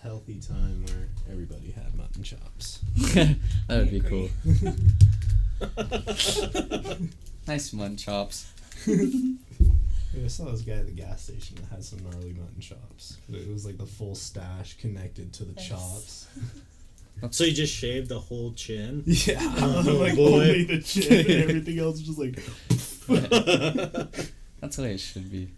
healthy time where everybody had mutton chops. That would be agree. cool. Nice mutton chops. I saw this guy at the gas station that had some gnarly mutton chops. It was like the full stash connected to the Yes. chops. So you just shaved the whole chin? Yeah, Oh, like boy. only the chin and everything else is just like. That's the way it should be.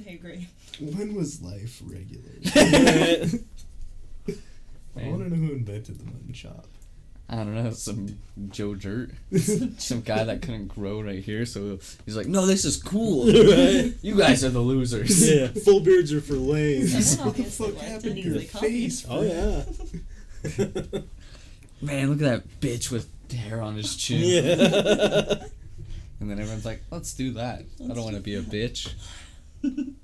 I agree. When was life regular? I Man. want to know who invented the mutton chop. I don't know, some Joe Dirt. Some guy that couldn't grow right here, so he's like, no, this is cool. Right. You guys are the losers. Yeah, full beards are for lame. Someone What the obviously fuck liked happened it, to your easily copied. face? Oh, yeah. Man, look at that bitch with hair on his chin. Yeah. And then everyone's like, let's do that. I don't want to be a bitch. And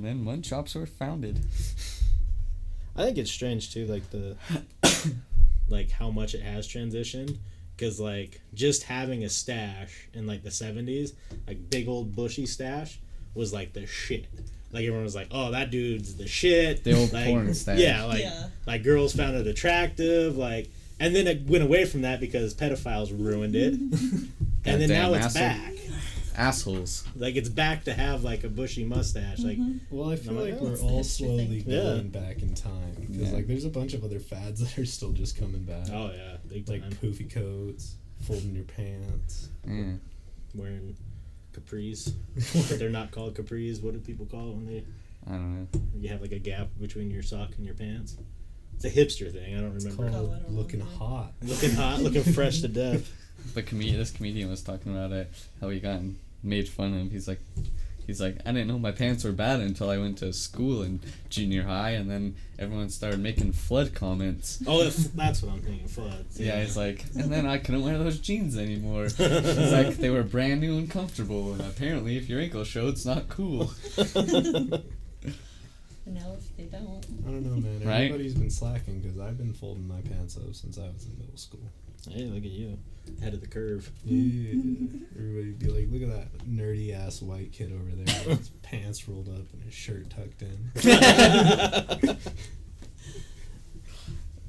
then mutton chops were founded. I think it's strange too, like like how much it has transitioned, because like just having a stash in like the 70s, like big old bushy stash, was like the shit. Like everyone was like, oh, that dude's the shit. The old like, porn stash. Yeah, Yeah. like girls found it attractive, like, and then it went away from that because pedophiles ruined it. And then Goddamn now it's asshole. back. Assholes. Like it's back to have like a bushy mustache. Like Well, I feel I'm like, like oh, we're it's the all history slowly thing. going back in time. Because Yeah. like there's a bunch of other fads that are still just coming back. oh yeah, big Like time. poofy coats, folding your pants. Mm. Wearing capris. They're not called capris. What do people call it when they I don't know. you have like a gap between your sock and your pants? It's a hipster thing. I don't It's remember. called I don't looking remember. hot. Looking hot, looking fresh to death. But this comedian was talking about it, how he got made fun of. He's like, I didn't know my pants were bad until I went to school in junior high, and then everyone started making flood comments. Oh, that's what I'm thinking. Floods. Yeah, he's like, and then I couldn't wear those jeans anymore. He's like, they were brand new and comfortable, and apparently if your ankle showed, it's not cool. Now if they don't. I don't know, man. Right? Everybody's been slacking because I've been folding my pants up since I was in middle school. Hey, look at you, head of the curve. Yeah. Everybody'd be like, look at that nerdy ass white kid over there with his pants rolled up and his shirt tucked in.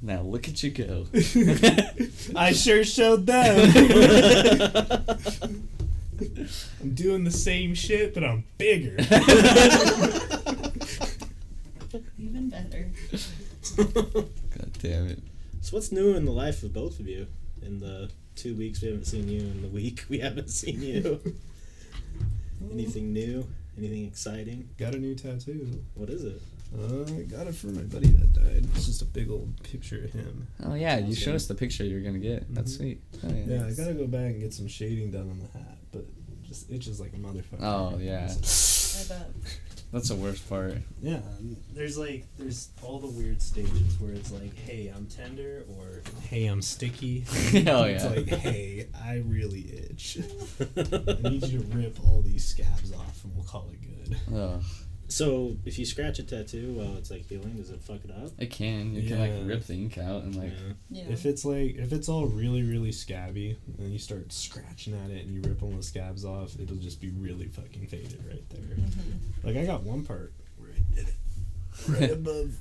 Now look at you go. I sure showed them. I'm doing the same shit, but I'm bigger. Even better. God damn it. So what's new in the life of both of you? In the 2 weeks we haven't seen you, in the week we haven't seen you. Anything new? Anything exciting? Got a new tattoo. What is it? I got it for my buddy that died. It's just a big old picture of him. Oh yeah, you Awesome. showed us the picture you were gonna get. That's Mhm. sweet. Oh, yeah. Yeah, I gotta go back and get some shading done on the hat, but it just itches like a motherfucker. Oh, yeah. I bet. That's the worst part. Yeah, there's all the weird stages where it's like, hey, I'm tender, or hey, I'm sticky. Oh, It's yeah. like, hey, I really itch. I need you to rip all these scabs off, and we'll call it good. Ugh. So if you scratch a tattoo while it's like healing, does it fuck it up? It can. You can like Yeah. rip the ink out and like. Yeah. Yeah. If it's all really, really scabby, and you start scratching at it and you rip all the scabs off, it'll just be really fucking faded right there. Mm-hmm. Like I got one part where I did it right above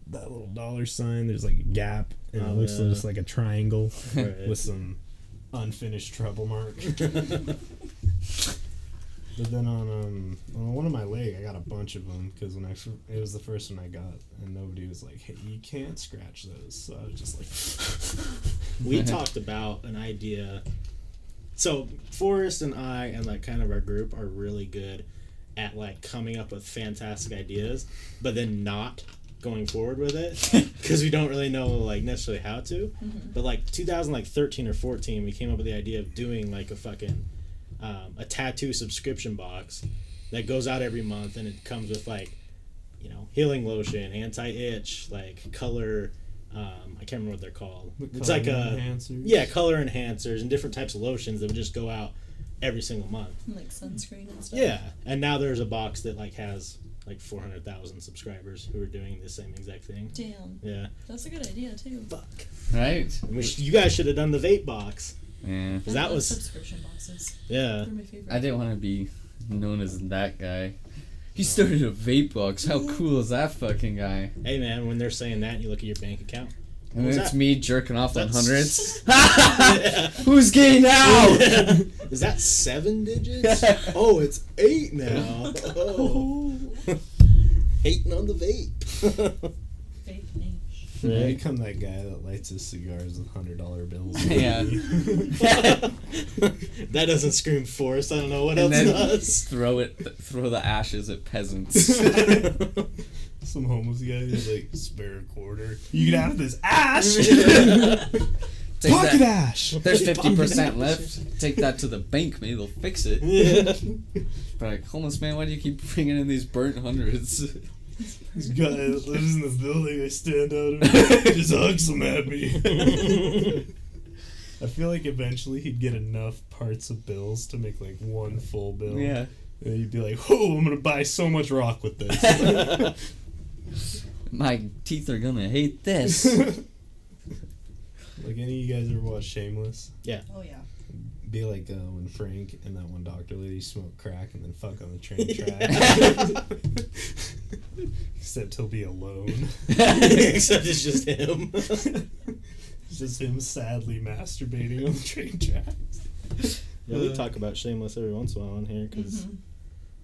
that little dollar sign. There's like a gap, and Oh, it looks yeah. just like a triangle Right. with some unfinished trouble mark. But then on one of my leg, I got a bunch of them because when it was the first one I got, and nobody was like, "Hey, you can't scratch those." So I was just like, We talked about an idea. So Forrest and I and like kind of our group are really good at like coming up with fantastic ideas, but then not going forward with it because we don't really know like necessarily how to. But like 2013 or 14, we came up with the idea of doing like a fucking a tattoo subscription box that goes out every month, and it comes with like, you know, healing lotion, anti-itch, like color. I can't remember what they're called. It's like enhancers. color enhancers and different types of lotions that would just go out every single month. Like sunscreen and stuff. Yeah, and now there's a box that like has like 400,000 subscribers who are doing the same exact thing. Damn. Yeah. That's a good idea too. Fuck. Right? You guys should have done the vape box. Yeah. 'Cause I that love was subscription boxes. yeah. They're my favorite. I didn't want to be known as that guy. He started a vape box. How cool is that fucking guy? Hey man, when they're saying that, you look at your bank account. And What was it's that? me jerking off on That's- hundreds. Who's gay now? Is that 7 digits? Oh, it's 8 now. Oh. Hating on the vape. Fake niche. I Right. become that guy that lights his cigars with $100 bills. Yeah. That doesn't scream force. I don't know what And else then does. throw the ashes at peasants. Some homeless guy is like, spare a quarter. You can have this ash! Take Pocket that. ash! There's 50% left. Take that to the bank, maybe they'll fix it. Yeah. But like, homeless man, why do you keep bringing in these burnt hundreds? This guy that lives in the building, I stand out and just hugs them at me. I feel like eventually he'd get enough parts of bills to make like one full bill. Yeah. And he'd be like, "Oh, I'm gonna buy so much rock with this." My teeth are gonna hate this. Like, any of you guys ever watch Shameless? Oh yeah. Be like when Frank and that one doctor lady smoke crack and then fuck on the train track. Except he'll be alone. Except it's just him. It's just him sadly masturbating on the train tracks. Yeah, we talk about Shameless every once in a while on here because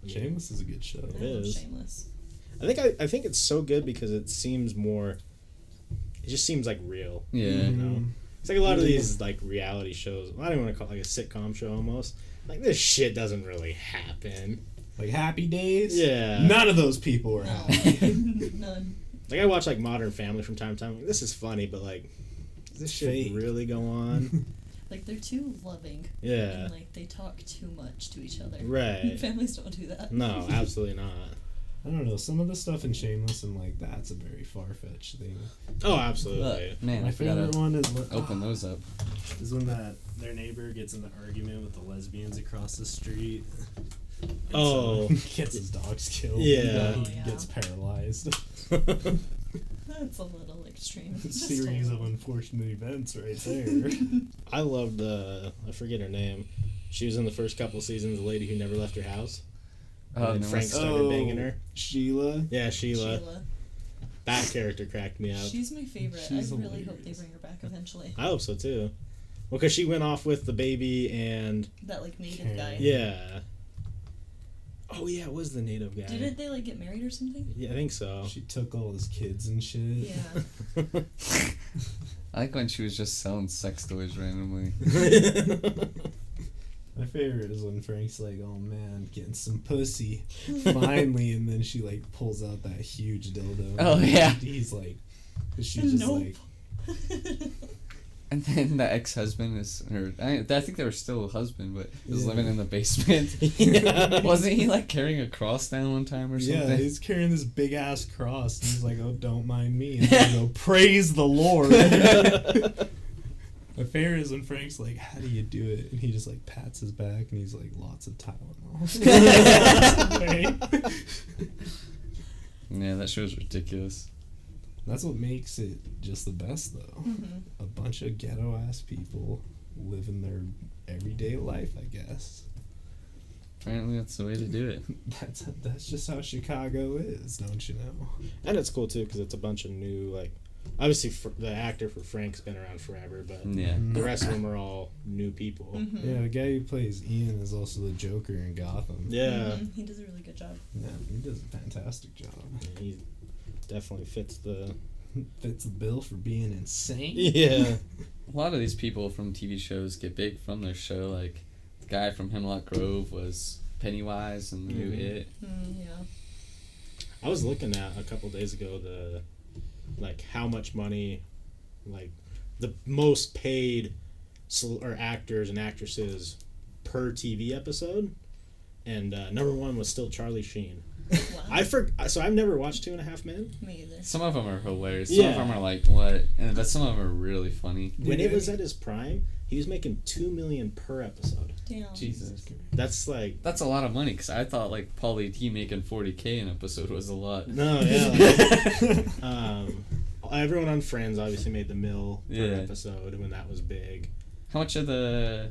Shameless is a good show. I love is. Shameless. I think it's so good because it seems more. It just seems like real. Yeah. You know? It's like a lot of these like reality shows. I don't want to call it like a sitcom show almost. Like this shit doesn't really happen. Like Happy Days? Yeah. None of those people were No. happy. None. Like I watch like Modern Family from time to time. Like, this is funny, but like, does this shit Fake. really go on? Like they're too loving. Yeah. And like they talk too much to each other. Right. Families don't do that. No, absolutely not. I don't know. Some of the stuff in Shameless and like that's a very far-fetched thing. Oh, absolutely. Man, My I forgot favorite to one is open those up. is when that their neighbor gets in an argument with the lesbians across the street. And Oh. so gets his dogs killed. Yeah. And Oh, yeah. gets paralyzed. That's a little extreme. A Just series a of little. unfortunate events right there. I loved I forget her name. She was in the first couple seasons, the lady who never left her house. And then no, Frank it's- started banging her. Sheila. Yeah, Sheila. Sheila. That character cracked me up. She's my favorite. She's I really hope they hilarious. bring her back eventually. I hope so too. Well, because she went off with the baby and That like native Okay. guy. yeah. Oh yeah, it was the native guy. Didn't they like get married or something? Yeah, I think so. She took all his kids and shit. Yeah. I like when she was just selling sex toys randomly. My favorite is when Frank's like, "Oh man, getting some pussy, finally," and then she like pulls out that huge dildo. Oh, yeah. He's like, 'cause she's just Nope. like, And then the ex-husband is, or I think they were still a husband, but was Yeah. living in the basement. Yeah. Wasn't he like carrying a cross down one time or something? yeah, he's carrying this big ass cross, and he's like, "Oh, don't mind me," and I go, "Praise the Lord." My favorite is when Frank's like, "How do you do it?" And he just like pats his back, and he's like, "Lots of Tylenol." Yeah, that show's ridiculous. That's what makes it just the best, though. Mhm. A bunch of ghetto ass people living their everyday life, I guess. Apparently, that's the way to do it. That's just how Chicago is, don't you know? And it's cool too because it's a bunch of new like. Obviously, the actor for Frank's been around forever, but Yeah. the rest of them are all new people. Mhm. Yeah, the guy who plays Ian is also the Joker in Gotham. Yeah, Mhm. He does a really good job. Yeah, he does a fantastic job. he definitely fits the. Fits the bill for being insane. Yeah. A lot of these people from TV shows get big from their show. Like, the guy from Hemlock Grove was Pennywise in the new Mhm. It. Yeah. I was looking at a couple days ago like how much money, like the most paid or actors and actresses per TV episode, and number one was still Charlie Sheen. Wow. So I've never watched 2.5 Men. Me either. Some of them are hilarious. Some of Yeah. them are like, what? But some of them are really funny. When Yeah. it was at his prime, he was making $2 million per episode. Damn. Jesus. That's like That's a lot of money, because I thought, like, Pauly D making $40K an episode was a lot. no, yeah. Everyone on Friends obviously made the mill per Yeah. episode when that was big. How much of the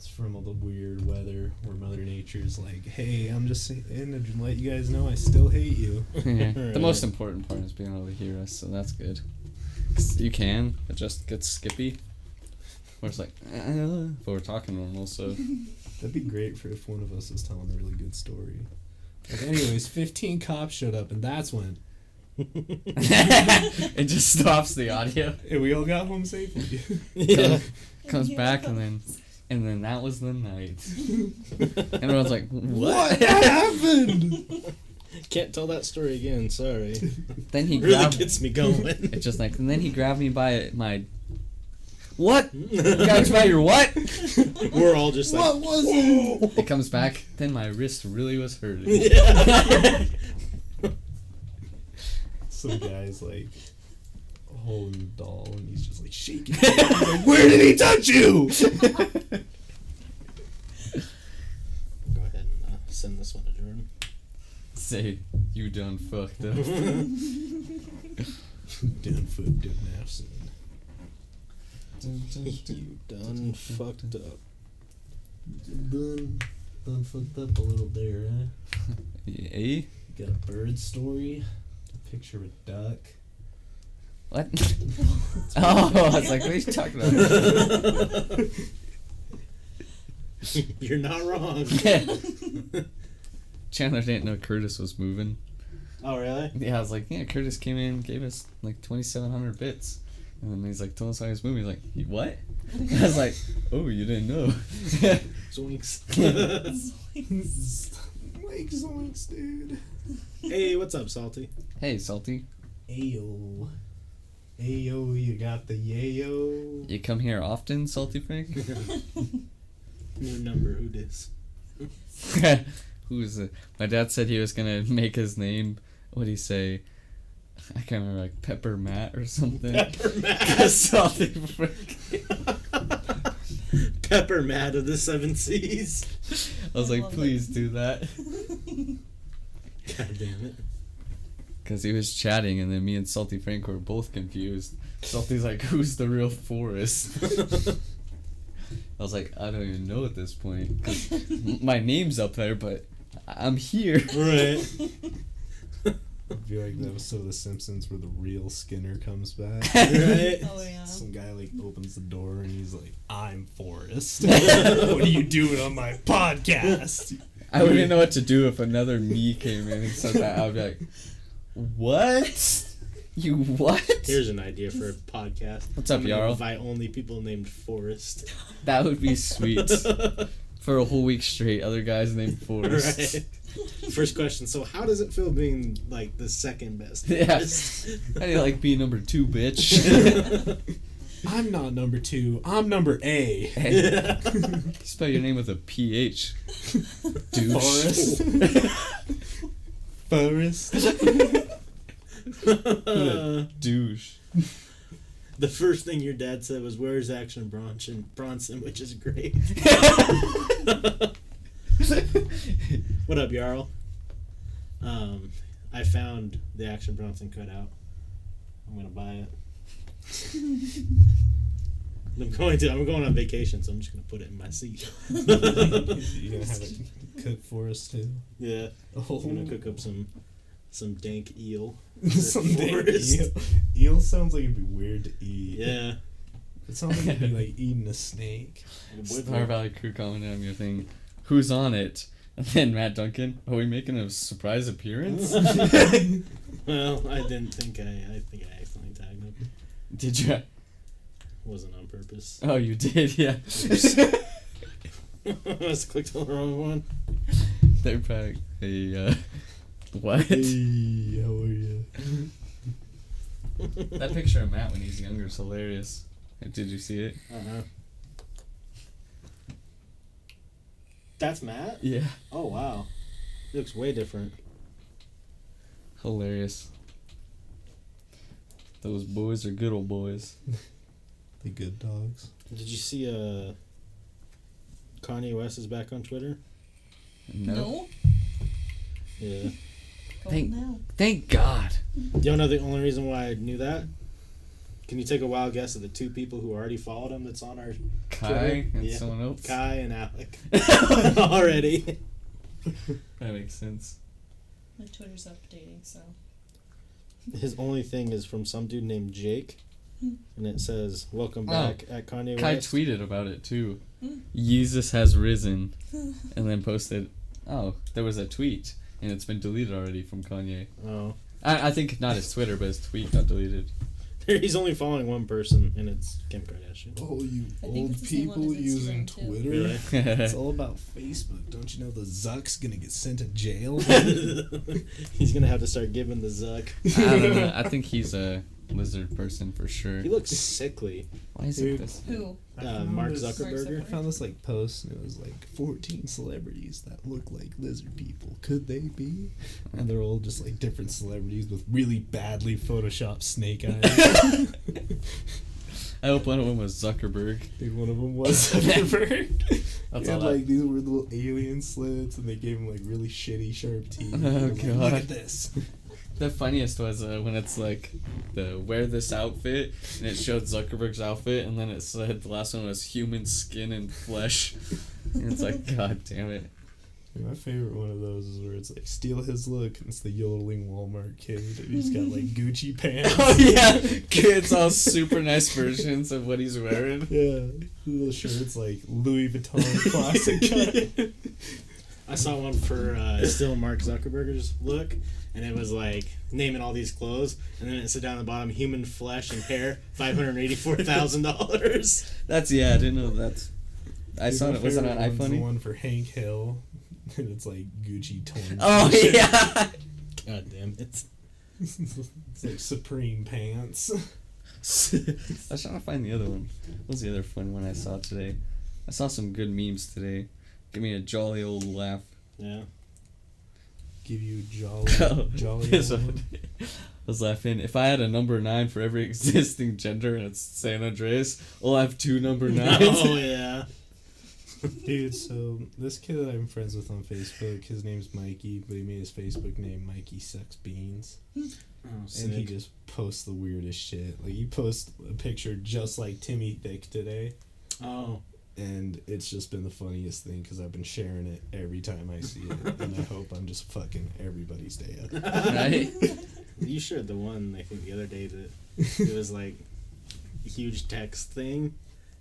It's from all the weird weather where Mother Nature's like, hey, I'm just saying to let you guys know I still hate you. Yeah. The Right. most important part is being able to hear us, so that's good. 'Cause you can, it just gets skippy. Where it's like, but we're talking normal, so. That'd be great for if one of us is telling a really good story. Like, anyways, 15 cops showed up, and that's when. It just stops the audio. And we all got home safely. Yeah. Comes Yeah. back and then that was the night. And everyone's like, what? happened? Can't tell that story again. Sorry. Then he Really grabbed. gets me going. It's just like, and then he grabbed me by my. What? You got me by your what? We're all just like, What was it? It comes back. Then my wrist really was hurting. yeah. Some guy's like holding a doll, and he's just like shaking. He's like, where did he touch you? Go ahead and send this one to Jordan. Say, you done fucked up. Done fucked up now, son. You done fucked up. Done fucked up a little there, huh? Eh? Got a bird story, a picture of a duck. What? Oh, I was like, what are you talking about? You're not wrong. Chandler didn't know Curtis was moving. Oh, really? Yeah, I was like, yeah, Curtis came in, gave us like 2,700 bits. And then he's like, told us how he was moving. He's like, what? I was like, oh, you didn't know. Zoinks. Like zoinks, dude. Hey, what's up, Salty? Hey, Salty. Ayo. Ayo, you got the yayo. You come here often, Salty Frank? New number, who dis? Who is it? My dad said he was going to make his name, what'd he say? I can't remember, like Pepper Matt or something. Pepper Matt. Salty Frank. Pepper Matt of the 7 Seas. I was I like, love please it. do that. God damn it. Because he was chatting, and then me and Salty Frank were both confused. Salty's like, who's the real Forrest? I was like, I don't even know at this point. 'Cause my name's up there, but I'm here. Right. It'd be like the episode of The Simpsons where the real Skinner comes back. Right. Oh yeah. Some guy like opens the door and he's like, I'm Forrest. What are you doing on my podcast? I wouldn't know what to do if another me came in and said that. I'd be like, what? You what? Here's an idea for a podcast. What's up, I'm gonna Jarl? invite only people named Forrest. That would be sweet. For a whole week straight, other guys named Forrest. Right. First question. So, how does it feel being like the second best? Yeah. Forrest? How do you like being number 2, bitch? I'm not number 2. I'm number A. Hey, you spell your name with a PH. Douche. Forrest. Douche. The first thing your dad said was, "Where's Action Bronson?" Which is great. What up, Jarl? I found the Action Bronson cutout. I'm gonna buy it. I'm going on vacation, so I'm just gonna put it in my seat. You gonna have it cook for us too? Yeah, Oh, I'm gonna cook up some dank eel. some damn Forrest. eel. Eel sounds like it'd be weird to eat. Yeah. It sounds like it'd be like eating a snake. Star Valley crew commented on your thing. Who's on it? And then Matt Duncan. Are we making a surprise appearance? Well, I think I accidentally tagged him. Did you? Wasn't on purpose. Oh, you did, yeah. I must have clicked on the wrong one. They're probably. Hey, what? Hey, how are you? That picture of Matt when he's younger is hilarious. Did you see it? Uh-huh. That's Matt? Yeah. Oh, wow. He looks way different. Hilarious. Those boys are good old boys. The good dogs. Did you see Kanye West is back on Twitter? No. Yeah. Go Thank- now. Thank God. You know the only reason why I knew that? Can you take a wild guess of the two people who already followed him that's on our Kai Twitter? and Yeah. someone else. Kai and Alec. Already. That makes sense. My Twitter's updating, so. His only thing is from some dude named Jake. And it says, welcome back at Kanye Kai West. tweeted about it too. Jesus has risen. And then posted, oh, there was a tweet. And it's been deleted already from Kanye. Oh. I think not his Twitter, but his tweet got deleted. He's only following one person, and it's Kim Kardashian. Oh, you I think old it's the same one people as using Instagram, too. Twitter. Really? It's all about Facebook. Don't you know the Zuck's gonna get sent to jail? He's going to have to start giving the Zuck. I don't know. I think he's a lizard person for sure. He looks sickly. Why is Dude. it this? Who? Mark this- Zuckerberg. I found this like post and it was like 14 celebrities that look like lizard people. Could they be? And they're all just like different celebrities with really badly photoshopped snake eyes. I hope one of them was Zuckerberg. Dude, one of them was Zuckerberg. That's He all had that- like these were little alien slits and they gave him like really shitty sharp teeth. Oh, Like, look God. at this. The funniest was when it's like the wear this outfit and it showed Zuckerberg's outfit and then it said the last one was human skin and flesh. And it's like, God damn it. My favorite one of those is where it's like steal his look and it's the yodeling Walmart kid and he's got like Gucci pants. Oh yeah, kids all super nice versions of what he's wearing. Yeah, little shirts like Louis Vuitton classic cut. I saw one for still Mark Zuckerberg's look, and it was like naming all these clothes, and then it said down the bottom, human flesh and hair, $584,000. That's I didn't know that's. I Dude, saw my it. Was it on favorite one's the iFunny? one for Hank Hill, and it's like Gucci torn. Oh yeah. God damn it. It's like Supreme pants. I was trying to find the other one. What was the other fun one I saw today? I saw some good memes today. Give me a jolly old laugh. Yeah. Give you jolly This old. one. I was laughing. If I had a number 9 for every existing gender and it's San Andreas, I'll have 2 number 9s. Oh, yeah. Dude, so this kid that I'm friends with on Facebook, his name's Mikey, but he made his Facebook name Mikey Sucks Beans. Oh, And he sick. just posts the weirdest shit. Like, he posts a picture just like Timmy Thick today. Oh. And it's just been the funniest thing because I've been sharing it every time I see it. And I hope I'm just fucking everybody's day up. Right? You shared the one, I think, the other day that it was like a huge text thing,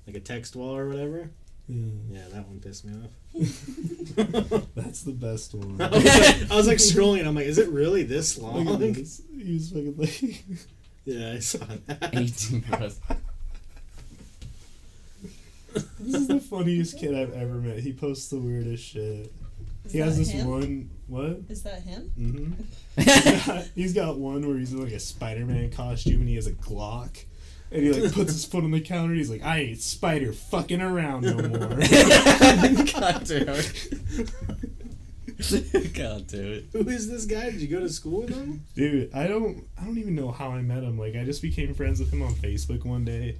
like a text wall or whatever. Yeah, that one pissed me off. That's the best one. I was like scrolling, and I'm like, is it really this long? Look at this. He was fucking like... Yeah, I saw that. 18 plus. This is the funniest kid I've ever met. He posts the weirdest shit. Is He has that this him? one... What? Is that him? Mm-hmm. He's got one where he's in like a Spider-Man costume and he has a Glock. And he like puts his foot on the counter and he's like, I ain't spider fucking around no more. God damn it. God damn it. Who is this guy? Did you go to school with him? Dude, I don't even know how I met him. Like, I just became friends with him on Facebook one day.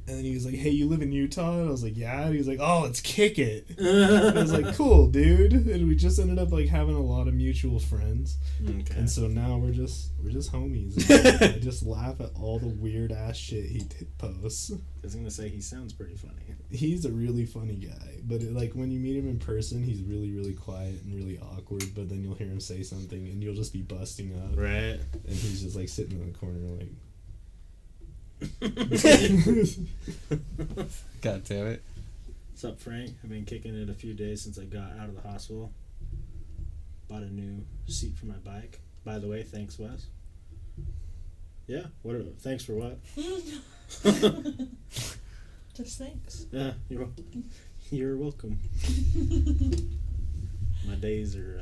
And then he was like, hey, you live in Utah? And I was like, yeah. And he was like, oh, let's kick it. And I was like, cool, dude. And we just ended up like having a lot of mutual friends. Okay. And so now we're just homies. And I just laugh at all the weird ass shit he posts. I was gonna say he sounds pretty funny. He's a really funny guy, but like when you meet him in person, he's really, really quiet and really awkward. But then you'll hear him say something, and you'll just be busting up, Right. and he's just like sitting in the corner, like. God damn it. What's up, Frank? I've been kicking it a few days since I got out of the hospital. Bought a new seat for my bike. By the way, thanks, Wes. Yeah. Thanks for what? Just thanks. Yeah, you're welcome. My days are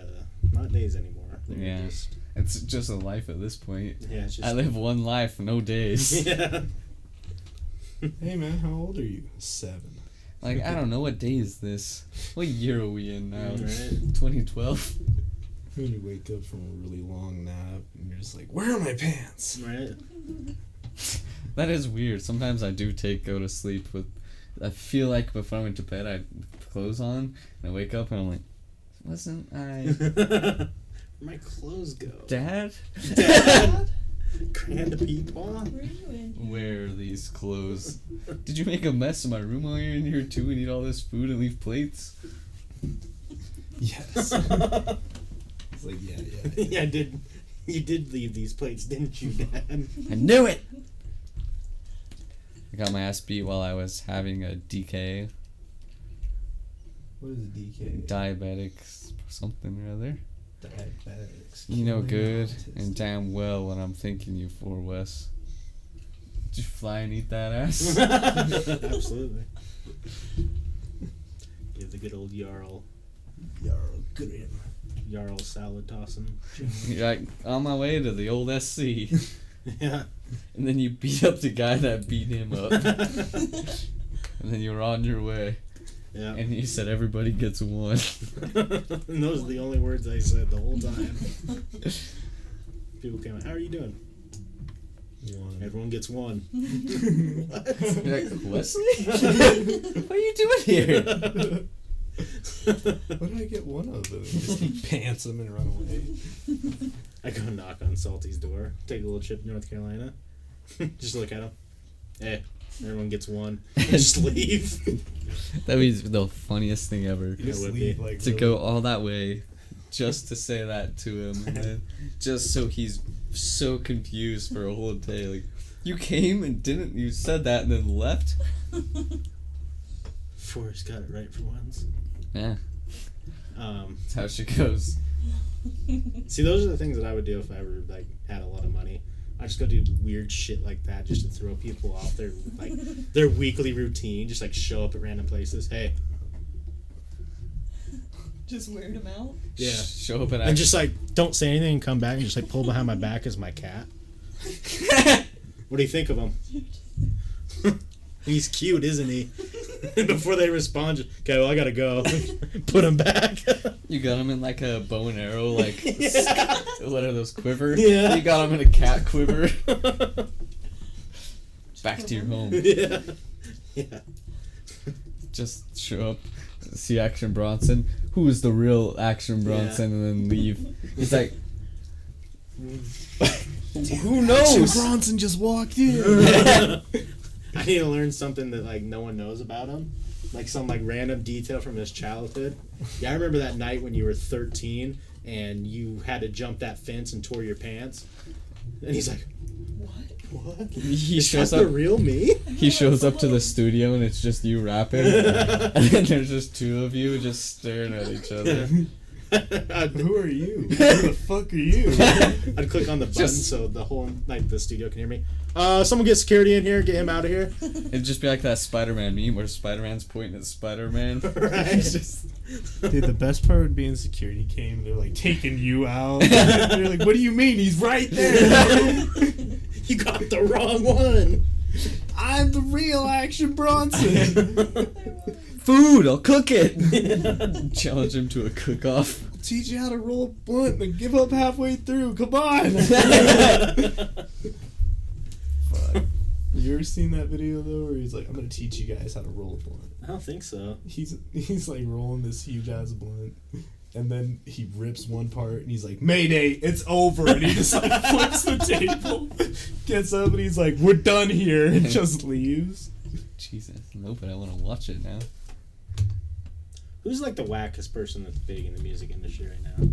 not days anymore. They're Yeah. just, It's just a life at this point. yeah, it's just. I live one life, no days. Yeah. Hey man, how old are you? 7. Like, I don't know, what day is this? What year are we in now? Right. 2012? When you wake up from a really long nap, and you're just like, where are my pants? Right. That is weird. Sometimes I do go to sleep with... I feel like before I went to bed, I had clothes on, and I wake up and I'm like, wasn't I... Where'd my clothes go? Dad? Dad? Grand Peepaw? Where are you in? Wear these clothes. Did you make a mess in my room while you're in here too and eat all this food and leave plates? Yes. It's like, yeah. Yeah, I did. You did leave these plates, didn't you, Dad? I knew it! I got my ass beat while I was having a DK. What is a DK? Diabetic something or other. Diabetics. You know Killing good artists. and damn well what I'm thinking you for, Wes. Did you fly and eat that ass? Absolutely. Give the good old Jarl salad tossing. You're like, on my way to the old SC. Yeah. And then you beat up the guy that beat him up. And then you were on your way. Yeah. And you said everybody gets one. And those are the only words I said the whole time. People came out, how are you doing? One. Everyone gets one. What? You're like, Wesley? What are you doing here? What did I get one of them? Just he pants him and run away. I go knock on Salty's door, take a little trip to North Carolina. Just look at him. Hey, everyone gets one. Just leave. That was the funniest thing ever. You just would leave, be. like, To really- go all that way just to say that to him. And then just so he's so confused for a whole day. Like, you came and didn't, you said that and then left? Forrest got it right for once. Yeah, that's how she goes. See, those are the things that I would do if I ever like had a lot of money. I just go do weird shit like that just to throw people off their like their weekly routine. Just like show up at random places. Hey, Just weird him out. yeah, Show up and and just like don't say anything and come back and just like pull behind my back as my cat. What do you think of him? He's cute, isn't he? And before they respond, just, okay, well I gotta go. Put him back. You got him in like a bow and arrow, like Yeah. what are those, quiver? Yeah. You got him in a cat quiver. Back to your home. Yeah. Yeah. Just show up, see Action Bronson. Who is the real Action Bronson? And then leave. He's like, who Action knows? Bronson just walked in. I need to learn something that like no one knows about him, like some like random detail from his childhood. Yeah, I remember that night when you were 13 and you had to jump that fence and tore your pants. And he's like, "What? He Is shows that the up. real me?" He shows up to the studio and it's just you rapping, and then there's just two of you just staring at each other. Who are you? Who the fuck are you? I'd click on the button Just- so the whole like the studio can hear me. Someone get security in here. Get him out of here. It'd just be like that Spider-Man meme where Spider-Man's pointing at Spider-Man. Right. He's just, Dude, the best part would be when security came and they're like taking you out. They're like, what do you mean? He's right there. You got the wrong one. I'm the real Action Bronson. food, I'll cook it. Challenge him to a cook-off. Teach you how to roll a blunt and give up halfway through. Come on. Fuck. You ever seen that video though, where he's like, "I'm gonna teach you guys how to roll a blunt." I don't think so. He's like rolling this huge ass blunt, and then he rips one part, and he's like, "Mayday, it's over!" And he just like flips the table, gets up, and he's like, "We're done here," and just leaves. Jesus, no, but I want to watch it now. Who's like the wackest person that's big in the music industry right now?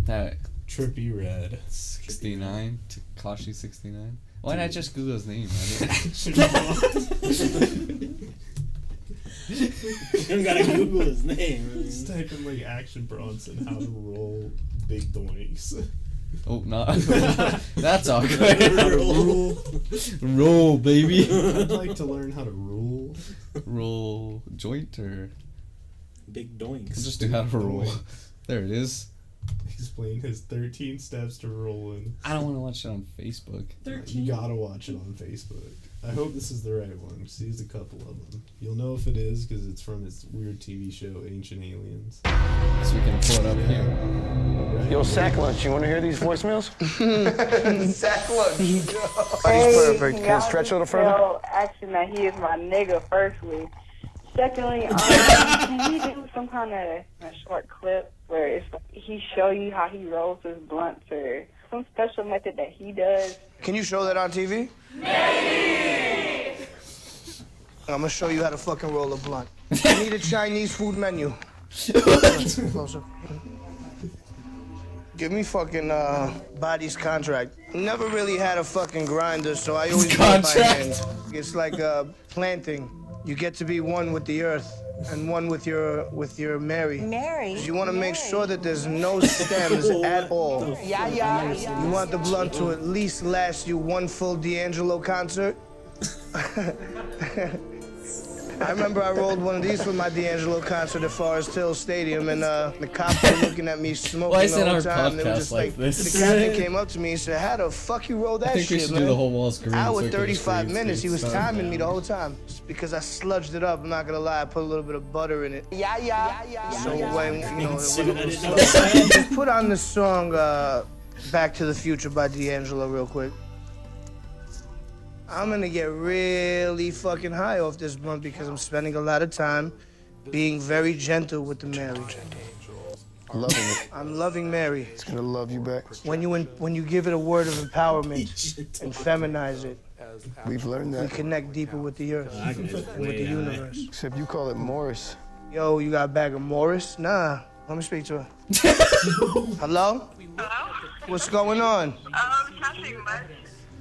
That Trippy Red. 69, Takashi 69. Why did I just Google his name? I Action Bronson. You don't gotta Google his name. Just type in like Action Bronson, how to roll big doinks. oh, not. That's How awkward. to rule. Roll, baby. I'd like to learn how to rule. Roll joint or Big doinks. just do how to roll. There it is. Explain his 13 steps to rolling. I don't want to watch it on Facebook. 13. You gotta watch it on Facebook. I hope this is the right one. See, there's a couple of them. You'll know if it is because it's from his weird TV show, Ancient Aliens. So we can pull it up here. Right? Yo, sack lunch, you want to hear these voicemails? Sack lunch. He's perfect. Can I stretch a little further? No, actually, now he is my nigga, firstly. Secondly, can you do some kind of a short clip where it's he show you how he rolls his blunts or some special method that he does? Can you show that on TV? Maybe! I'm gonna show you how to fucking roll a blunt. I need a Chinese food menu. Closer. Give me fucking Body's contract. Never really had a fucking grinder, so I always do it by hand. It's like planting. You get to be one with the earth and one with your Mary. Mary. You want to make sure that there's no stems at all. Yeah. You want the blunt to at least last you one full D'Angelo concert. I remember I rolled one of these for my D'Angelo concert at Forest Hill Stadium, and the cops were looking at me smoking Why isn't the whole our time. They were podcast just like this? The captain came up to me and said, "How the fuck you roll that I think shit, we should man?" do the whole wall screen. Hour so it 35 goes minutes. He was straight timing start. me the whole time. It's because I sludged it up. I'm not gonna lie. I put a little bit of butter in it. Yeah. So when you know, Consider that it just put on the song "Back to the Future" by D'Angelo real quick. I'm gonna get really fucking high off this blunt because I'm spending a lot of time being very gentle with the Mary. Loving it. I'm loving Mary. It's gonna love you back. When you give it a word of empowerment and feminize it, We've learned we that. connect deeper with the earth I can and with the universe. Except you call it Morris. Yo, you got a bag of Morris? Nah, let me speak to her. Hello? Hello? What's going on? Nothing much.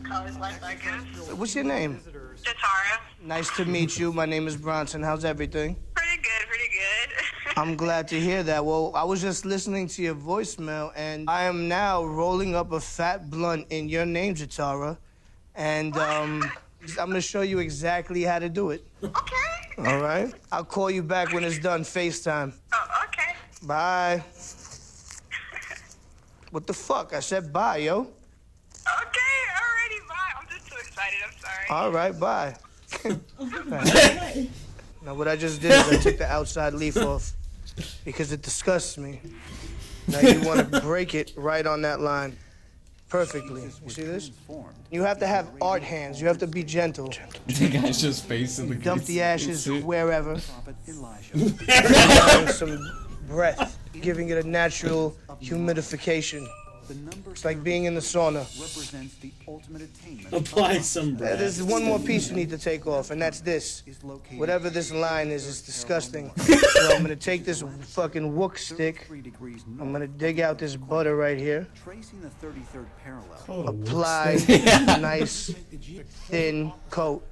College life, I guess. What's your name? Jatara. Nice to meet you. My name is Bronson. How's everything? Pretty good. I'm glad to hear that. Well, I was just listening to your voicemail, and I am now rolling up a fat blunt in your name, Jatara. And I'm gonna show you exactly how to do it. Okay. All right? I'll call you back when it's done. FaceTime. Oh, okay. Bye. What the fuck? I said bye, yo. Okay, already, bye. I'm just so excited. I'm sorry. All right, bye. Now, what I just did is I took the outside leaf off because it disgusts me. Now you want to break it right on that line. Perfectly. You see this? You have to have art hands. You have to be gentle. The guy's just facing the Dump the ashes suit. wherever. Some breath, giving it a natural humidification. It's like being in the sauna. apply some breath. There's one more piece you need to take off, and that's this. Whatever this line is, it's disgusting. So I'm gonna take this fucking wook stick. I'm gonna dig out this butter right here. Apply a nice thin coat.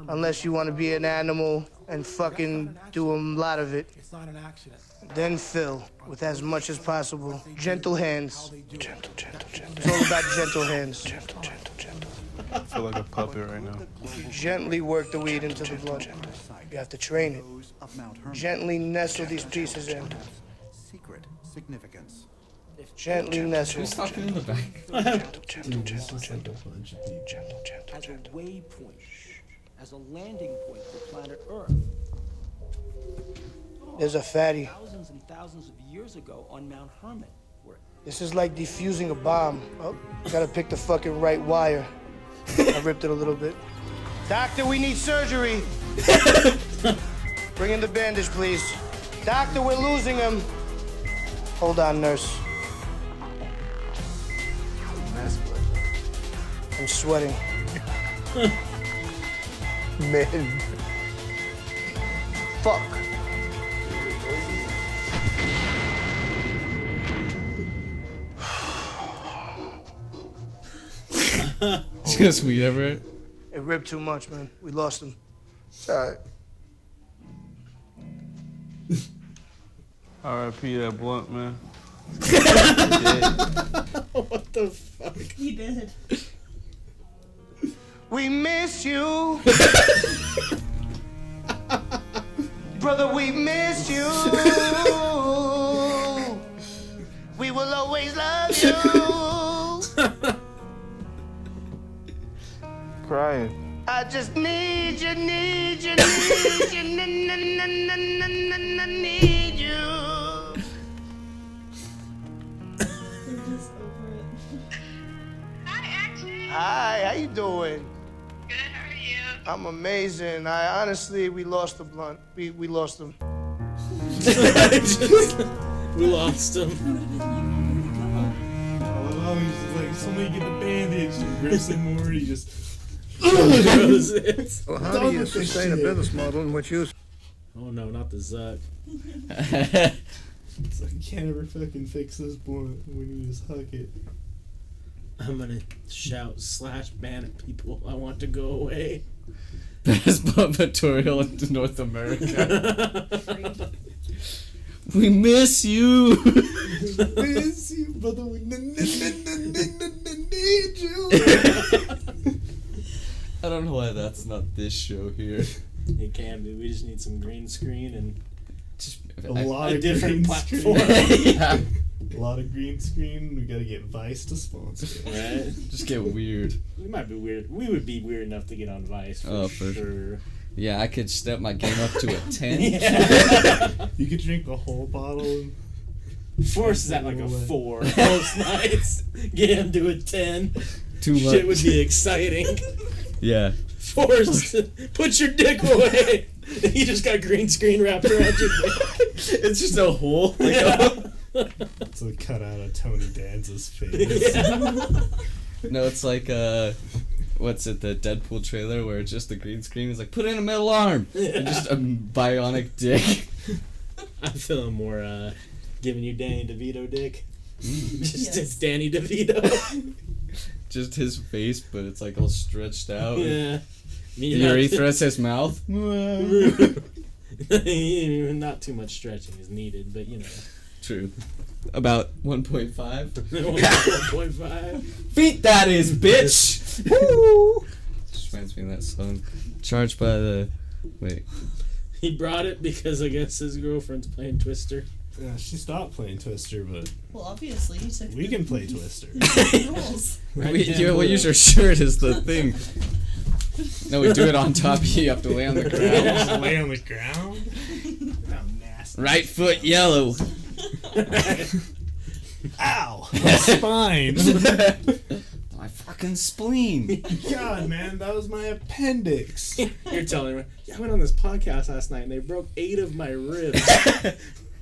Unless you want to be an animal and fucking do a lot of it. Then fill with as much as possible. Gentle hands. Gentle. It's all about gentle hands. I feel like a puppet right now. Gently work the weed into the blood. You have to train it. Gently nestle these pieces in. Gently nestle. Who's talking in the back? Gentle. As a waypoint, as a landing point for planet Earth. There's a fatty. Thousands and thousands of years ago on Mount Hermon, where This is like defusing a bomb. Oh, gotta pick the fucking right wire. I ripped it a little bit. Doctor, we need surgery. Bring in the bandage, please. Doctor, we're losing him. Hold on, nurse. I'm sweating. Man. Fuck. Just weed everywhere. It ripped too much, man. We lost him. It's all right. R.I.P. that blunt, man. What the fuck? He did. We miss you. Brother, we miss you. We will always love you. Crying. I just need you, need you. Hi, how you doing? Good, how are you? I'm amazing. We lost the blunt. We lost him. We lost him. Oh, he's like Just let me get the bandage. He grips it more. He just. Throws it. Well, how Done do you with this sustain a shit. business model in which you... Oh no, not the Zuck. It's like, you can't ever fucking fix this blunt when you just huck it. I'm gonna shout / ban at people. I want to go away. Best blunt tutorial in North America. We miss you. Miss you, brother. We need you. I don't know why that's not this show here. It can be. We just need some green screen and Just, A lot a of different green platform. screen. yeah. A lot of green screen. We gotta get Vice to sponsor it. right. Just get weird. We might be weird. We would be weird enough to get on Vice for, Oh, for sure. Yeah, I could step my game up to a 10. Yeah. You could drink the whole bottle. And Force is at like a 4 most nights. Get him to a 10. Too much. Shit would be exciting. Yeah. Force, put your dick away. You just got green screen wrapped around your dick. It's just a hole. Like it's a cut out of Tony Danza's face. Yeah. No, it's like what's it, the Deadpool trailer where it's just the green screen is like, put in a metal arm and just a bionic dick. I'm feeling more giving you Danny DeVito dick. Just Yes. it's Danny DeVito. Just his face, but it's like all stretched out. Yeah. Urethra's his mouth. Not too much stretching is needed, but you know. True. About 1.5. 1.5. Feet that is, bitch! Woo! Just reminds me of that song. Charged by the... Wait. He brought it because I guess his girlfriend's playing Twister. Yeah, she stopped playing Twister, but Well, obviously, you took we the can play Twister. rules. We'll use your shirt as the thing. No, we do it on top. You have to lay on the ground. Just lay on the ground. How nasty. Right foot yellow. Ow! My spine. My fucking spleen. God, man, that was my appendix. You're telling me, yeah, I went on this podcast last night and they broke 8 of my ribs.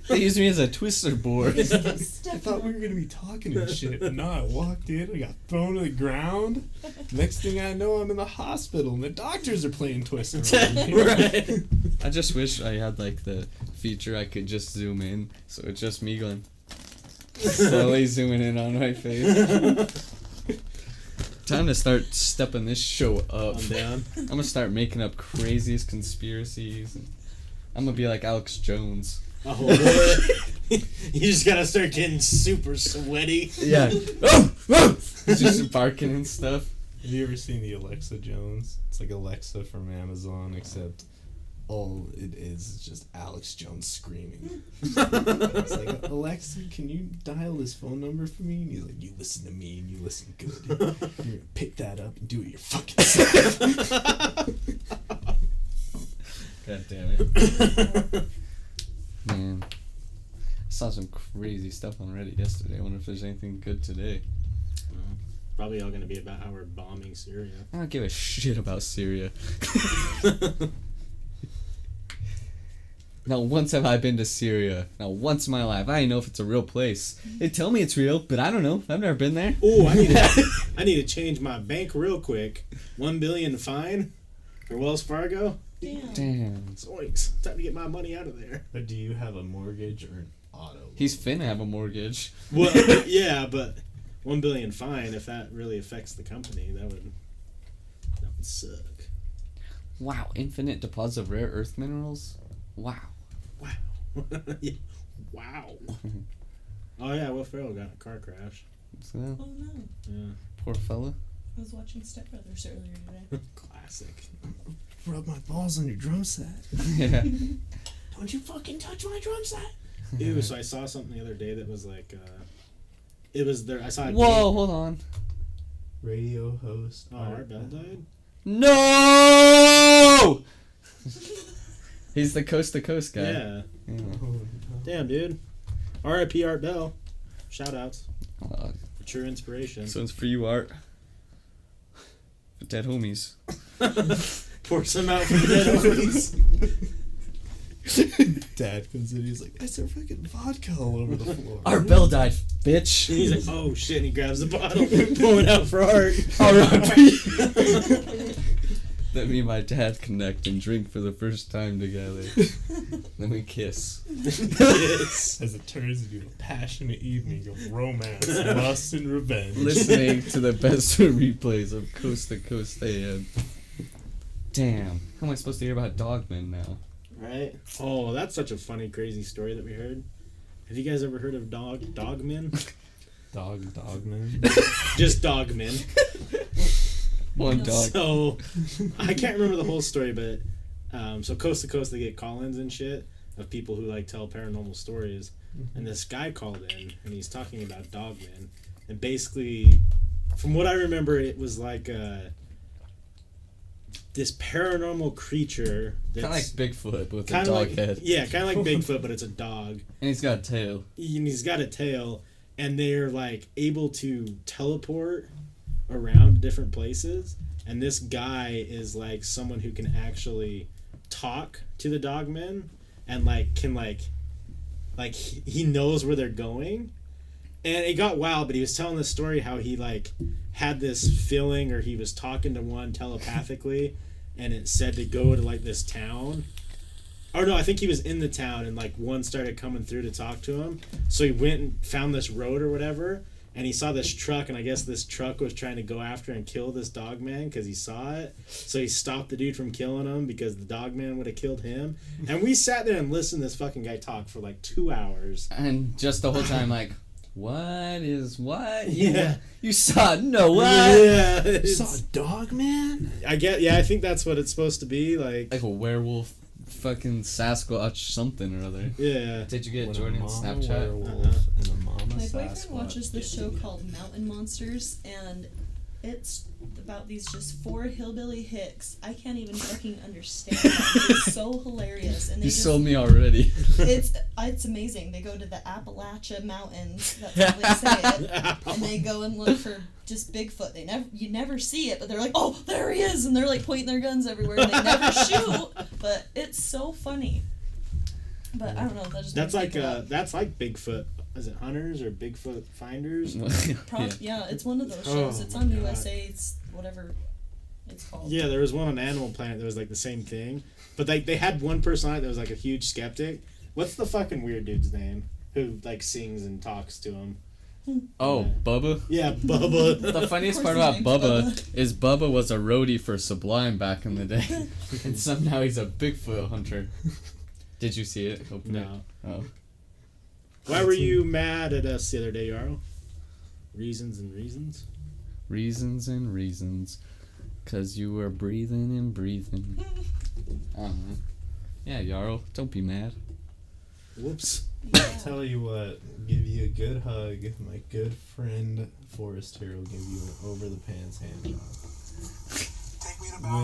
They used me as a twister board. I thought we were gonna be talking and shit, but no, I walked in, I got thrown to the ground. Next thing I know, I'm in the hospital and the doctors are playing Twister on me. Right. I just wish I had like the feature I could just zoom in, so it's just me going slowly zooming in on my face. Time to start stepping this show up. I'm down. I'm gonna start making up craziest conspiracies. And I'm gonna be like Alex Jones. Oh, boy. You just gotta start getting super sweaty. Yeah. Just barking and stuff. Have you ever seen the Alexa Jones? It's like Alexa from Amazon, except all it is just Alex Jones screaming. It's like, Alexa, can you dial this phone number for me? And he's like, you listen to me and you listen good. You're gonna pick that up and do it your fucking self. God damn it. Man. I saw some crazy stuff on Reddit yesterday. I wonder if there's anything good today. Probably all gonna be about how we're bombing Syria. I don't give a shit about Syria. Not once have I been to Syria. Not once in my life. I don't know if it's a real place. They tell me it's real, but I don't know. I've never been there. Oh, I need to change my bank real quick. $1 billion fine for Wells Fargo. Damn. Zoinks! Time to get my money out of there. But do you have a mortgage or an auto loan? He's finna have a mortgage. Well, yeah, but $1 billion fine. If that really affects the company, that would suck. Wow, infinite deposit of rare earth minerals? Wow. Wow. Yeah. Wow. Oh yeah, Will Ferrell got in a car crash. So, Oh no. Yeah. poor fella. I was watching Step Brothers earlier today. Classic. Rub my balls on your drum set. Yeah. Don't you fucking touch my drum set. Ew, so I saw something the other day that was like, it was there. I saw. Whoa, hold on. Radio host. Oh, Art Bell died. No! He's the coast to coast guy. Yeah. Yeah. Damn, dude. R.I.P. Art Bell. Shout outs Uh, for true inspiration. this one's for you, Art. For dead homies. Pour some out for the dead homies. Dad comes in, he's like, I saw fucking vodka all over the floor. Our bell died, bitch. And he's like, oh shit, and he grabs the bottle, pulling out for Art. R.I.P. Then me and my dad connect and drink for the first time together. Then we kiss. Yes. As it turns into a passionate evening of romance, lust, and revenge. Listening to the best replays of Coast to Coast AM. Damn. How am I supposed to hear about Dogman now? Right? Oh, that's such a funny, crazy story that we heard. Have you guys ever heard of dogmen? Dogman. Just dogmen. One dog. So, I can't remember the whole story, but so Coast to Coast, they get call-ins and shit of people who like tell paranormal stories. And this guy called in, and he's talking about dogmen. And basically, from what I remember, it was like this paranormal creature that's Kind of like Bigfoot with a kinda dog like, head. yeah, kind of like Bigfoot, but it's a dog. And he's got a tail. And he's got a tail, and they're like able to teleport around different places. And this guy is like someone who can actually talk to the dogmen and like can like he knows where they're going. And it got wild, but he was telling this story how he like had this feeling, or he was talking to one telepathically, and it said to go to like this town. Or no, I think he was in the town, and like one started coming through to talk to him. So he went and found this road or whatever, and he saw this truck, and I guess this truck was trying to go after and kill this dog man because he saw it. So he stopped the dude from killing him because the dog man would have killed him. And we sat there and listened to this fucking guy talk for like 2 hours. And just the whole time, like, what is what? Yeah. You saw no what? Yeah. You saw a dog, man? I think that's what it's supposed to be. Like a werewolf, fucking Sasquatch, something or other. Yeah. Did you get When Jordan's a mama Snapchat? werewolf and a mama My boyfriend Sasquatch watches this get show together. called Mountain Monsters, and it's about these just 4 hillbilly hicks. I can't even fucking understand it. It's so hilarious. And they You just, sold me already. it's amazing. They go to the Appalachia Mountains, that's how they say it, and they go and look for just Bigfoot. You never see it, but they're like, oh, there he is, and they're like pointing their guns everywhere, and they never shoot, but it's so funny. But I don't know, that just that's makes like me laugh. that's like Bigfoot. Is it Hunters or Bigfoot Finders? Yeah, it's one of those Oh shows. It's my on God. USA. It's whatever it's called. Yeah, there was one on Animal Planet that was like the same thing, but they had one person on it that was like a huge skeptic. What's the fucking weird dude's name who like sings and talks to him? Oh, Bubba? Yeah, Bubba. The funniest Of part course about his name's Bubba is Bubba was a roadie for Sublime back in the day. And somehow he's a Bigfoot hunter. Did you see it? Open No. it. Oh. Why were you mad at us the other day, Yarl? Reasons and reasons? Reasons and reasons. 'Cause you were breathing and breathing. Yeah, Jarl, don't be mad. Whoops. Yeah. Tell you what, give you a good hug. My good friend Forrest here will give you an over the pants hand job.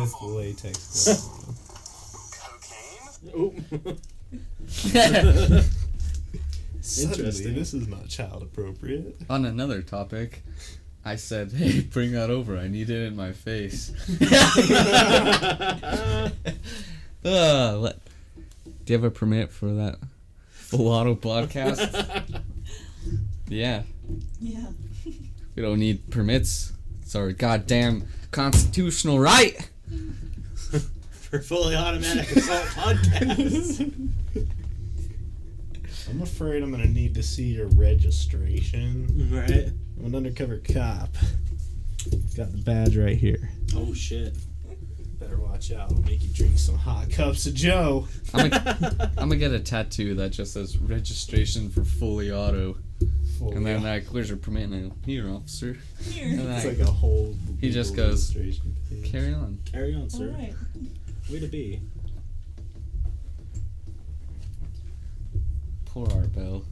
With latex gloves on. Oop. Suddenly, Interesting. this is not child appropriate. On another topic, I said, hey, bring that over. I need it in my face. Do you have a permit for that full auto podcast? Yeah. Yeah. We don't need permits. It's our goddamn constitutional right. For fully automatic assault podcast. I'm afraid I'm gonna need to see your registration. Right. I'm an undercover cop. Got the badge right here. Oh shit. Better watch out. I'll make you drink some hot cups of Joe. I'm gonna get a tattoo that just says registration for fully auto. And then like, where's your permit now? Here, officer. Here. And then It's like a whole. He just legal goes, registration page. carry on. Carry on, sir. All right. Way to be. Poor Art Bell.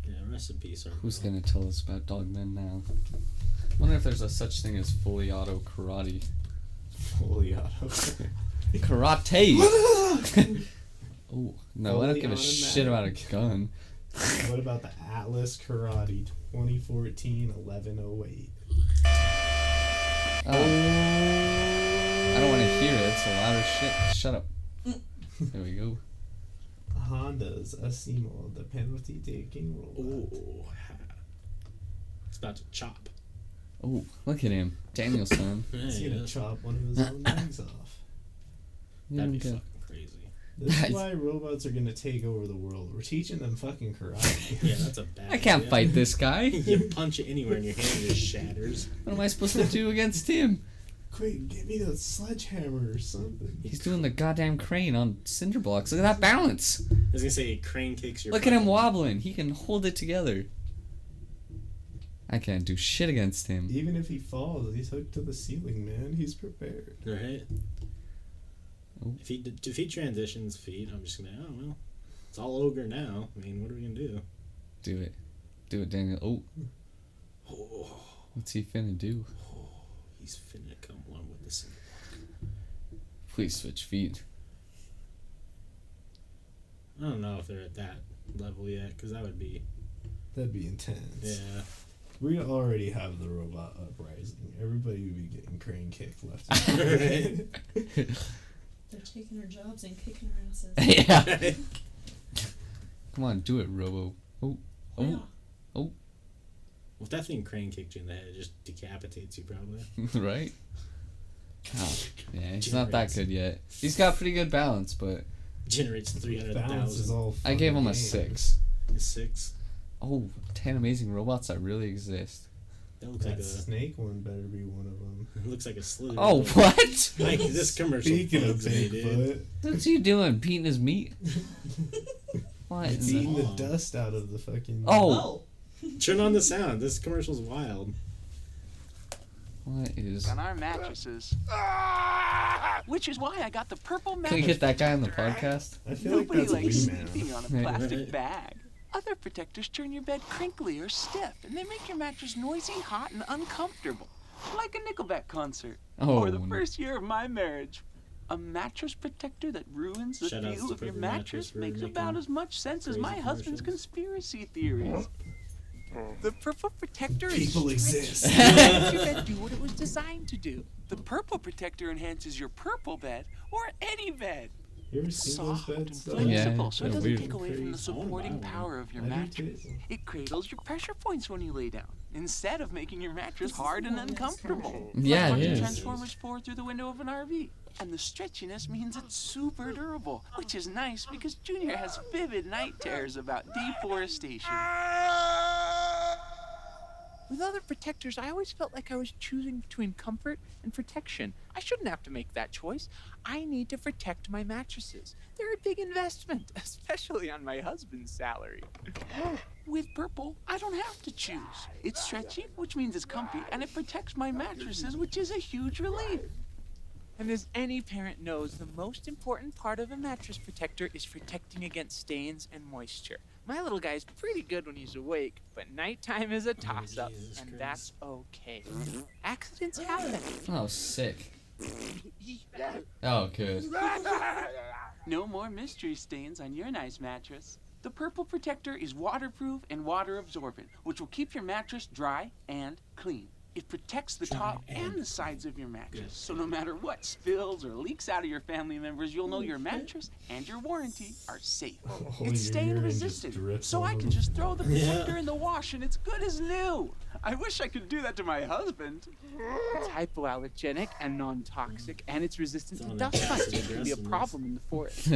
Yeah, rest in peace, Art. Who's gonna tell us about Dogmen now? Wonder if there's a such thing as fully auto karate. Fully auto. Karate! Oh, no, I don't Fully give a shit about a gun. What about the Atlas Karate 2014 1108? I don't want to hear it. It's a lot of shit. Shut up. There we go. Honda's Asimo, the penalty taking robot. Ooh. It's about to chop. Oh, look at him. Daniel's son. He's gonna chop one of his own legs off. That'd be fucking crazy. This is why robots are gonna take over the world. We're teaching them fucking karate. Yeah, that's a bad I can't idea. fight this guy. You punch it anywhere and your hand just shatters. What am I supposed to do against him? Quick, give me the sledgehammer or something. He's doing the goddamn crane on cinder blocks. Look at that balance. I was gonna say, crane kicks your Look at him wobbling. He can hold it together. I can't do shit against him. Even if he falls, he's hooked to the ceiling, man. He's prepared. Right? Oh. If he transitions feet, I'm just gonna, oh, well, it's all ogre now. I mean, what are we gonna do? Do it. Do it, Daniel. Oh. Oh, What's he finna do? he's finna come one with the cinder block. Please switch feet. I don't know if they're at that level yet, because that'd be intense. Yeah. We already have the robot uprising. Everybody would be getting crane kicked left and right. They're taking our jobs and kicking our asses. Yeah. Come on, do it, Robo. Oh. Oh. Yeah. Oh. Well, if that thing crane kicked you in the head, it just decapitates you probably. Right? Oh, yeah, he's not that good yet. He's got pretty good balance, but... Generates Balance is 300,000. all I gave him a game. 6. A 6? Oh, 10 amazing robots that really exist. That looks That like a... snake one better be one of them. It looks like a slither. Oh, what? Like, this commercial Speaking of bugs me, dude. Bigfoot, What's he doing? Beating his meat? What? it's in eating the- the dust out of the fucking... Oh! Turn on the sound. This commercial's wild. What is... On our mattresses. Which is why I got the purple Can mattress. we get that guy on the podcast? I feel like Nobody that's likes Wee Man. sleeping on a plastic bag. Other protectors turn your bed crinkly or stiff, and they make your mattress noisy, hot, and uncomfortable. Like a Nickelback concert. Oh, Or the no. first year of my marriage. A mattress protector that ruins the Shout outs feel to of your Purple mattress for makes making about as much sense as crazy my husband's commercials. conspiracy theories. The purple protector People is exist. It makes your bed do what it was designed to do. The purple protector enhances your purple bed or any bed. You ever seen those Soft and beds? though? flexible, Yeah, so it they're doesn't weird. take away from the supporting power of your I do mattress. too. It cradles your pressure points when you lay down, instead of making your mattress hard and uncomfortable. Yeah, Like it watching is. Transformers 4 through the window of an RV. And the stretchiness means it's super durable, which is nice because Junior has vivid night terrors about deforestation. With other protectors, I always felt like I was choosing between comfort and protection. I shouldn't have to make that choice. I need to protect my mattresses. They're a big investment, especially on my husband's salary. With Purple, I don't have to choose. It's stretchy, which means it's comfy, and it protects my mattresses, which is a huge relief. And as any parent knows, the most important part of a mattress protector is protecting against stains and moisture. My little guy's pretty good when he's awake, but nighttime is a toss-up, Jesus and Christ. that's okay. Accidents happen. Oh, sick. Oh, good. No more mystery stains on your nice mattress. The Purple Protector is waterproof and water absorbent, which will keep your mattress dry and clean. It protects the top and the sides of your mattress, so no matter what spills or leaks out of your family members, you'll know your mattress and your warranty are safe. your It's stain urine just resistant, drips so all I can over. just throw the protector in the wash and it's good as new. I wish I could do that to my husband. It's hypoallergenic and non-toxic, and it's resistant to on dust that mites, acid which can be a aggressiveness. problem in the forest.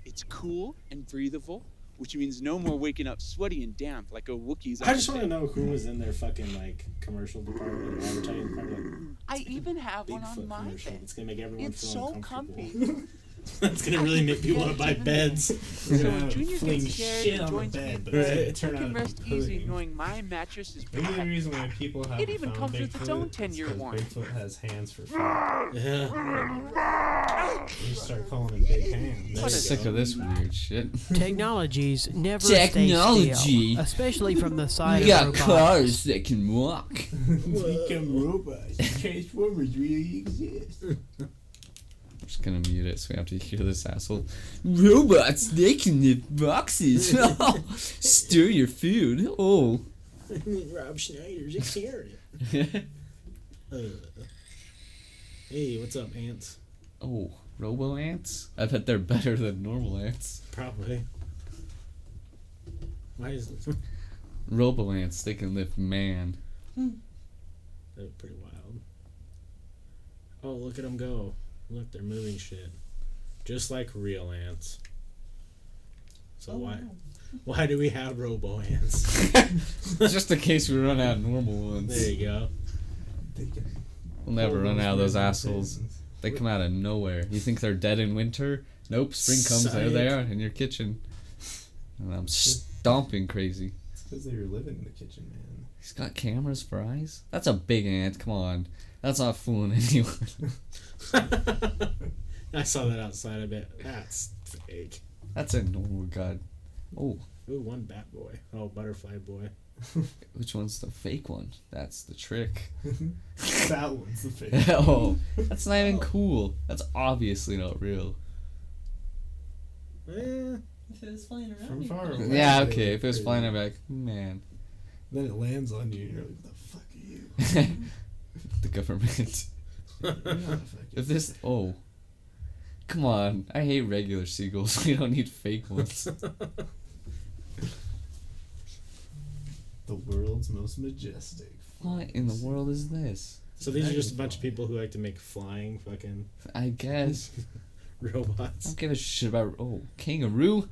It's cool and breathable, which means no more waking up sweaty and damp like a Wookiee's. I just want to know who was in their fucking, like, commercial department, advertising department. I even have one on Bigfoot my commercial. bed. It's gonna make everyone It's feel so uncomfortable. comfy. That's gonna really make people want to buy beds. We're So gonna when have Junior fling gets scared shit and on the joins me, bed, but Right. it's I gonna turn can out rest pudding. easy knowing my mattress is Maybe the protected. reason why people have It even comes with its own 10-year warranty. Bigfoot has hands for food. Yeah. You start calling him big hands. I'm sick of this weird shit. Technologies never stay Technology. still, especially from the side We got of robots. cars that can walk. Become robots. Transformers really exist. I'm just gonna mute it so we have to hear this asshole. Robots, they can lift boxes. Stir your food. Oh. Rob Schneider's a carrot. Hey, what's up, ants? Oh, robo ants? I bet they're better than normal ants. Probably. Why is Robo-ants, they can lift man. They're pretty wild. Oh, look at them go. Look, they're moving shit. Just like real ants. So why do we have robo-ants? Just in case we run out of normal ones. There you go. We'll never run out of those assholes. They come out of nowhere. You think they're dead in winter? Nope, spring comes, there they are in your kitchen. And I'm stomping crazy. It's because they were living in the kitchen, man. He's got cameras for eyes? That's a big ant, come on. That's not fooling anyone. I saw that outside, I bet. That's fake. That's a normal god. Oh. Ooh, one bat boy. Oh, butterfly boy. Which one's the fake one? That's the trick. That one's the fake. Oh, that's not even cool. That's obviously not real. Eh. If it was flying around, From you'd far know. away. Yeah, okay. If it was flying, I'd be like, man. Then it lands on you, and you're like, what the fuck are you? The government. If this, oh, come on! I hate regular seagulls. We don't need fake ones. The world's most majestic. What in the world is this? So these are just a bunch of people who like to make flying fucking I guess. I robots. don't give a shit about kangaroo.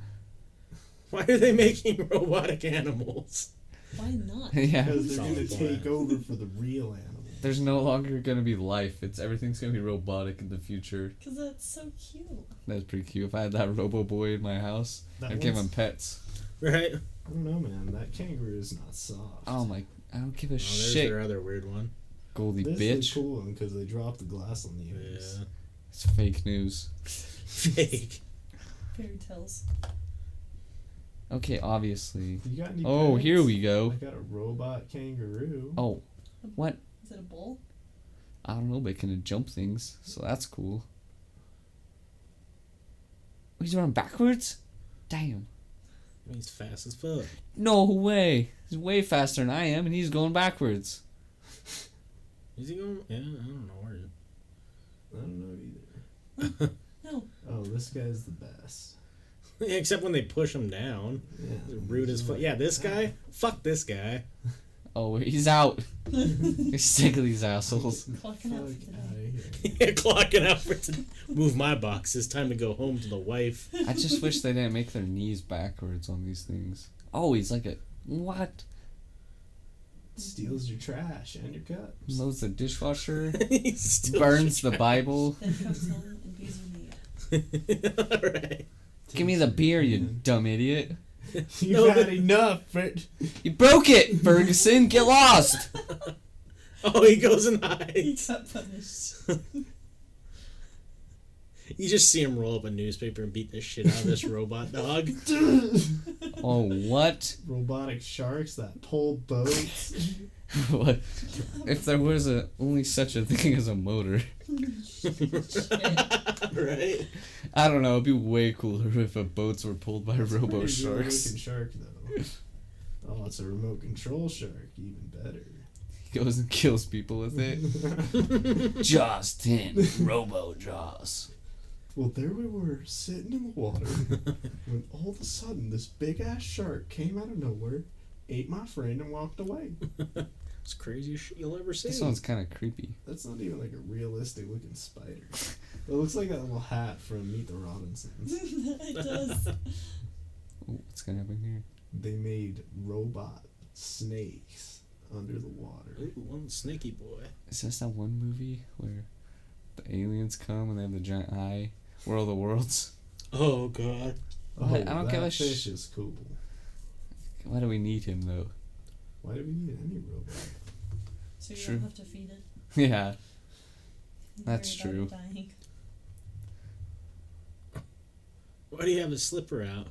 Why are they making robotic animals? Why not? Yeah. Because they're gonna take over for the real animals. There's no longer gonna be life. Everything's gonna be robotic in the future. Because that's so cute. That's pretty cute. If I had that Robo Boy in my house, I'd give him pets. Right? I don't know, man. That kangaroo is not soft. Oh my! I don't give a There's shit. their other weird one. Goldie This bitch. is a cool one because they dropped the glass on the ears. Yeah. It's fake news. Fake. Fairy tales. Okay, obviously. You got any Oh, pets? here we go. I got a robot kangaroo. Oh, what? Is it a bull? I don't know, but it can jump things, so that's cool. He's running backwards? Damn. He's fast as fuck. No way. He's way faster than I am, and he's going backwards. Is he going? Yeah, I don't know where. I don't know either. No. Oh, this guy's the best. Yeah, except when they push him down. Yeah. Rude as fuck. Yeah, this guy. Fuck this guy. Oh, he's out. You're sick of these assholes. Clocking out for Fuck today. outta here. Yeah, clocking out for today. Move my box. It's time to go home to the wife. I just wish they didn't make their knees backwards on these things. Oh, he's like a... What? Steals your trash and your cups. Loads the dishwasher. He steals Burns your the Bible. Then comes home and bees are need. Alright. Give me the beer, you dumb idiot. You've No, had but- enough, Fred. You broke it, Ferguson. Get lost. Oh, he goes and He hides. got punished. You just see him roll up a newspaper and beat the shit out of this robot dog. Oh, what? Robotic sharks that pull boats. What? If there was only such a thing as a motor. Right? I don't know, it'd be way cooler if boats were pulled by robo Pretty good sharks. looking shark, though. Oh, it's a remote control shark. Even better. He goes and kills people with it. Jaws 10. Robo Jaws. Well, there we were, sitting in the water, when all of a sudden this big-ass shark came out of nowhere, ate my friend, and walked away. It's the craziest shit you'll ever see. This one's kind of creepy. That's not even like a realistic-looking spider. It looks like that little hat from Meet the Robinsons. It does. Ooh, what's gonna happen here? They made robot snakes under the water. Ooh, one snaky boy. Is this that one movie where the aliens come and they have the giant eye? World of the Worlds? Oh, God. What? I don't that give a fish is cool. Why do we need him, though? Why do we need any robot? So you True. don't have to feed it. Yeah, and That's worry about true. it dying. Why do you have his slipper out?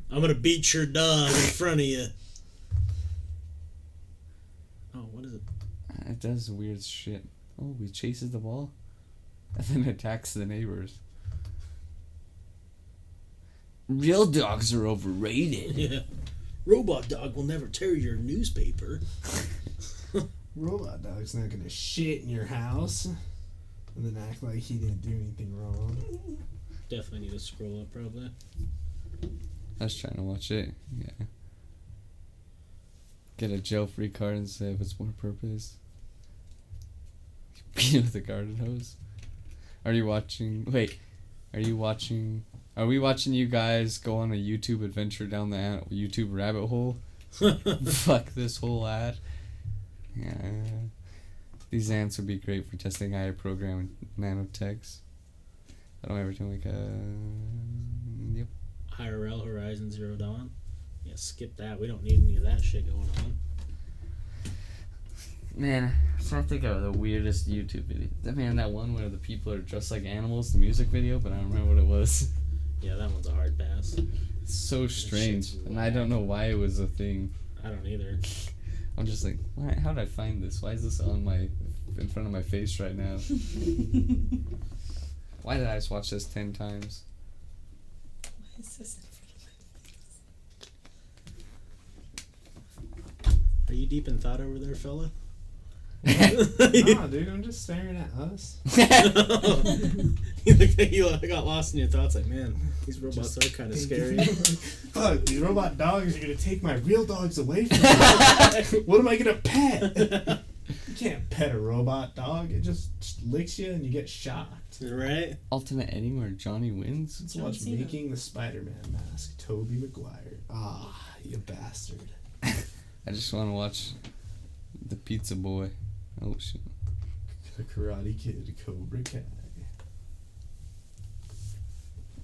I'm gonna beat your dog in front of you. Oh, what is it? it does weird shit. Oh, he chases the ball and then attacks the neighbors. Real dogs are overrated. Yeah. Robot dog will never tear your newspaper. Robot dog's not gonna shit in your house and then act like he didn't do anything wrong. Definitely need to scroll up, probably. I was trying to watch it. Yeah. Get a jail-free card instead if it's more purpose. Beat it with a garden hose. Are we watching you guys go on a YouTube adventure down the YouTube rabbit hole? Fuck this whole ad. Yeah. These ants would be great for testing AI program nanotechs. I don't ever think yep. IRL Horizon Zero Dawn. Yeah, skip that. We don't need any of that shit going on. Man, I'm trying to think of the weirdest YouTube video. That one where the people are dressed like animals, the music video, but I don't remember what it was. Yeah, that one's a hard pass. It's so strange, and I don't know why it was a thing. I don't either. I'm just like, why? How did I find this? Why is this in front of my face right now? Why did I just watch this 10 times? Why is this in front of my face? Are you deep in thought over there, fella? Nah, dude, I'm just staring at us. You look like you got lost in your thoughts. Like, man, these robots are kind of scary. Fuck, these robot dogs are gonna take my real dogs away from me. What am I gonna pet? You can't pet a robot dog. It just licks you and you get shocked. Right? Alternate ending where Johnny wins. Let's watch Making the Spider-Man Mask. Tobey Maguire. Ah, you bastard. I just want to watch the Pizza Boy. Oh shit. The Karate Kid, Cobra Kai.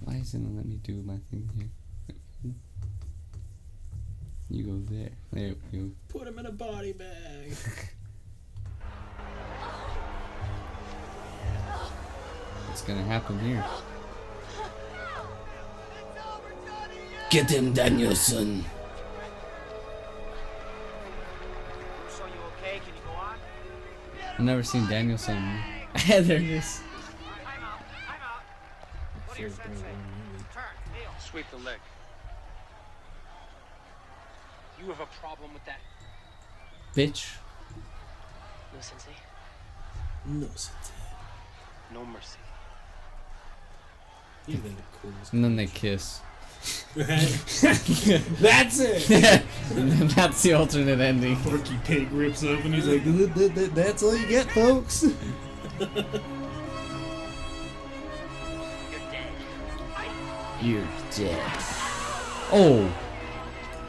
Why isn't it let me do my thing here? You go there. There we go. Put him in a body bag. What's gonna happen here? Get him, Danielson. I've never seen Danielson. There it is. Sweep the leg. You have a problem with that? Bitch. No, Sensei. No, Sensei. No mercy. You've been the coolest. And then they kiss. Right? That's it! And then that's the alternate ending. Porky Pig rips up and he's like, that's all you get, folks. You're dead. Oh!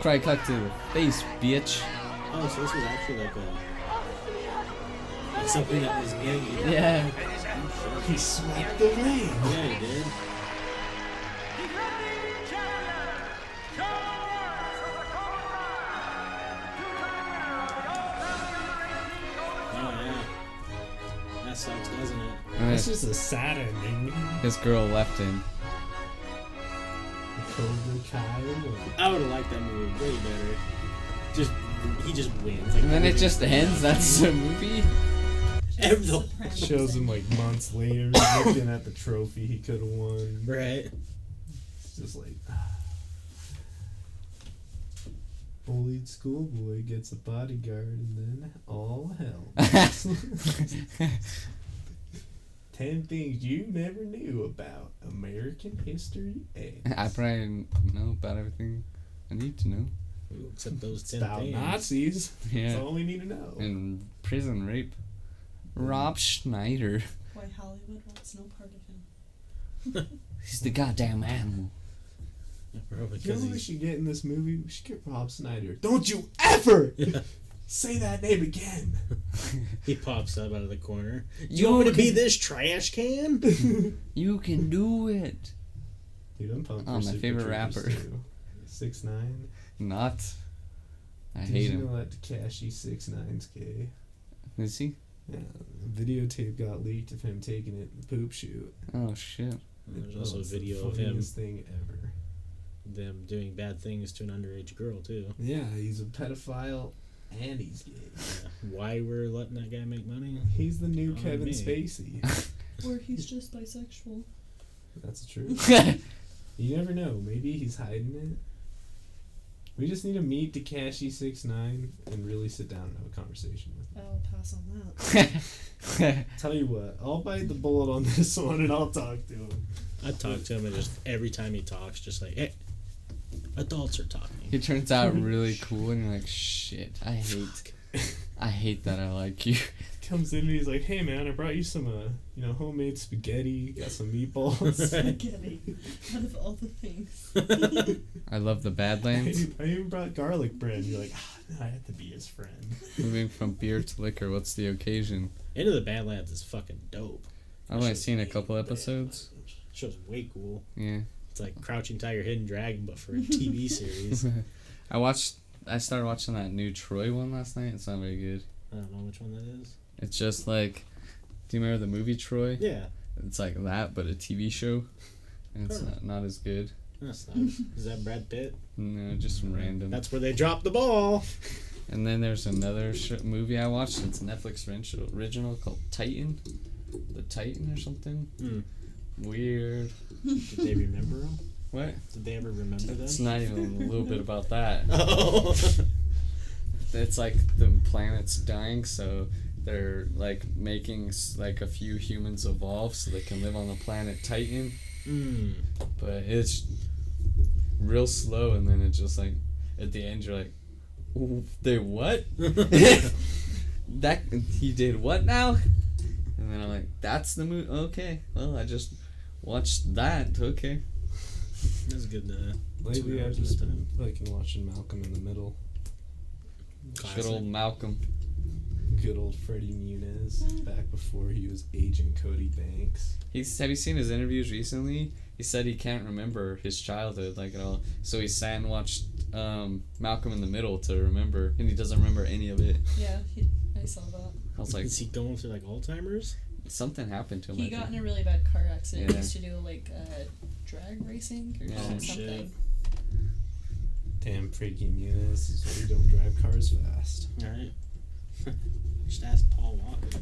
Cry cut to the face, bitch. Oh, so this was actually like something that was made. Yeah. He swept the rain. Yeah, he did. That sucks, doesn't it? That's just a sad ending. His girl left him. Cobra Kai. I would have liked that movie way better. He just wins. Like, And then it just ends. That's the movie. Shows him like months later looking at the trophy he could have won. Right. It's just like bullied schoolboy gets a bodyguard and then all hell. 10 things you never knew about American History X. I probably know about everything I need to know. Except those 10 About things. Nazis. Yeah. That's all we need to know. And prison rape. Rob Schneider. Why Hollywood wants no part of him. He's the goddamn animal. You know what we should get in this movie? We should get Rob Schneider. Don't you ever say that name again. He pops up out of the corner. You want me to be this trash can? You can do it. Dude, I'm pumped. Oh, for my Super favorite Troopers rapper. 6ix9ine. Not. I Did hate you him. know that Tekashi 6ix9ine's gay? Is he? Yeah, videotape got leaked of him taking it in the poop shoot. Oh shit. There's also a It's the video of him. funniest thing ever. Them doing bad things to an underage girl too. Yeah, he's a pedophile and he's gay. Yeah. Why we're letting that guy make money? He's the new On Kevin me. Spacey. Or he's just bisexual. That's true. You never know. Maybe he's hiding it. We just need to meet Tekashi 6ix9ine and really sit down and have a conversation with him. I'll pass on that. Tell you what, I'll bite the bullet on this one and I'll talk to him. I talk to him and just every time he talks, just like, hey, Adults are talking. He turns out really cool, and you're like, shit, I hate that I like you. Comes in and he's like, "Hey man, I brought you some homemade spaghetti. Got some meatballs." Spaghetti. Out of all the things. I love the Badlands. I even brought garlic bread. You're like, I have to be his friend. Moving from beer to liquor, what's the occasion? Into the Badlands is fucking dope. I've only seen a couple episodes. Show's way cool. Yeah. It's like Crouching Tiger, Hidden Dragon, but for a TV series. I started watching that new Troy one last night. It's not very good. I don't know which one that is. It's just like, do you remember the movie Troy? Yeah. It's like that, but a TV show, and it's not as good. That's not. Is that Brad Pitt? No, just random. That's where they dropped the ball. And then there's another movie I watched. It's a Netflix original called Titan. The Titan or something. Weird. Did they remember them? What? Did they ever remember them? It's not even a little bit about that. Oh. It's like the planet's dying, so they're like making like a few humans evolve so they can live on the planet Titan. But it's real slow, and then it's just like at the end you're like, they what? That he did what now? And then I'm like, that's the movie. Okay, well I just watched that. Okay, that's good. Lately I've just been liking watching Malcolm in the Middle. Classic. Good old Malcolm. Good old Freddie Muniz, back before he was Agent Cody Banks. Have you seen his interviews recently? He said he can't remember his childhood like at all. So he sat and watched Malcolm in the Middle to remember, and he doesn't remember any of it. Yeah, I saw that. I was like, is he going through like Alzheimer's? Something happened to him. He got in a really bad car accident. Yeah. He used to do like drag racing or something. Shit. Damn, Freddie Muniz is why you don't drive cars fast. Alright. Just ask Paul Walker.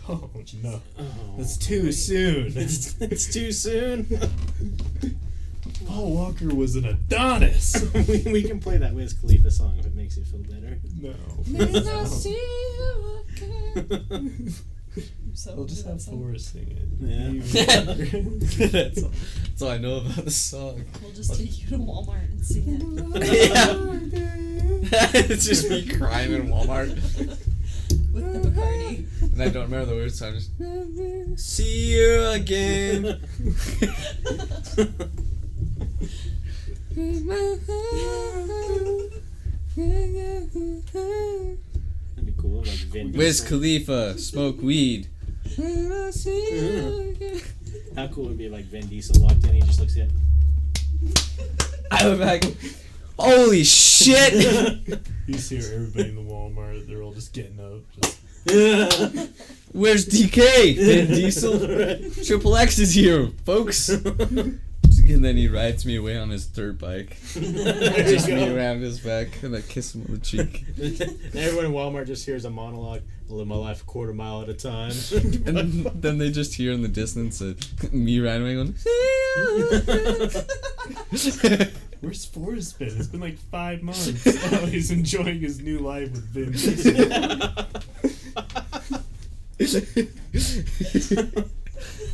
Oh no. Oh, that's too soon. It's too soon. Paul Walker was an Adonis. we can play that Wiz Khalifa song if it makes you feel better. No. So we'll just have Forrest sing it. Yeah. That's all I know about the song. We'll just take you to Walmart and sing it. Yeah. It's just me crying in Walmart. With the Bacardi. And I don't remember the words, so I'm just see you again. That'd be cool, like Vin Wiz Diesel. Khalifa, smoke weed. How cool would it be if like Vin Diesel walked in and he just looks at I would be like, holy shit! You see everybody in the Walmart, they're all just getting up. Where's DK? Vin Diesel? Triple X is here, folks. And then he rides me away on his dirt bike. Just me around his back, and I kiss him on the cheek. And everyone in Walmart just hears a monologue. I live my life a quarter mile at a time. And then they just hear in the distance me riding away going, where's Forrest been? It's been like 5 months. Oh, he's enjoying his new life with Vin Diesel.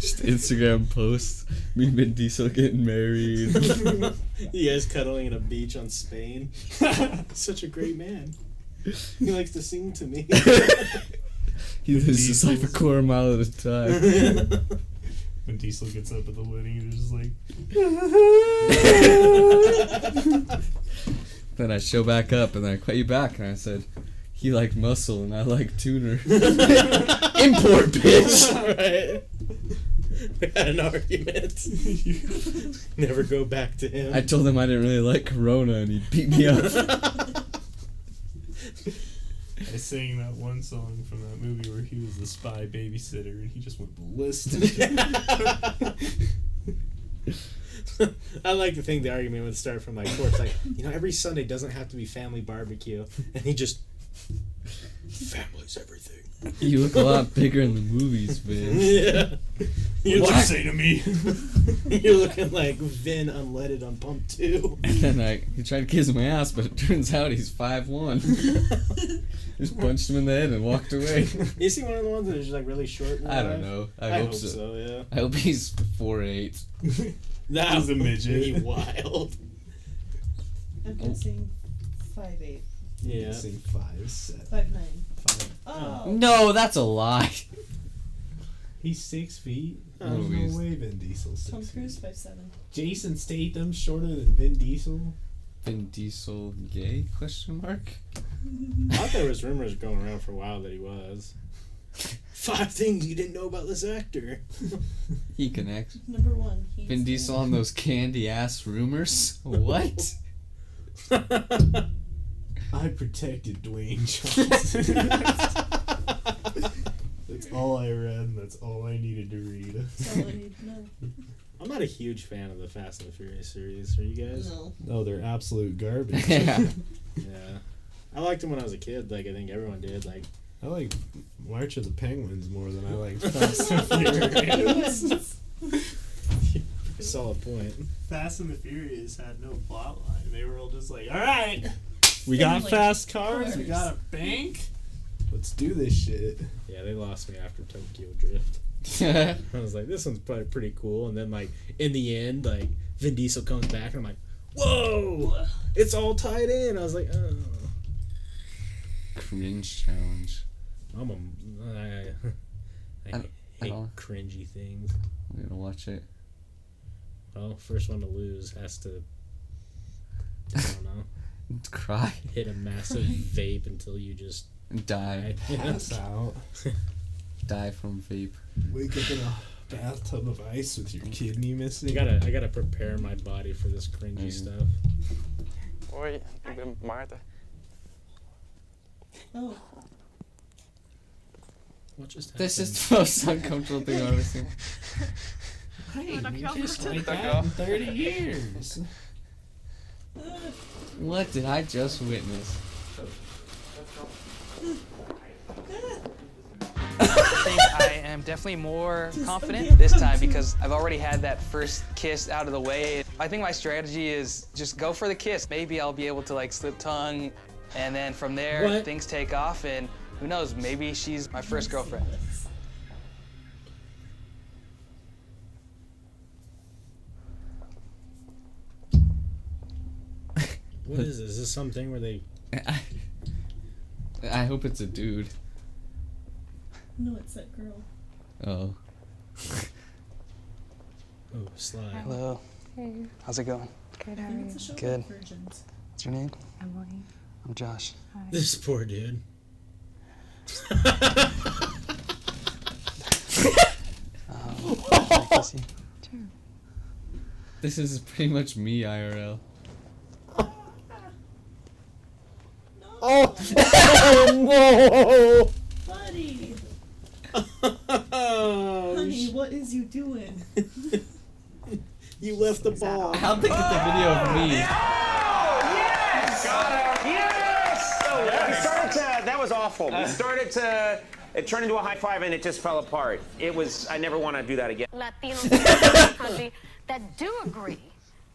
Just Instagram posts, me and Vin Diesel getting married. You guys cuddling in a beach on Spain. Such a great man. He likes to sing to me. He lives his life a quarter mile at a time. When Diesel gets up at the wedding, you're just like... Then I show back up, and then I call you back, and I said, he like muscle, and I like tuner. Import, bitch! Right. We had an argument. Never go back to him. I told him I didn't really like Corona, and he beat me up. I sang that one song from that movie where he was the spy babysitter and he just went ballistic. I like to think the argument would start from like Forrest, like, every Sunday doesn't have to be family barbecue, and he just family's everything. You look a lot bigger in the movies, man. Yeah. You're What you say to me? You're looking like Vin unleaded on Pump 2. And then he tried to kiss my ass, but it turns out he's 5'1". Just punched him in the head and walked away. Is he one of the ones that is like really short? In I don't life? know. I hope so. Yeah. I hope he's 4'8". That was a midget. Be wild. I'm guessing 5'8". Yeah. I'm saying 5'7". 5'9". Oh. No, that's a lie. He's 6 feet. Oh, There's no he's- way Vin Diesel's 6 Tom feet. Cruise 5'7". Jason Statham shorter than Vin Diesel. Vin Diesel gay? Question mark. I thought there was rumors going around for a while that he was. 5 things you didn't know about this actor. He connects. Number 1. He's Vin Diesel on those candy ass rumors. What? I protected Dwayne Johnson. That's all I read, and that's all I needed to read. That's all I need to know. I'm not a huge fan of the Fast and the Furious series. Are you guys? No. No, they're absolute garbage. Yeah. Yeah. I liked them when I was a kid. Like, I think everyone did. Like, I like March of the Penguins more than I like Fast and Furious. solid point. Fast and the Furious had no plot line. They were all just like, all right, we got fast cars, we got a bank. Let's do this shit. Yeah, they lost me after Tokyo Drift. I was like, this one's probably pretty cool. And then, like, in the end, like, Vin Diesel comes back, and I'm like, whoa! It's all tied in. I was like, oh. Cringe challenge. I hate don't- cringy things. I'm gonna watch it. Well, first one to lose has to, I don't know, Cry. hit a massive vape until you just Die. Pass out. Die from vape. Wake up in a bathtub of ice with your kidney missing. I gotta prepare my body for this cringy stuff. Oi, ik ben Maarten. Oh. What just happened? This is the most uncomfortable thing I've ever seen. Hey, just like that in 30 years. What did I just witness? I think I am definitely more confident this time because I've already had that first kiss out of the way. I think my strategy is just go for the kiss. Maybe I'll be able to like slip tongue, and then from there things take off, and who knows, maybe she's my first girlfriend. What is this? Is this something where they... I hope it's a dude. No, it's that girl. Oh. Oh, Sly. Hello. Hey. How's it going? Good, how are you? Good. Virgins. What's your name? Emily. I'm Josh. Hi. This poor dude. Sure. This is pretty much me IRL. Oh! Oh no! Buddy! Oh, Honey, what is you doing? You left the ball. How'd they get the video of me? Yes! We started to, that was awful. We started to, it turned into a high five and it just fell apart. It was, I never want to do that again. Latinos in this country that do agree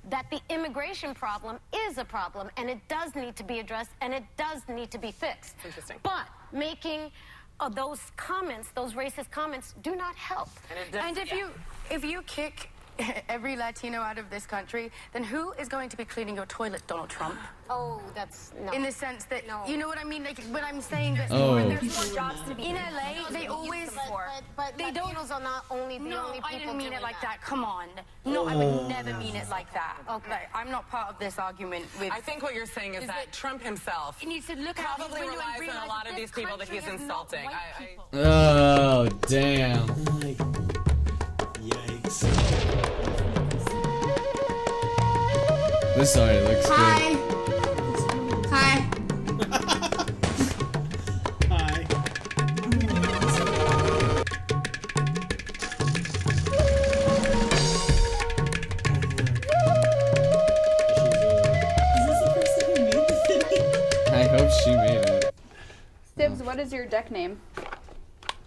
that the immigration problem is a problem and it does need to be addressed and it does need to be fixed. Interesting. But making those comments, those racist comments, do not help. And if you kick every Latino out of this country, then who is going to be cleaning your toilet, Donald Trump? Oh, that's no. In the sense that, you know what I mean? Like, when I'm saying that There's more jobs to be in LA, they always... But they don't... Latinos are not only the only people I didn't mean doing it like that. that. Come on. No, I would never mean it like that. Okay. Like, I'm not part of this argument with... I think what you're saying is that Trump himself He needs to look out his probably window and relies on a realize lot of this these people that he's country is not insulting. white people. Oh, damn. Yikes. This already looks good. Hi. Hi. I hope she made it. Stibbs, what is your deck name?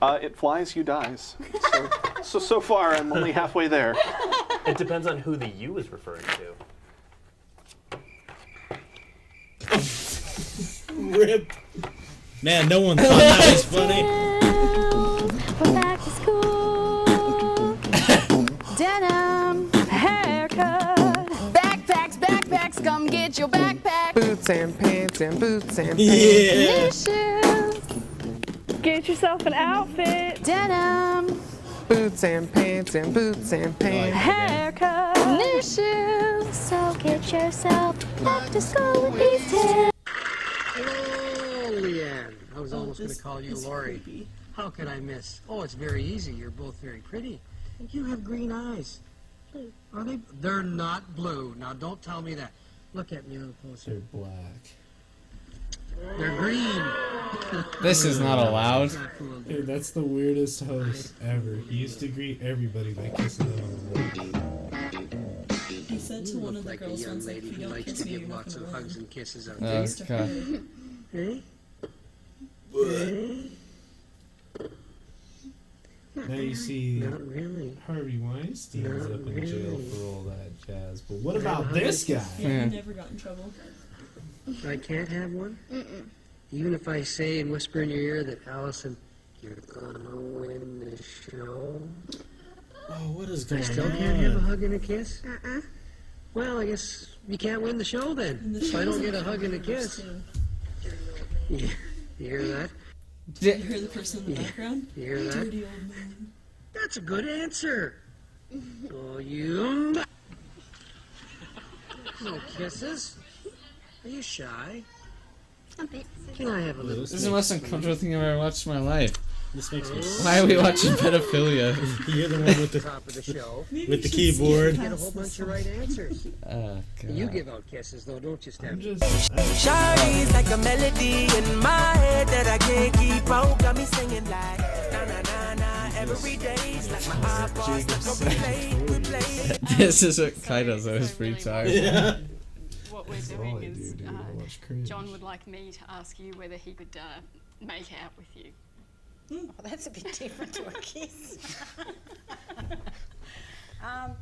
It flies, you dies. So far, I'm only halfway there. It depends on who the you is referring to. Rip. Man, no one thought that was funny. We're back to school. Denim haircut. Backpacks, come get your backpack. and pants and boots and pants. Yeah. New shoes. Get yourself an outfit. Denim. Boots and pants and boots and pants. Haircut. New shoes. So get yourself back to school with these tips. Hello, Leanne. I was almost going to call you Lori. Creepy. How could I miss? Oh, it's very easy. You're both very pretty. You have green eyes. Are they? They're not blue. Now, don't tell me that. Look at me a little closer. They're black. They're green. This is not allowed. Dude, that's the weirdest host ever. He used to greet everybody by kissing them on the lips. He said to one of the Like a girls young once, like, lady if you who don't likes kiss to me, give you're not lots gonna of run. hugs and kisses out Oh, there. God. Now you see Not really. Harvey Weinstein's Not up in jail really. for all that jazz. But what about this guy? Yeah, he never got in trouble. I can't have one? Even if I say and whisper in your ear that Allison, you're gonna win the show. Oh, what is I going still on? can't have a hug and a kiss? Well, I guess you can't win the show then. And the If I show's don't get a in hug and a Topshelfers, kiss. too. Yeah, you hear that? You hear the person in the Yeah. background? You hear that? Dirty old man. That's a good answer. Oh, you. No kisses? Are you shy? A bit. Can I have a little This is the most uncomfortable thing I've ever watched in my life. This makes me Why are we watching pedophilia? You're the one with the top of the show. with the keyboard. Get a whole bunch of right answers. Oh, God. You give out kisses though, don't you, Steph? Shawty's like a melody in my head that I can't keep out. Got me singing like na na na na every day's like my iPod's like a replay. This is what Kai does on his free time. Yeah. What we're That's all doing I is do, dude. I watch cringe. John would like me to ask you whether he could make out with you. Oh, that's a bit different to a kiss. Oh.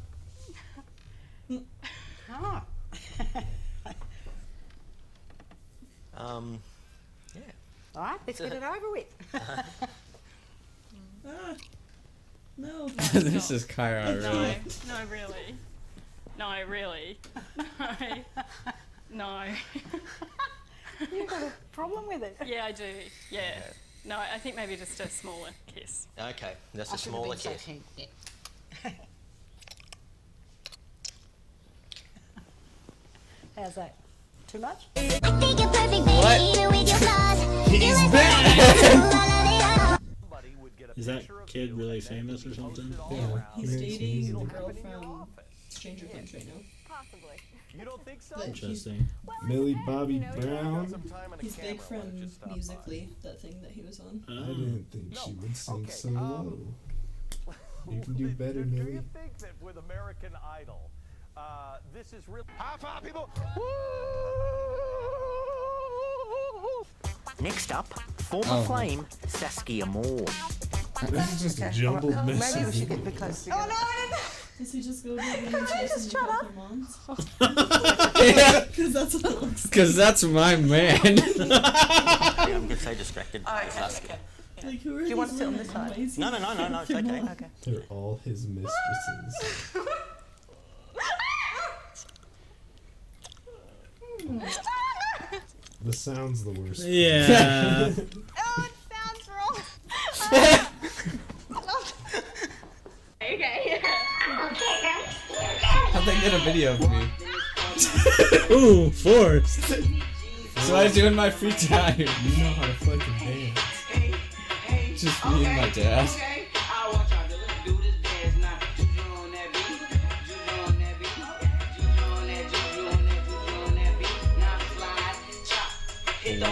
Yeah. All right, let's get it over with. No. This is Kyra, really. No, really. No, really. No. You've got a problem with it. Yeah, I do. Yeah. No, I think maybe just a smaller kiss. Okay, that's a smaller kiss. How's that? Too much? What? He's back! Is that kid really famous or something? Yeah. He's dating the girl from Stranger Things right now. Possibly. You don't think so? But he's, Interesting. Millie Bobby Brown. he's big from Musically, that thing that he was on. I didn't think she would sing so low. You can do Do better, you Millie. think that with American Idol, this is really High five, people. Next up, former flame Saskia Moore. This is just a jumbled mess. Maybe we should get a bit closer together. Oh, no! Does he just go to the women's house and shut make out up? their moms? Yeah. Because that's what it looks like. Because that's my man. I'm getting so distracted by Saskia. Like, who are Do you want to these sit on women? this side? Why is he No, it's their okay. mom? They're all his mistresses. The sound's the worst. Yeah. Oh, it sounds wrong. Okay. How'd they get a video of me? Ooh, forced. So I do in my free time. You know how to fucking dance. Just me and my dad.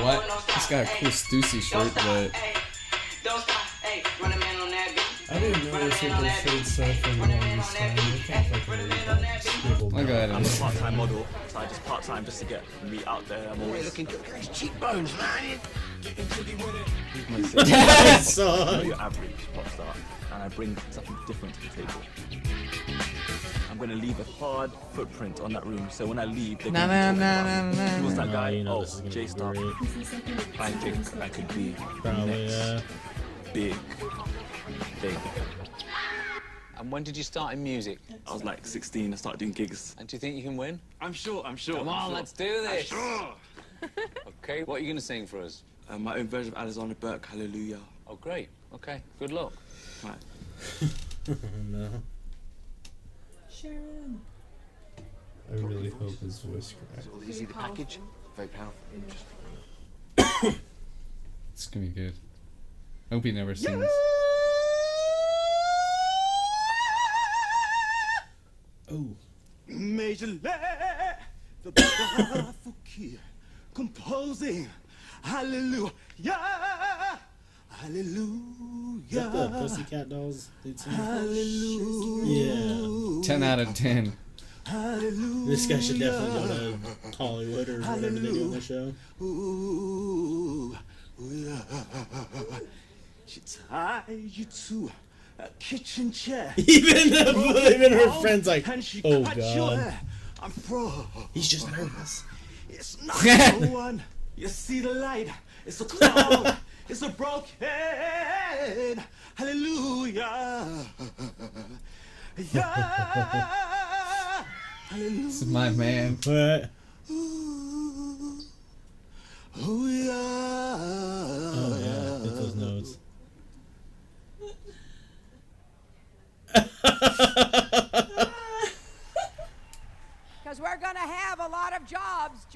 What? He's got a cool Stussy shirt, but I didn't notice what their shirts said for the longest time. I can't fucking read that. Scribbled I'll go ahead I'm and a part-time model, so I just part-time just to get me out there. I'm always looking good. Those cheekbones, man. I'm your average pop star, and I bring something different to the table. I'm gonna leave a hard footprint on that room, so when I leave, they're Na, gonna be na, talking na, about, na, na. who was that Oh, guy? you know Oh, this is gonna J be Star. great. I think I could be Probably, next big. And when did you start in music? I was like 16. I started doing gigs. And do you think you can win? I'm sure. Come on, let's do this. I'm sure. Okay, what are you going to sing for us? My own version of Alexander Burke, Hallelujah. Oh, great. Okay, good luck. Right. Oh, no. Sharon. I really hope his voice cracks. You see the package? Very powerful. It's gonna be good. I hope he never sings. Oh. Major Lay, the powerful kid, composing Hallelujah. Hallelujah. Is that the Pussycat Dolls? Hallelujah. 10 out of 10. Hallelujah. This guy should definitely go to Hollywood or whatever they do on the show. Ooh, yeah. She tied you to a kitchen chair. Even her friend's like, And she oh cut your god. hair. I'm froze. He's just nervous. It's not the one. You see the light. It's a cloud. It's a broken. Hallelujah. Yeah. Hallelujah. This is my man. What? Oh yeah. Oh yeah, hit those notes. Because we're going to have a lot of jobs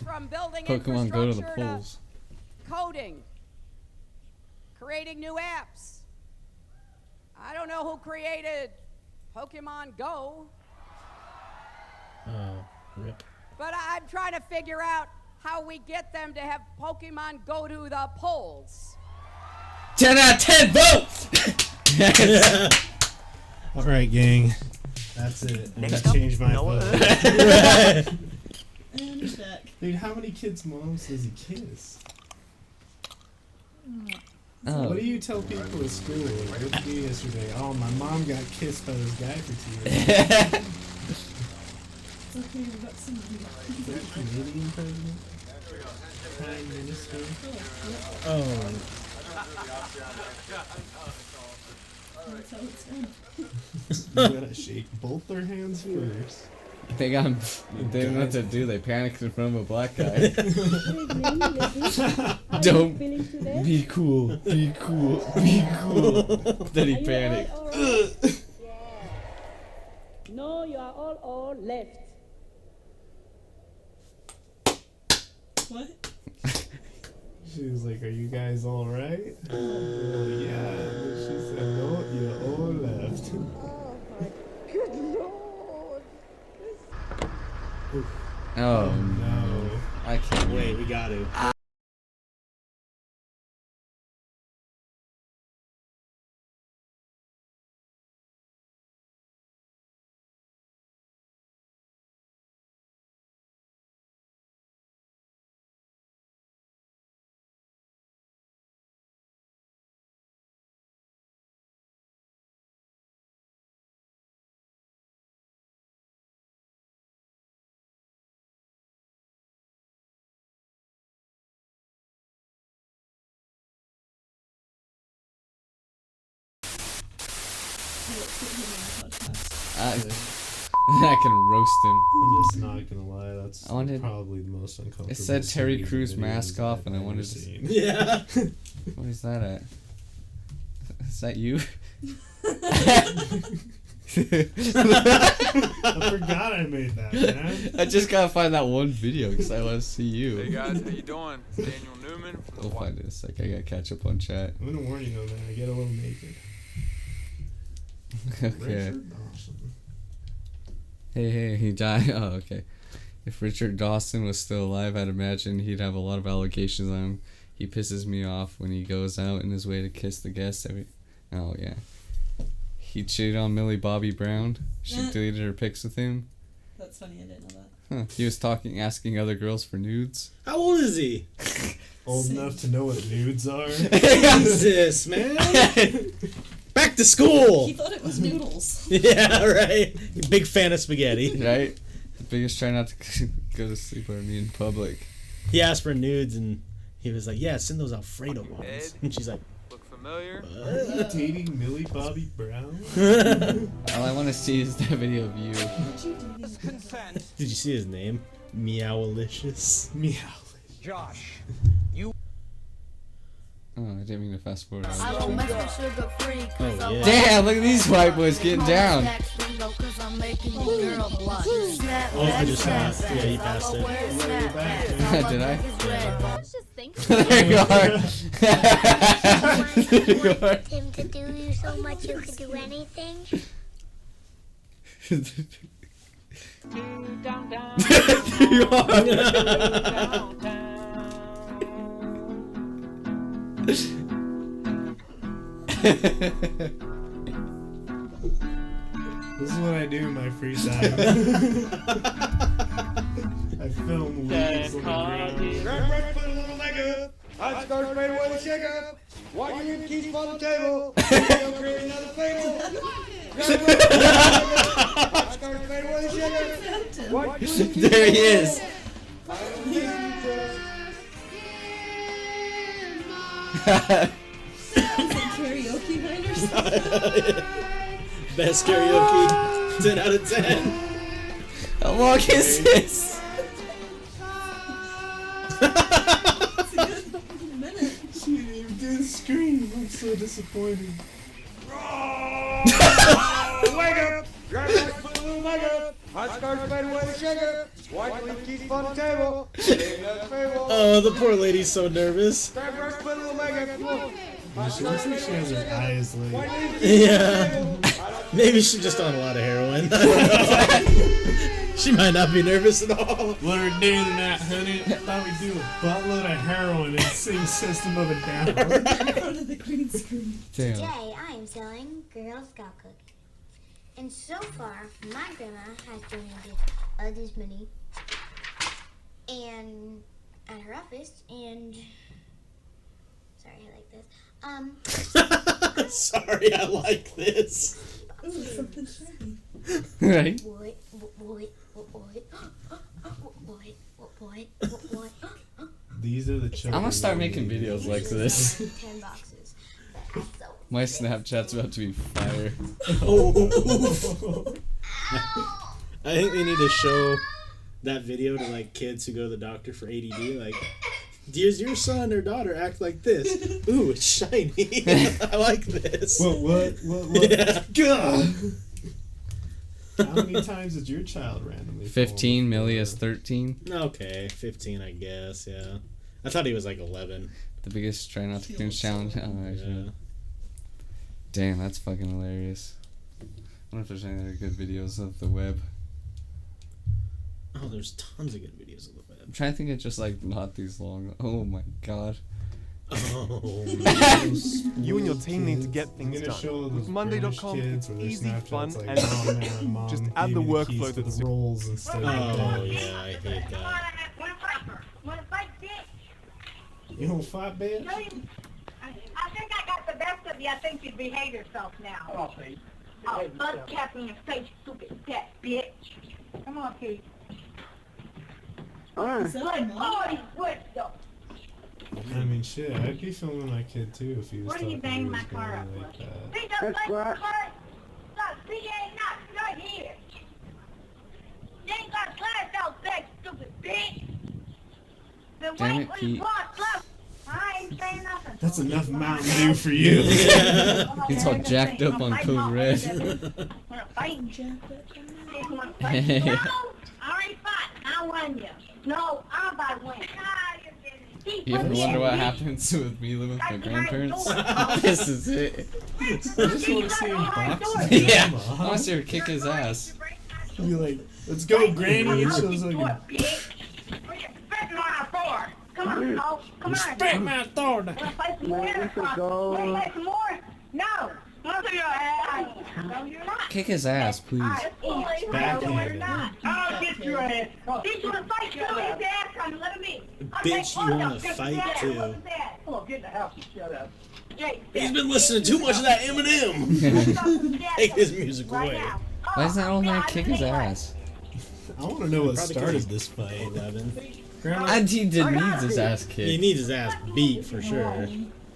from building Pokemon go to the infrastructure polls. coding, creating new apps. I don't know who created Pokemon Go, Oh, rip. but I'm trying to figure out how we get them to have Pokemon go to the polls. 10 out of 10 vote! Yes. All right, gang. That's it. I'm Next gonna up, change my Noah. vote. And he's back. Dude, how many kids' moms does he kiss? Oh. What do you tell people at school? What did you do yesterday? Oh, my mom got kissed by this guy for 2 years. It's okay, we got somebody. Is that a Canadian president? Prime Minister? Oh. That's how it's done. You gotta shake both their hands first. They got him. They didn't know what to do. They panicked in front of a black guy. Don't be cool. Be cool. Be cool. Then he panicked. No, you are all left. What? She was like, "Are you guys all right?" Oh yeah. And she said, "No, you're all left." Good Lord. Oh no! I can't wait. We got to. I can roast him. I'm just not gonna lie. That's I wanted, probably the most uncomfortable. It said Terry series of Crews videos mask off, I've and I ever wanted seen. to. Yeah. What is that at? Is that you? I forgot I made that, man. I just gotta find that one video because I want to see you. Hey guys, how you doing? It's Daniel Newman. We'll find it in a sec. I gotta catch up on chat. I'm gonna warn you though, man. I get a little naked. Okay. Richard Dawson. Hey, he died. Oh, okay. If Richard Dawson was still alive, I'd imagine he'd have a lot of allegations on him. He pisses me off when he goes out in his way to kiss the guests every. Oh yeah. He cheated on Millie Bobby Brown. She deleted her pics with him. That's funny, I didn't know that. Huh. He was asking other girls for nudes. How old is he? Old enough to know what nudes are. Jesus, man. Back to school. He thought it was noodles. Yeah, right. Big fan of spaghetti. Right? The biggest try not to go to sleep with me in public. He asked for nudes and he was like, yeah, send those Alfredo ones. And she's like, look familiar? Are you dating Millie Bobby Brown? All I want to see is that video of you. Did you see his name? Meowalicious. Meowalicious. Josh. Oh, I didn't mean to fast forward. I don't make it sugar free. Oh, yeah. Damn, look at these white boys getting down. Oh, I just saw it. Yeah, he passed it. Did I? I was just thinking. There you are. There you are. Him to do you so much you could do anything. There you are. This is what I do in my free time. I film leaves on the ground. Grab bread, put a little makeup. Hot start straight away with shake-up. White green keys on the table. Don't create another fable. Grab bread, put a little makeup. Hot start straight away with shake-up. White green keys There he is. Karaoke night or something. Best karaoke. 10 out of 10. How long is this? She didn't even do the scream. I'm so disappointed. Wake up. Grab bread, put a little makeup. Hot start straight away with shake-up. White green keys on the table. Create another fable. Oh, the poor lady's so nervous. Grab bread, put a little makeup. She looks like she has her eyes like. Yeah. Maybe she's just on a lot of heroin. I don't know. She might not be nervous at all. What are we doing tonight, honey? I thought we'd do a buttload of heroin and sing System of a Down. In front of the green screen. Damn. Today I am selling Girl Scout cookies. And so far, my grandma has donated this many and at her office and sorry, I like this. Sorry, I like this. Ooh, something shiny. Right? These are the children. I'm gonna start making videos like this. 10 boxes. My Snapchat's about to be fire. Oh. I think we need to show that video to like kids who go to the doctor for ADD. Like, does your son or daughter act like this? Ooh, it's shiny. I like this. What? Yeah. God. How many times did your child randomly? 15, Millie is 13. Okay, 15, I guess. Yeah, I thought he was like 11. The biggest try not to cringe challenge. Oh, Yeah. Damn, that's fucking hilarious. I wonder if there's any other good videos of the web. Oh, there's tons of good videos of the web. I'm trying to think of just like not these long. Oh my god. Oh. You and your team need to get things gonna show done. those With Monday.com, British kids it's where their easy, Snapchat's fun, like, and "Oh, man, Mom, just give add me the keys workflow to that's the rolls instead of Oh yeah, I hate that. You don't fight, bitch? I think I got the best of you. I think you behave yourself now. Come on, Pete. Oh, butt cap in your face, stupid fat bitch. Come on, Pete. Is that Good a mom? boy, good though. I mean, shit, I'd be filming my kid too if he was Where do you talking bang to my his car girl up like with? that. He don't like the car. Look, he ain't not right here. You ain't got class out there, stupid bitch. The Damn way it, we Pete. walk, look. I ain't saying nothing. That's enough Mountain Dew for you. He's all jacked up on Code Red. Hey. No, I already fought. I won you. No, I win. You ever wonder what happens with me living with my grandparents? This is it. I just want to see him box. Yeah, I want to see her kick his ass. Be like, let's go, Granny. And shows like, Come on, no. Come on. respect my authority. Wanna play some more? Wanna play some more? No. Wanna play your ass? No, you're not. Kick his ass, please. Backhand. I'll get your ass. Bitch, you wanna fight too? Get your ass on. Let me. Bitch, you wanna fight too? Come on, get in the house and shut up. He's been listening too much of that Eminem. Take his music away. Why doesn't that old man kick his ass? I want to know what Probably started 'cause this fight. 11. And he needs his ass He kicked. needs his ass beat for sure.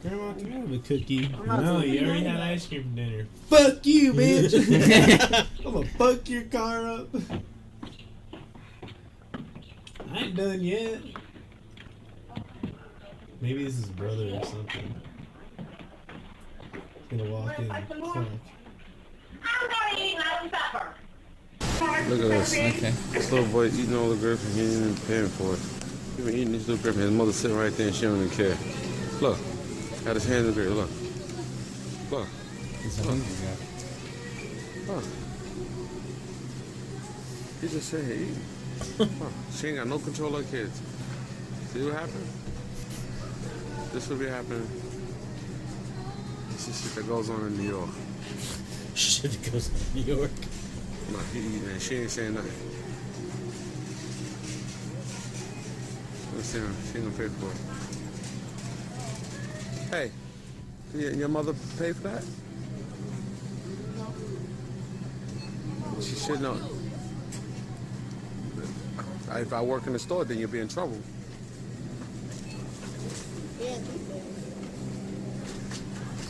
Grandma, can I have a cookie? No, you already had ice cream for dinner. Fuck you, bitch! I'm gonna fuck your car up. I ain't done yet. Maybe it's his brother or something. He's gonna walk in and clock. I'm gonna eat my supper. Look at this. Okay. This little boy eating all the grapes and he ain't even paying for it. He's been eating these little grapes and his mother sitting right there and she don't even care. Look. Got his hands in the grape. Look. Look. He's a hungry guy. Look. He's just sitting here eating. Huh. She ain't got no control of kids. See what happened? This will be happening. This is shit that goes on in New York. Shit that goes on in New York. No, he eating and she ain't saying nothing. She ain't gonna pay for it. Hey, your mother pay for that? She should know. If I work in the store, then you'll be in trouble.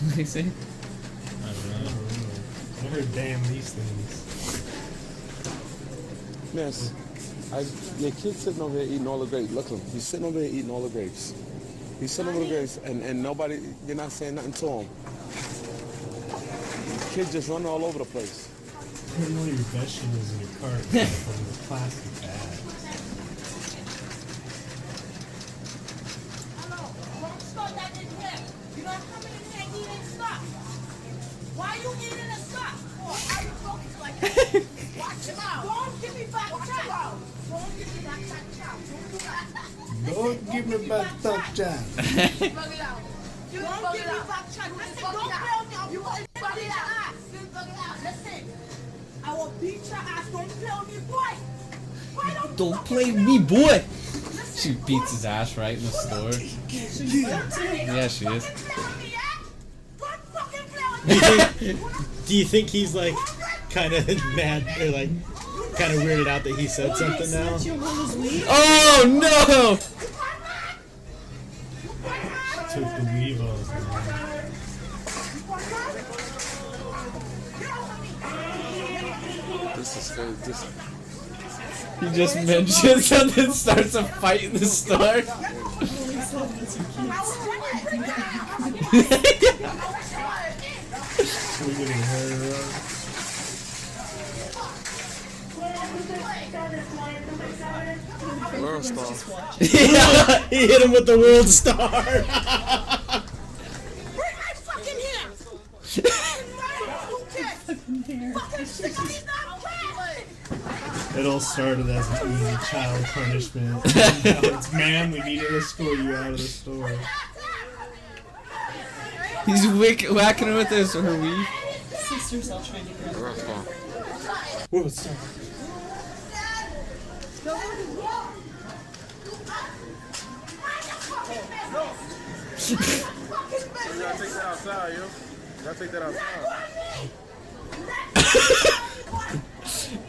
What do you say? I heard damn these things. Miss, your kid's sitting over here eating all the grapes. Look at him. He's sitting over here eating all the grapes. He's sitting over the grapes, and nobody, you're not saying nothing to him. Kid just running all over the place. Put all your vegetables in your cart from the plastic bag. Why are you eating a stuff? Why are you focused like that? Watch him out. Don't give me back chow. Don't give me back chow. Don't give me back that jam. Don't give me back chow. Listen, don't fail me. You will bug it out. Listen, I will beat your ass. Don't fail me, boy. Don't play with me, boy. She beats his ass right in the store. Yeah, she is. Do you think he's like kind of mad or like kind of weirded out that he said something now? Oh no! Took the weave off. This is good. He just mentions something, starts a fight in the store. We're getting her World Star. Yeah, he hit him with the World Star. It all started as an easy child punishment. Now it's, man, we need to escort you out of the store. He's whacking her with her weave. Sister's all trying to grab World Star. World Star. You gotta take that outside, yo. You gotta take that outside.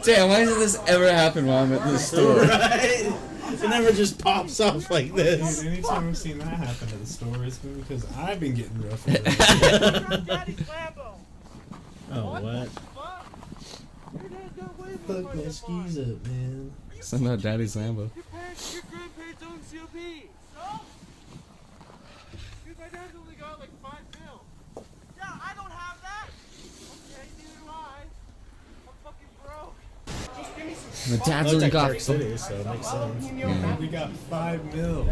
Damn, why doesn't this ever happen while I'm at the store? Right? It never just pops off like this. Dude, anytime I've seen that happen at the store, it's been because I've been getting rough. Oh, what? Fuck my skis up, man. Something about Daddy's Lambo. Your grandparents own COP. So? Dude, my dad's only got like 5 mil. Yeah, I don't have that. Okay, neither do I. I'm fucking broke. Just give me some. My dad's Looks only like got. Park City, so it makes sense. Yeah. We got 5 mil.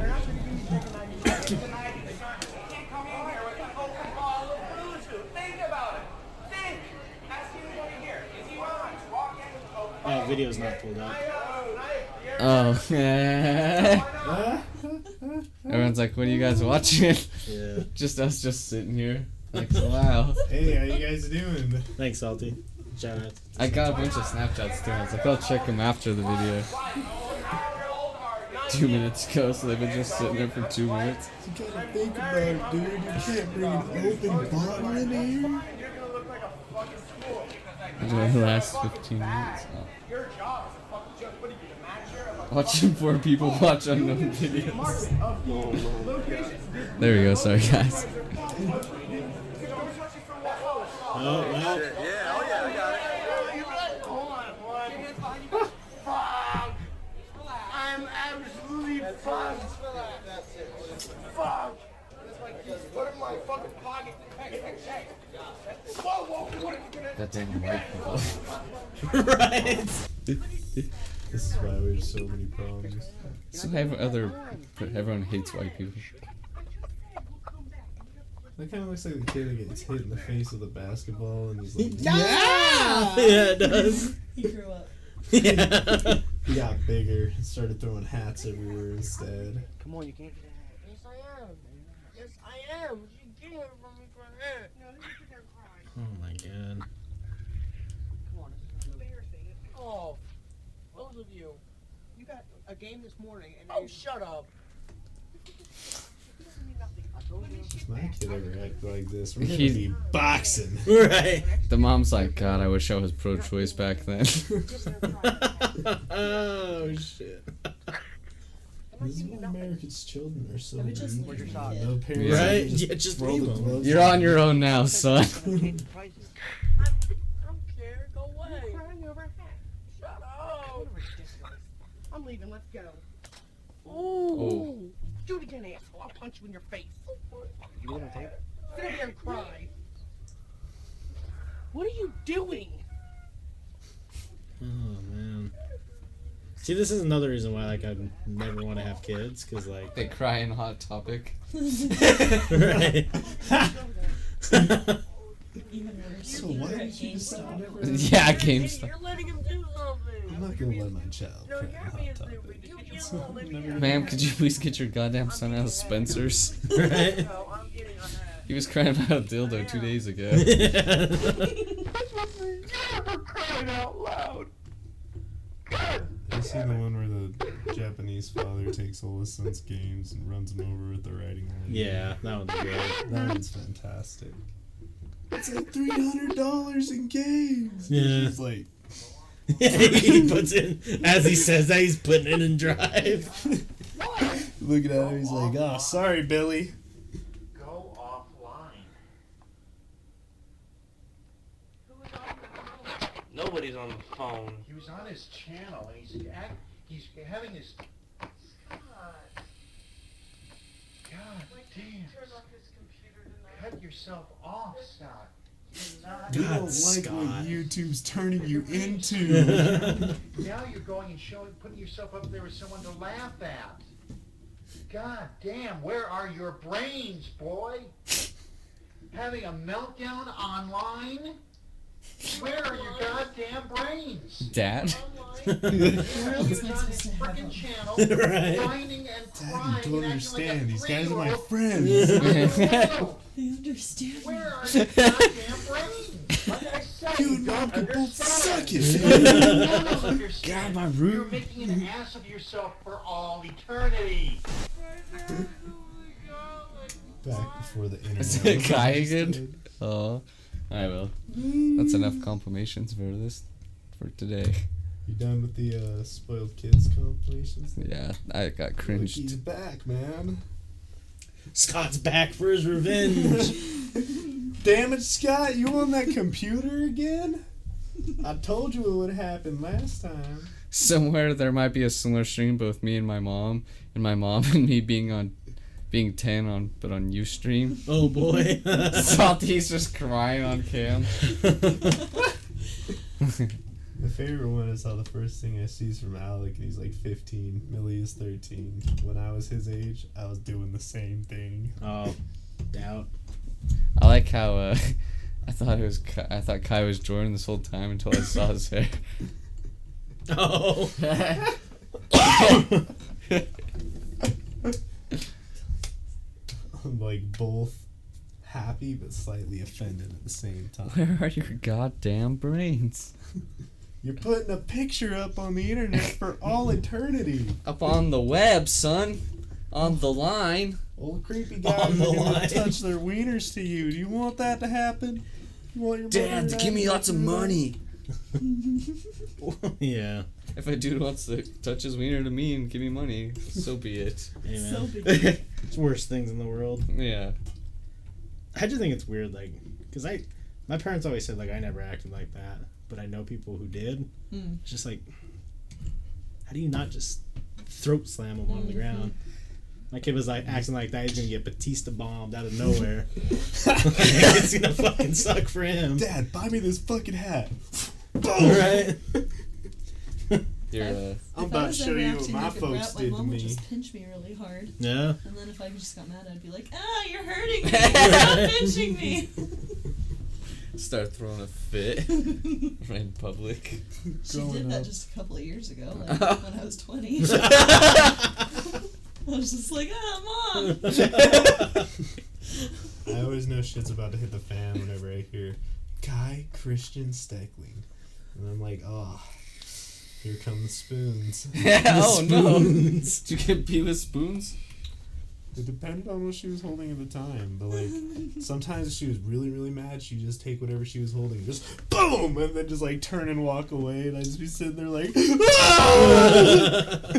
Video's not pulled up. Oh. Everyone's like, what are you guys watching? Yeah. Just us just sitting here. Like, wow. Hey, how you guys doing? Thanks, Salty. Shout out. I got a bunch of Snapchats too. I was like, I'll check them after the video. 2 minutes ago, so they've been just sitting there for 2 minutes. You gotta think about it, dude. You can't bring an open bottle in here. The last 15 minutes. Oh. Watching 4 people watch unknown videos. There we go, sorry guys. Oh, well. Yeah, oh yeah, I got it. I'm absolutely fucked. Fuck. Put it in my fucking pocket. Hey. Whoa, what are you gonna do? That damn white people. Right. This is why we have so many problems. So everyone hates white people. That kind of looks like the kid that gets hit in the face with a basketball and he's like, Yeah, it does. He grew up. Yeah. He got bigger and started throwing hats everywhere instead. Come on, you can't get that. Yes, I am. Yes, I am. You get it from me for that. No, you can't cry. Oh my god. Come on, this is embarrassing. Oh, both of you. You got a game this morning and oh, shut up. If my kid ever acted like this, we're gonna be boxing. Right. The mom's like, God, I wish I was pro-choice back then. Oh shit. This is why America's children are so would just weak. leave your kid. No parents. Right? Just Yeah, just roll leave the them. gloves You're on your own now, son. I don't care. Go away. You're crying over a hat. Shut up. I'm leaving. Let's go. Oh. Do it again, asshole. I'll punch you in your face. You want to take it? Sit over here and cry. What are you doing? Oh man. See, this is another reason why like I never want to have kids, cause like They cry in Hot Topic. right. Even worse. So why did you stop never? Yeah, GameStop. You're letting him do something. I'm not gonna let my child No, cry you're on Hot being Topic. stupid. You won't let me have Ma'am, could you please get your goddamn son out of Spencer's? Right. No, I'm getting a hat. He was crying about a dildo 2 days ago. Crying out loud. I see the one where the Japanese father takes all his son's games and runs him over with the riding horn. Yeah, that one's great. That one's fantastic. It's like $300 in games. Yeah. It's like He puts in, as he says that, he's putting it in drive. looking at him, he's like, "Oh, sorry, Billy." Go offline. Nobody's on the phone. He was on his channel and he's having his. God damn. Cut yourself off, Scott. You God, don't like Scott. what YouTube's turning you into. Now you're going and putting yourself up there with someone to laugh at. God damn, where are your brains, boy? Having a meltdown online? Where are your goddamn brains? Dad? He was on his freaking channel, Right. whining and Dad, crying you don't and acting understand. like a These guys are my 3-year-old. friends. They understand. Where are your goddamn brains? Like I said, You you and Mom don't can both understand. suck it. God, my root. You're making an ass of yourself for all eternity. Back before the internet. Is it a guy again? existed. Oh, I will. That's enough compilations for today. You done with the spoiled kids compilations? Yeah, I got Look, cringed. he's back, man. Scott's back for his revenge. Damn it, Scott! You on that computer again? I told you it would happen last time. Somewhere there might be a similar stream, both me and my mom and me being 10 on Ustream. Oh boy. Salty's just crying on cam. My favorite one is how the first thing I see is from Alec, and he's like 15. Millie is 13. When I was his age, I was doing the same thing. Oh, doubt. I like how I thought Kai was Jordan this whole time until I saw his hair. Oh. I'm like both happy but slightly offended at the same time. Where are your goddamn brains? You're putting a picture up on the internet for all eternity. Up on the web, son. On the line. Old creepy guys are gonna touch their wieners to you. Do you want that to happen? You want your Dad, mother give me to lots of do that? money. Yeah. If a dude wants to touch his wiener to me and give me money, so be it. Hey, man. So big. It's worst things in the world. Yeah. I just think it's weird, like, because my parents always said, like, I never acted like that, but I know people who did. It's just like, how do you not just throat slam them on the ground? My kid was like acting like that. He's gonna get Batista bombed out of nowhere. It's gonna fucking suck for him. Dad, buy me this fucking hat. Right? I'm about to show you what my folks did to my mom would me. just pinch me really hard. Yeah. And then if I just got mad, I'd be like, you're hurting me. Stop pinching me. Start throwing a fit right in public. She did that just a couple of years ago, like when I was 20. I was just like, Mom! I always know shit's about to hit the fan whenever I hear Guy Christian Steckling. And I'm like, oh, here come the spoons. Oh no! Did you get beat with spoons? It depended on what she was holding at the time, but like sometimes if she was really, really mad, she'd just take whatever she was holding, just boom, and then just like turn and walk away, and I'd just be sitting there like,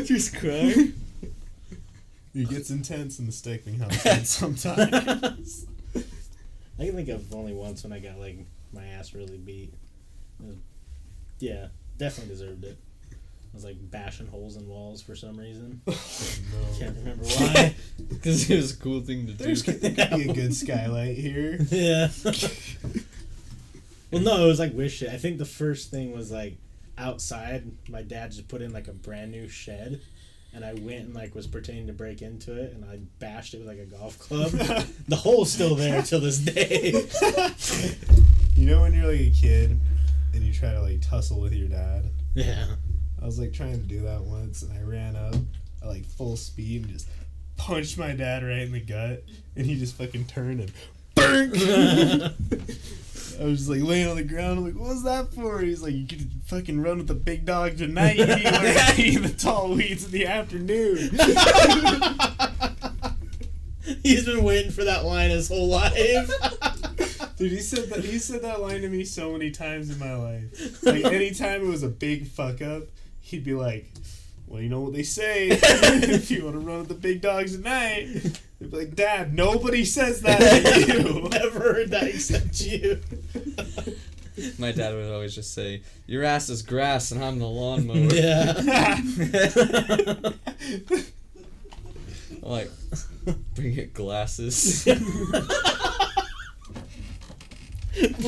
just crying. It gets intense in the Steckling household sometimes. I can think of only once when I got like my ass really beat. Yeah, definitely deserved it. I was like bashing holes in walls for some reason. No. Can't remember why. Because it was a cool thing to do. There could be a good skylight here. Yeah. Well, no, it was like wish shit. I think the first thing was like outside. My dad just put in like a brand new shed, and I went and like was pretending to break into it, and I bashed it with like a golf club. The hole's still there till this day. You know when you're like a kid and you try to like tussle with your dad? Yeah. I was like trying to do that once, and I ran up at like full speed and just punched my dad right in the gut, and he just fucking turned and BURK! I was just like laying on the ground. I'm like, what was that for? He's like, you could fucking run with the big dog tonight. You need to learn to eat the tall weeds in the afternoon. He's been waiting for that line his whole life. Dude, he said that line to me so many times in my life. Like anytime it was a big fuck up, he'd be like, well, you know what they say, if you want to run with the big dogs at night. They'd be like, Dad, nobody says that to you. Never heard that except you. My dad would always just say, your ass is grass and I'm the lawnmower. Yeah. I'm like, bring it glasses.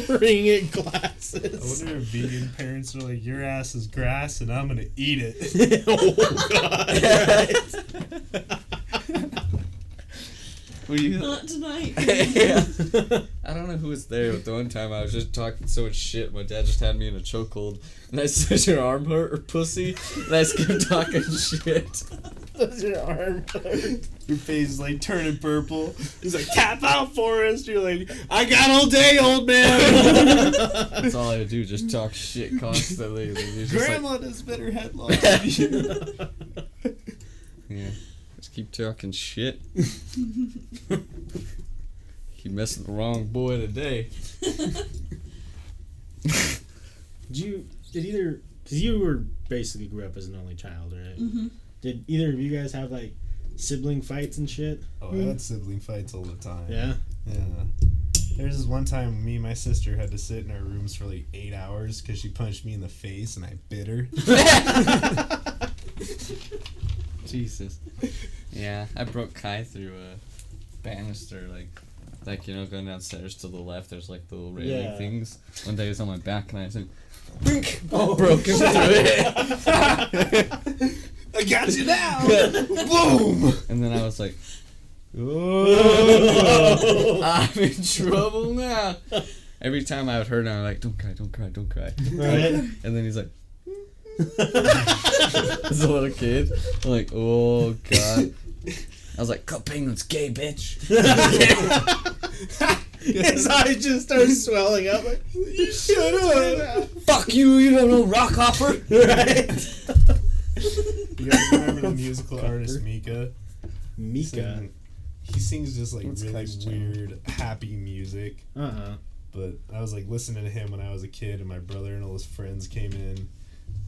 Bring it glasses. I wonder if vegan parents are like, your ass is grass and I'm gonna eat it. Oh god. Right. Not tonight. Yeah. I don't know who was there, but the one time I was just talking so much shit, my dad just had me in a chokehold, and I said, your arm hurt, or pussy? And I just kept talking shit. Does your arm hurt? Your face is like turning purple. He's like, tap out, Forrest. You're like, I got all day, old man. That's all I would do, just talk shit constantly. Grandma like, does better headlocks than you. Yeah. Just keep talking shit. Keep messing the wrong boy today. Because you were basically grew up as an only child, right? Mm-hmm. Did either of you guys have like sibling fights and shit? Oh, I had sibling fights all the time. Yeah? Yeah. There's this one time me and my sister had to sit in our rooms for like 8 hours because she punched me in the face and I bit her. Jesus. Yeah, I broke Kai through a banister, like you know, going downstairs to the left, there's like the little railing things. One day he was on my back and I said, "Bink!" Broke him through it. I got you now! Boom! And then I was like, oh, I'm in trouble now. Every time I would hurt him, I'm like, don't cry, don't cry, don't cry. Right. And then he's like, as a little kid, I'm like, oh god. I was like, cut penguin's gay, bitch. His eyes just start swelling up. Like, you shut up. Fuck you, you don't know Rockhopper. Right. You guys remember the musical artist Mika? Mika? He sings just like What's really Christ weird, happy music. Uh-huh. But I was like listening to him when I was a kid, and my brother and all his friends came in,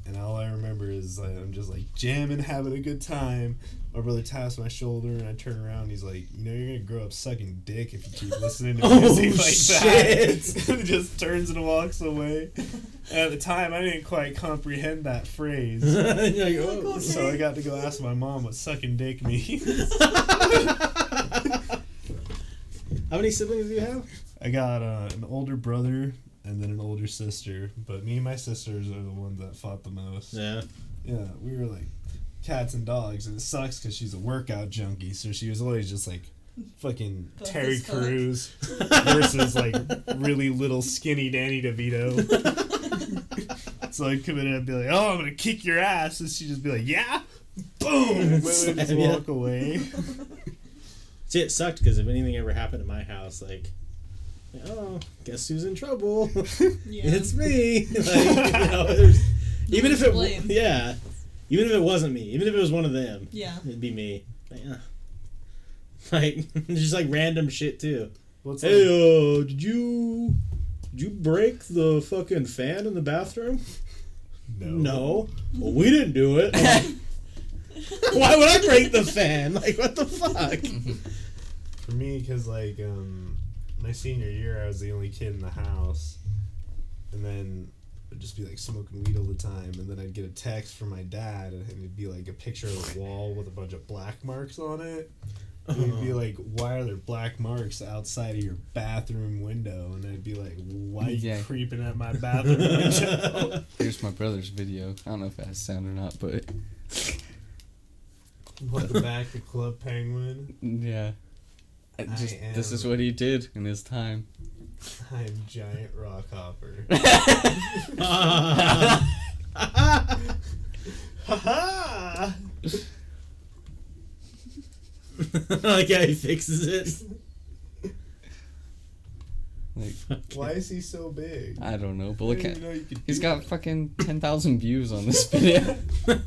and all I remember is I'm just like jamming, having a good time. My brother taps my shoulder, and I turn around, and he's like, you know, you're gonna grow up sucking dick if you keep listening to music like that. And he just turns and walks away. At the time, I didn't quite comprehend that phrase. You're like, oh, okay. So I got to go ask my mom what sucking dick means. How many siblings do you have? I got an older brother and then an older sister. But me and my sisters are the ones that fought the most. Yeah. Yeah, we were like cats and dogs. And it sucks because she's a workout junkie. So she was always just like fucking Buff Terry as fuck. Crews versus like really little skinny Danny DeVito. So I'd come in and I'd be like, oh, I'm going to kick your ass. And she'd just be like, yeah. Boom. And then just walk away. See, it sucked because if anything ever happened at my house, like, oh, guess who's in trouble? It's me. Like, you know, even if it, yeah, even if it wasn't me, even if it was one of them, it'd be me. Like just like random shit too. Hey, did you break the fucking fan in the bathroom? No. Well, we didn't do it. Why would I break the fan? Like, what the fuck? For me, because, like, my senior year, I was the only kid in the house. And then I'd just be, like, smoking weed all the time. And then I'd get a text from my dad, and it'd be, like, a picture of a wall with a bunch of black marks on it. And he'd be like, why are there black marks outside of your bathroom window? And I'd be like, why are you creeping at my bathroom window? Here's my brother's video. I don't know if it has sound or not, but... What, the back of Club Penguin? Yeah. This is what he did in his time. I'm Giant Rockhopper. Like how he fixes it. Like, why is he so big? I don't know, but look at he's got fucking 10,000 views on this video.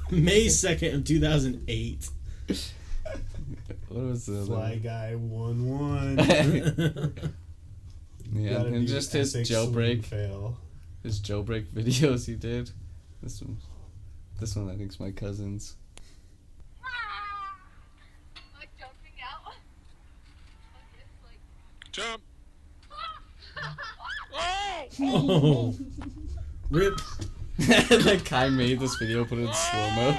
May 2nd of 2008. What was the Fly Guy 1-1? Yeah, and just his jailbreak fail. His jailbreak videos he did. This one I think's my cousin's. Jump! Oh! Rip! That guy made this video, put it in slow-mo.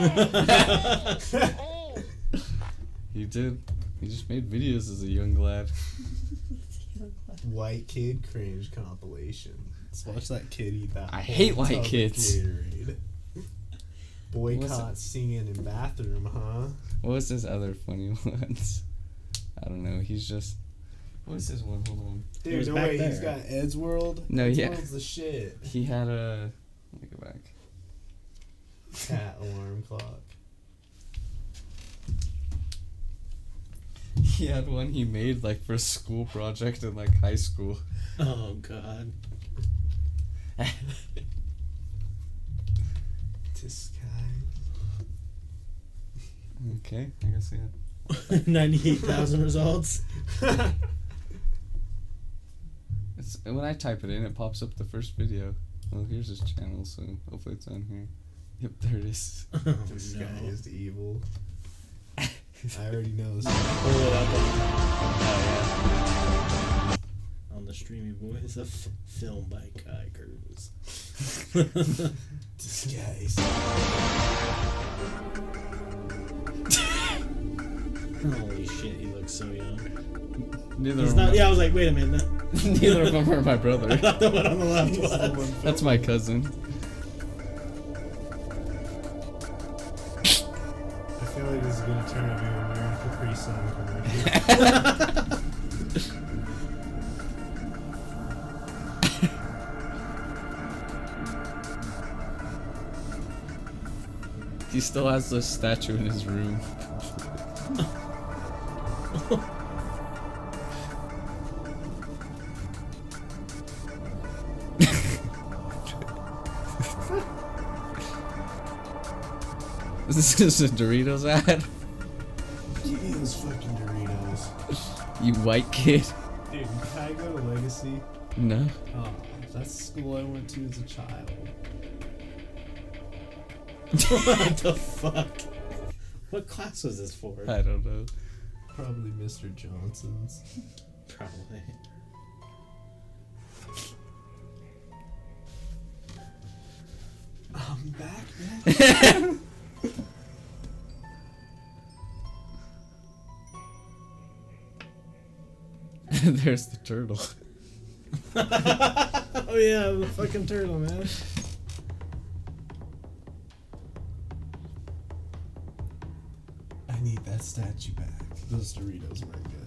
He did. He just made videos as a young lad. White kid cringe compilation. Let's watch that kid eat that. I hate whole white tub of kids. Gatorade. Boycott singing in bathroom, huh? What was his other funny ones? I don't know. He's just. What is his one? Hold on. Dude, no way. He's got Ed's World. No, Ed's yeah. World's the shit. He had a. Let me go back. Cat alarm clock. He had one he made like for a school project in like high school. Oh god. Disguise. Okay, I guess yeah. 98,000 results. When I type it in, it pops up the first video. Well, here's his channel, so hopefully it's on here. Yep, there it is. This guy is evil. I already know this. Pull it up on the Streamy Boys, a film by Kai Kurz. Disguise. Holy shit, he looks so young. Neither He's of not, them. Yeah, I was like, wait a minute. Neither of them are my brother. I thought the one on the left was. That's my cousin. I feel like this is gonna turn into a weird Capri Sun He still has this statue in his room. This is a Doritos ad. Give me those fucking Doritos. You white kid. Dude, can I go to Legacy? No. Oh, that's the school I went to as a child. What the fuck? What class was this for? I don't know. Probably Mr. Johnson's. Probably. I'm back, man. There's the turtle. Oh yeah, the fucking turtle, man. I need that statue back. Those Doritos weren't good.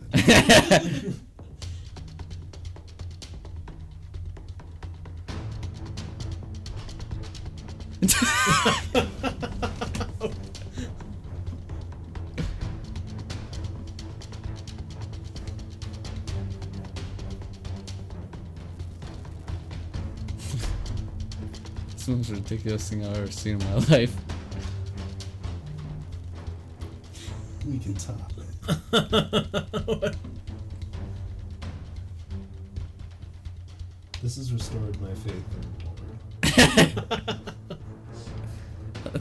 It's the most ridiculous thing I've ever seen in my life. We can top it. This has restored my faith in war.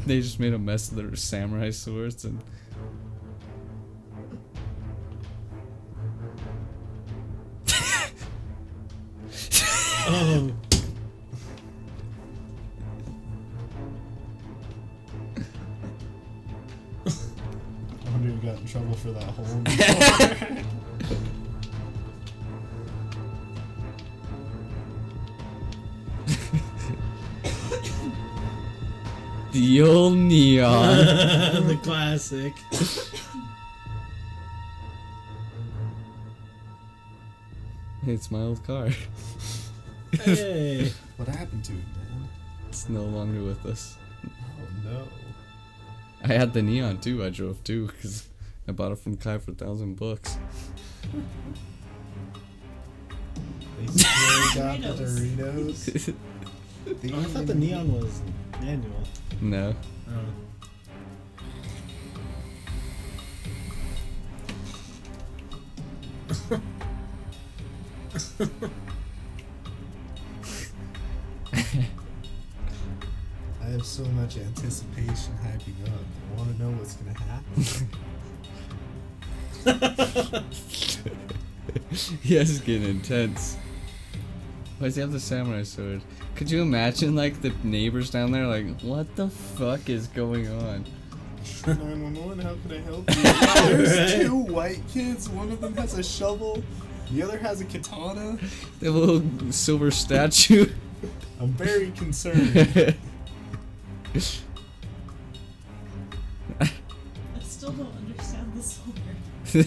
They just made a mess of their samurai swords and. Oh. I wonder who got in trouble for that hole in the floor. The old neon. The classic. It's my old car. Hey. What happened to it, man? It's no longer with us. Oh no. I had the neon too. I drove too because I bought it from Kai for $1,000. They still got the Doritos. Oh, I thought the neon was manual. No. Oh. I have so much anticipation hyping up. I want to know what's gonna happen. Yeah, it's getting intense. Why does he have the samurai sword? Could you imagine, like, the neighbors down there, like, what the fuck is going on? 911, how can I help you? There's two white kids. One of them has a shovel. The other has a katana. The little silver statue. I'm very concerned. I still don't understand the sword. He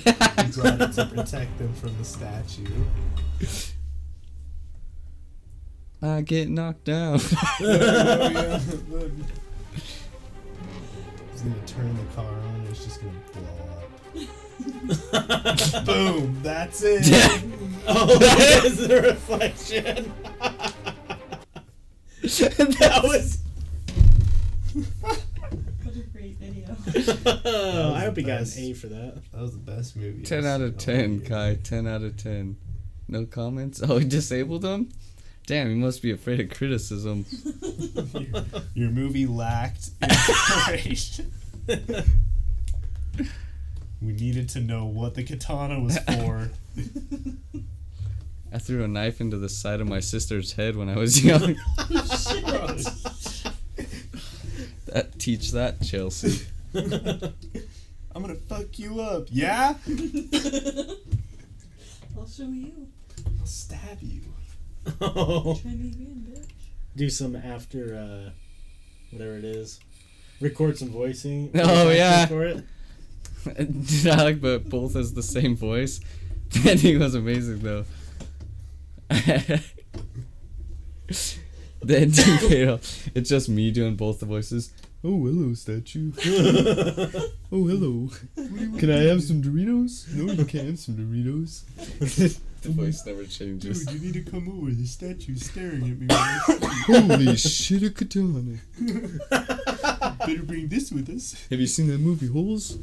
brought it to protect them from the statue. I get knocked down. Oh, yeah. He's gonna turn the car on and it's just gonna blow up. Boom! That's it! Oh, that is the reflection! That was... What a great video. I hope he got an A for that. That was the best movie. 10 out of 10, Kai. 10 out of 10. No comments? Oh, he disabled him? Damn, he must be afraid of criticism. Your movie lacked inspiration. We needed to know what the katana was for. I threw a knife into the side of my sister's head when I was young. Teach that, Chelsea. I'm gonna fuck you up. Yeah? I'll show you. I'll stab you. Oh. Try me again, bitch. Do some after, whatever it is. Record some voicing. Oh, yeah. For it. Did I like but both has the same voice? That thing was amazing though. Then it's just me doing both the voices. Oh, hello, statue. Oh, hello. Can I have some Doritos? No, you can't have some Doritos. The voice never changes. Dude, you need to come over. The statue's staring at me. When I Holy shit, a katana. Better bring this with us. Have you seen that movie Holes?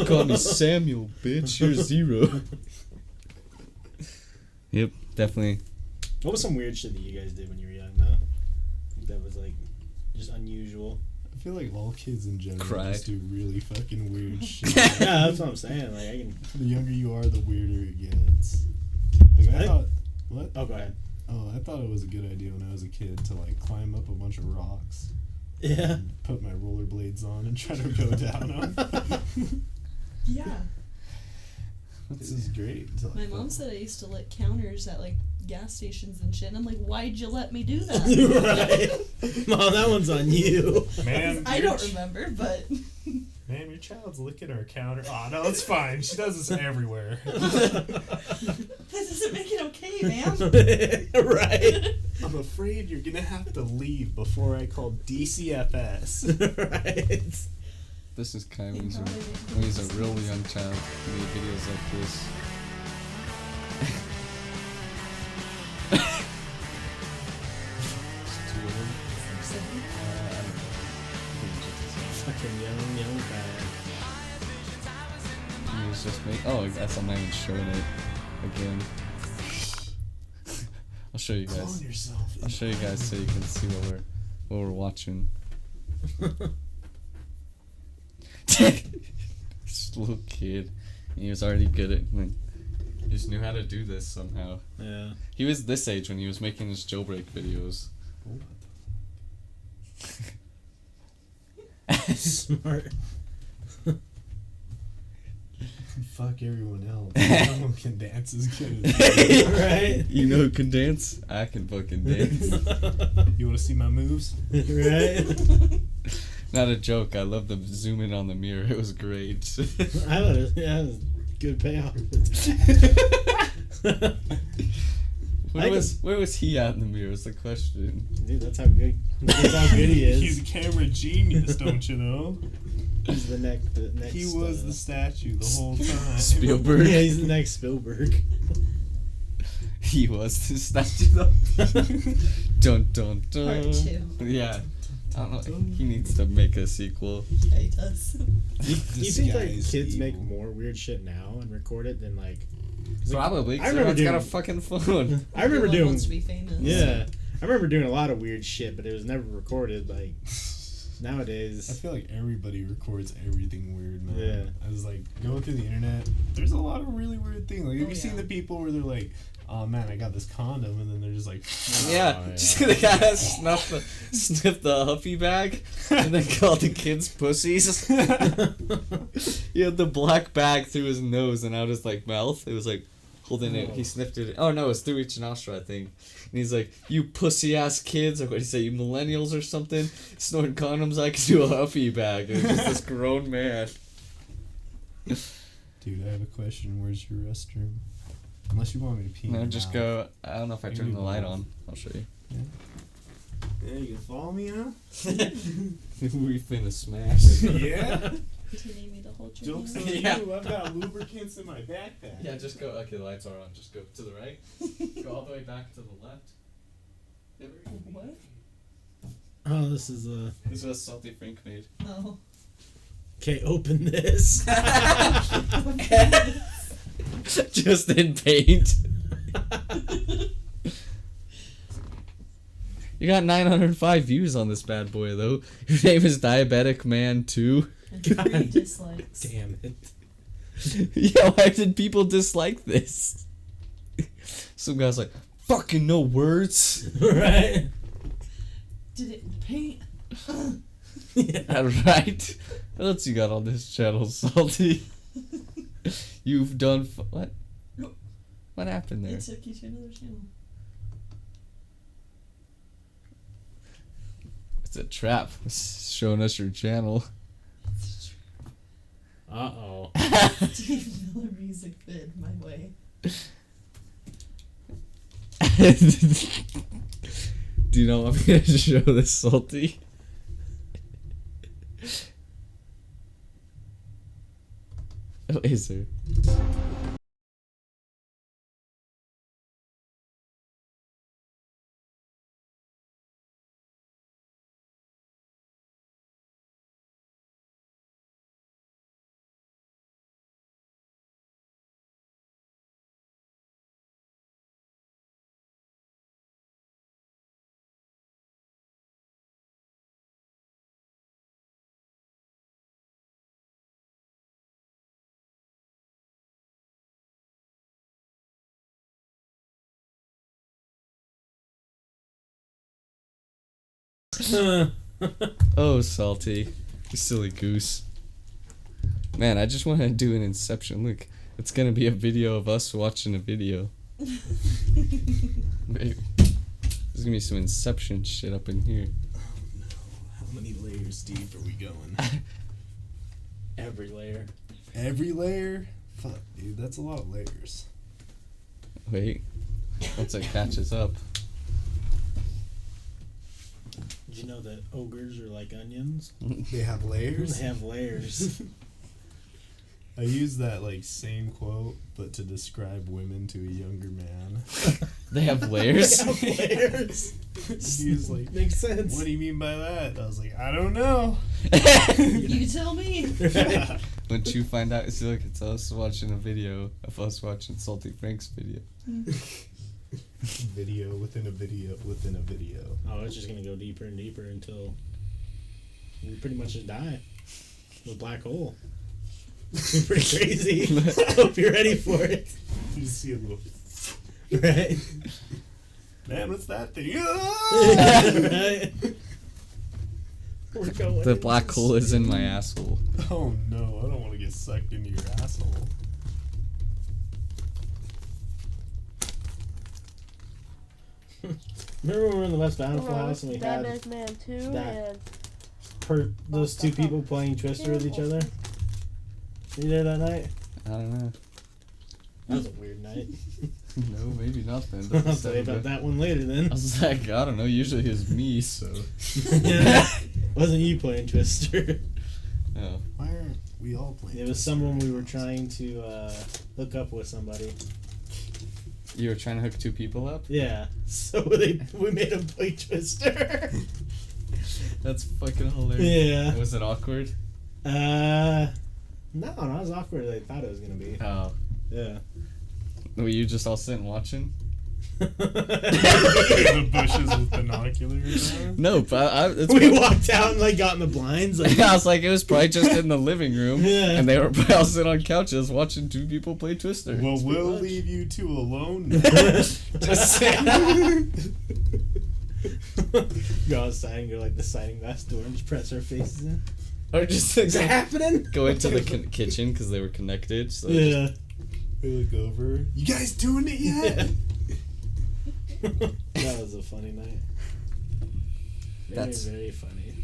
Call me Samuel, bitch. You're Zero. Yep, definitely. What was some weird shit that you guys did when you were young, though? That was, like, just unusual. I feel like all kids in general Cried. just do really fucking weird shit. Yeah, that's what I'm saying. Like, I can... The younger you are, the weirder it gets. Like, I thought... What? Oh, go ahead. Oh, I thought it was a good idea when I was a kid to, like, climb up a bunch of rocks. Yeah. Put my rollerblades on and try to go down them. Yeah. This is great. My mom said I used to lick counters at like gas stations and shit. And I'm like, why'd you let me do that? Right. Mom, that one's on you. Man, I don't remember, but. Man, your child's licking our counter. Oh, no, it's fine. She does this everywhere. That doesn't make it okay, ma'am. Right. I'm afraid you're going to have to leave before I call DCFS. Right. This is Kai when he's a real young child. He made videos like this. Fucking young guy. He was just oh, I guess I'm not even showing it again. I'll show you guys. Clone yourself. I'll show you guys so you can see what we're watching. Just a little kid. He was already good at he just knew how to do this somehow. Yeah. He was this age when he was making his jailbreak videos. Smart. Fuck everyone else. No one can dance as good as me. Right? You know who can dance? I can fucking dance. You want to see my moves? Right? Not a joke. I love the zoom in on the mirror. It was great. I love it. Yeah, it was good payoff. Where was he at in the mirror is the question. Dude, that's how good he is. He's a camera genius, don't you know? He's the next. He was the statue the whole time. Spielberg. Yeah, he's the next Spielberg. He was the statue though. Dun dun dun. Part 2. Yeah. I don't know. He needs to make a sequel. Yeah, he does. Do you think like kids make more weird shit now and record it than like? Probably. I remember got a fucking phone. I remember doing. Wants to be famous. Yeah, I remember doing a lot of weird shit, but it was never recorded. Like nowadays, I feel like everybody records everything weird, man. Yeah. I was like going through the internet. There's a lot of really weird things. Like, have you seen the people where they're like, "Oh man, I got this condom," and then they're just like, Yeah, just the guy sniff the Huffy bag and then call the kids pussies. He had the black bag through his nose and out his like mouth. It was like holding it. He sniffed it. Oh no, it's through each nostril, I think. And he's like, "You pussy ass kids," or what did he say? "You millennials or something? Snorting condoms? I can do a Huffy bag." It was just this grown man. Dude, I have a question. Where's your restroom? Unless you want me to pee. No, just go. I don't know if I turn the light on. I'll show you. Yeah. Yeah, you can follow me, huh? We finna smash. Yeah. Do you need me to hold your Jokes hand? on Yeah. you. I've got lubricants in my backpack. Yeah, just go. Okay, the lights are on. Just go to the right. Go all the way back to the left. What? oh, this is This was Salty Frank made. Oh. Okay, open this. Just in paint. You got 905 views on this bad boy though. Your name is Diabetic Man 2. And 3 dislikes. Damn it. Yeah, why did people dislike this? Some guy's like, fucking no words. Right? Did it paint? Yeah, right. What else you got on this channel, Salty? You've done what? What happened there? It took you to another channel. It's a trap. It's showing us your channel. Uh-oh. Steve Miller music vid my way. Do you know what I'm gonna show this, Salty? Oh, is there? Oh, Salty. You silly goose. Man, I just want to do an Inception. Look, it's going to be a video of us watching a video. Maybe. There's going to be some Inception shit up in here. How many layers deep are we going? Every layer. Every layer? Fuck, dude, that's a lot of layers. Wait. Once it catches up. Did you know that ogres are like onions? They have layers? They have layers. I use that like same quote, but to describe women to a younger man. They have layers? They have layers. He was like, makes sense. What do you mean by that? I was like, I don't know. You tell me. Once you find out, see, look, it's us watching a video of us watching Salty Frank's video. Video within a video within a video. Oh, it's just gonna go deeper and deeper until we pretty much just die. The black hole. It's pretty crazy. I hope you're ready for it. You just see a little. Right? Man, what's that thing? Right? We're going The black hole is in my asshole. Oh no, I don't want to get sucked into your asshole. Remember when we were in the West Bountiful house and we had Man 2 that and those two people playing Twister with each other? Were you there that night? I don't know. That was a weird night. No, maybe not then. I'll tell you about that one later then. I was like, I don't know, usually it's me, so. Wasn't you playing Twister? Oh. Why aren't we all playing? It was someone we were trying to hook up with somebody. You were trying to hook two people up? Yeah. So we made them play Twister. That's fucking hilarious. Yeah. Was it awkward? No, not as awkward as I thought it was gonna be. Oh. Yeah. Were you just all sitting watching? The bushes with binoculars on? No, but we walked out and like got in the blinds. Like, I was like, it was probably just in the living room, Yeah. and they were probably all sitting on couches watching two people play Twister. Well, we'll leave you two alone. Just saying. Go outside and go like the sliding glass door and just press our faces in. Or just Is that happening? go into the kitchen because they were connected. So Yeah. We look over. You guys doing it yet? That was a funny night. Very, That's- very funny.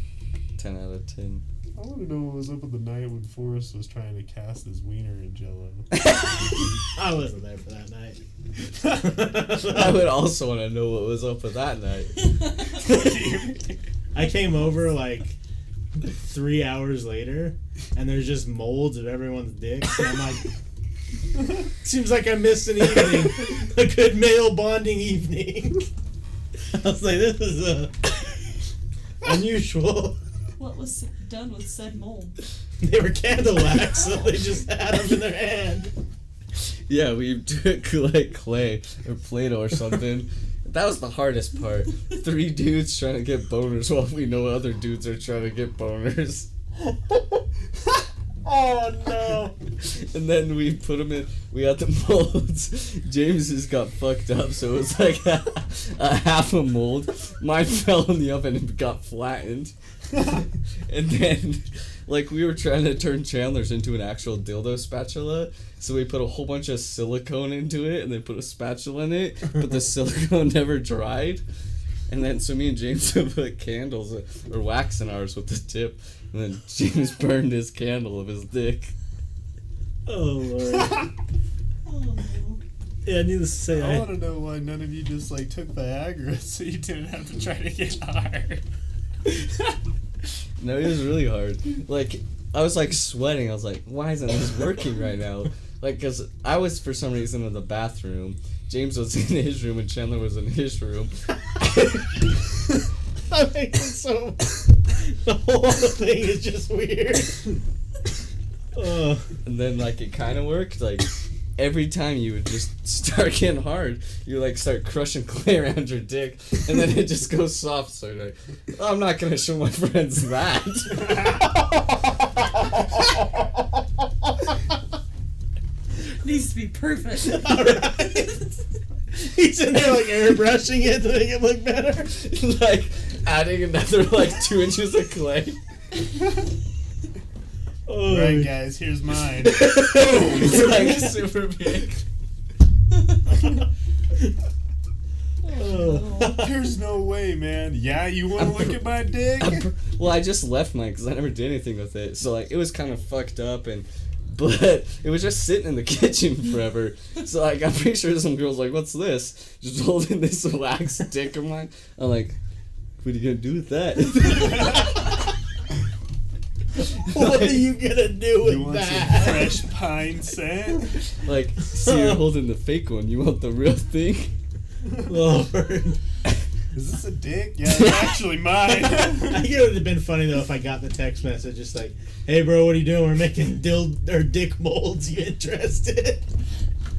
10 out of 10. I want to know what was up with the night when Forrest was trying to cast his wiener in Jello. I wasn't there for that night. I would also want to know what was up with that night. I came over like 3 hours later, and there's just molds of everyone's dicks, and I'm like, seems like I missed an evening, a good male bonding evening. I was like, this is unusual. What was done with said mold? They were candle wax, so they just had them in their hand. Yeah, we took like clay or Play-Doh or something. That was the hardest part. 3 dudes trying to get boners while we know other dudes are trying to get boners. Oh no! And then we put them in. We had the molds. James's got fucked up, so it was like a half a mold. Mine fell in the oven and got flattened. And then, like, we were trying to turn Chandler's into an actual dildo spatula, so we put a whole bunch of silicone into it, and then put a spatula in it, but the silicone never dried. And then, so me and James put candles or wax in ours with the tip, and then James burned his candle of his dick. Oh lord. Yeah, needless to say, I want to know why none of you just like took Viagra so you didn't have to try to get hard. No, it was really hard. Like, I was like sweating. I was like, why isn't this working right now? Like, because I was for some reason in the bathroom. James was in his room and Chandler was in his room. That makes it so. The whole thing is just weird. And then, like, it kind of worked. Like, every time you would just start getting hard, you like start crushing clay around your dick, and then it just goes soft. So you're like, oh, I'm not gonna show my friends that. Needs to be perfect. He's in there like airbrushing it to make it look better. Like, adding another like 2 inches of clay. All right, guys, here's mine. It's like super big. There's no way, man. Yeah, you want to look at my dick? Well, I just left mine because I never did anything with it. So like it was kind of fucked up, but it was just sitting in the kitchen forever. So like I'm pretty sure some girl's like, "What's this?" Just holding this wax dick of mine. I'm like, "What are you gonna do with that?" What are you gonna do with You want that? some fresh pine scent? Like, see, you're holding the fake one. You want the real thing? Lord. Is this a dick? Yeah, it's actually mine. I think it would have been funny though if I got the text message just like, "Hey bro, what are you doing? We're making dick molds. You interested?"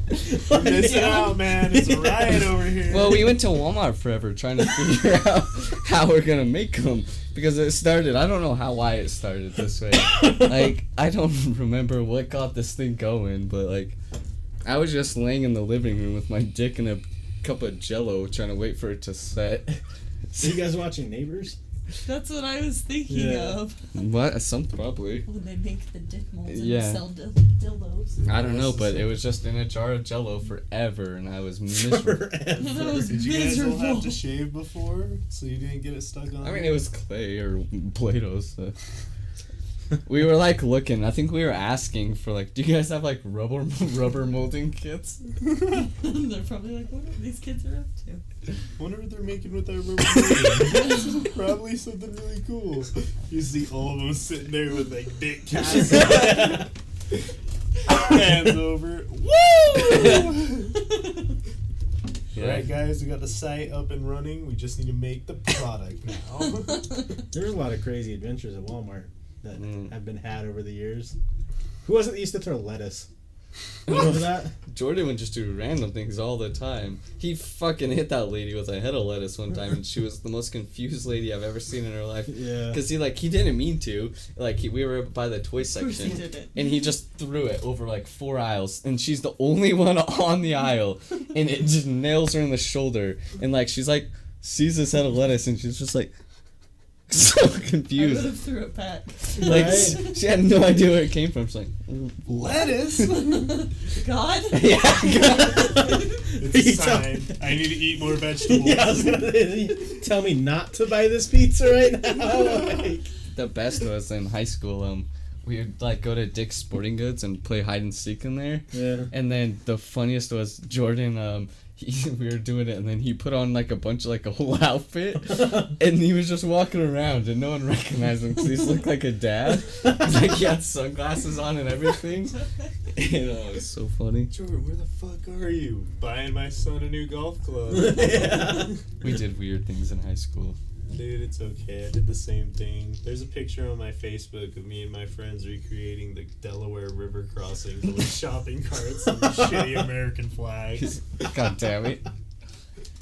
You're missing out, man. It's a riot over here. Well, we went to Walmart forever trying to figure out how we're gonna make them because it started. I don't know why it started this way. Like, I don't remember what got this thing going, but like, I was just laying in the living room with my dick in a cup of Jello, trying to wait for it to set. Are you guys watching Neighbors? That's what I was thinking of. What? Some probably. When they make the dick molds and Yeah. sell dildos. I don't know, but it was just in a jar of Jello forever, and I was miserable. That was Did you guys all have miserable. to shave before so you didn't get it stuck on? I mean, it was clay or Play-Doh, so. We were like looking. I think we were asking for like, do you guys have like rubber molding kits? They're probably like, what are these kids are up to? Wonder what they're making with that rubber molding. Probably something really cool. You see all of them sitting there with like dick casts. Hands over. Woo! Yeah. Alright guys, we got the site up and running. We just need to make the product now. There's a lot of crazy adventures at Walmart that have been had over the years. Who was it that used to throw lettuce? Remember that? Jordan would just do random things all the time. He fucking hit that lady with a head of lettuce one time, and she was the most confused lady I've ever seen in her life. Yeah. Because he didn't mean to. Like, we were by the toy course he section, didn't. and he just threw it over like 4 aisles, and she's the only one on the aisle, and it just nails her in the shoulder, and like she's like sees this head of lettuce, and she's just like so I would confused. have threw it back. Like Right? she had no idea where it came from. She's like, Lettuce? God? yeah. It's a sign. I need to eat more vegetables. Yeah, I was gonna say, tell me not to buy this pizza right now. Like, The best was in high school. We would like go to Dick's Sporting Goods and play hide and seek in there. yeah. And then the funniest was Jordan. We were doing it, and then he put on like a bunch of like a whole outfit, and he was just walking around, and no one recognized him because he looked like a dad. Like he had sunglasses on and everything. And it was so funny. Jordan, where the fuck are you? Buying my son a new golf club. Yeah. We did weird things in high school. Dude, it's okay. I did the same thing. There's a picture on my Facebook of me and my friends recreating the Delaware River crossing with shopping carts and shitty American flags. God damn it.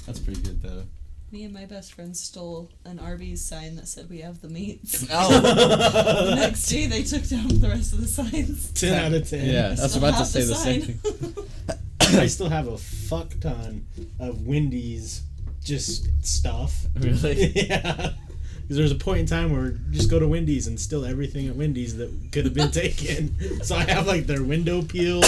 That's pretty good though. Me and my best friend stole an Arby's sign that said we have the meats. Oh. The next day they took down the rest of the signs. 10 out of 10. Yeah, I was Still about to have say the same sign. thing. I still have a fuck ton of Wendy's just stuff. Really? Yeah. Because there's a point in time where just go to Wendy's and steal everything at Wendy's that could have been taken. So I have like their window peels,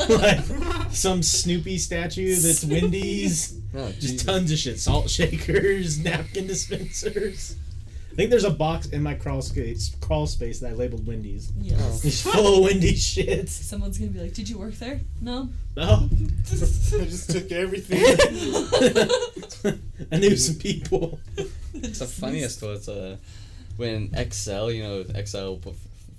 like some Snoopy statue that's Wendy's, Oh, just Jesus. tons of shit. Salt shakers, napkin dispensers. I think there's a box in my crawl space that I labeled Wendy's. Yes. It's full of Wendy's shit. Someone's gonna be like, "Did you work there?" No. No. I just took everything. I knew some people. The funniest was when XL, XL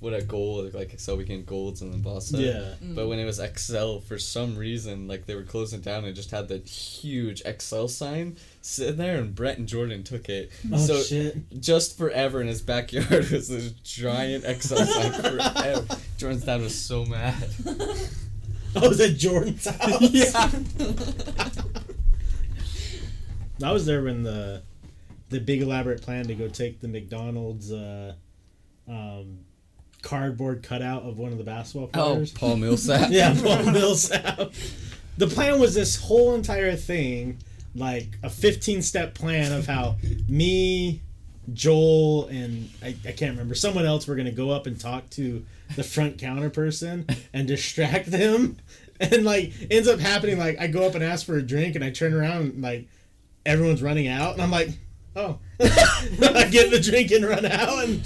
with a gold, like XL became golds and then Bossa. Yeah. But when it was XL, for some reason, like they were closing down and just had the huge XL sign sitting there, and Brett and Jordan took it. Oh, so shit. just forever in his backyard was this giant XL sign forever. Jordan's dad was so mad. Oh, was that Jordan's house? Yeah. I was there when the big elaborate plan to go take the McDonald's cardboard cutout of one of the basketball players. Paul Millsap. Yeah, Paul Millsap. The plan was this whole entire thing like a 15-step plan of how me, Joel, and I can't remember, someone else were gonna go up and talk to the front counter person and distract them. And like ends up happening, like I go up and ask for a drink and I turn around and like everyone's running out and I'm like, oh. I get the drink and run out and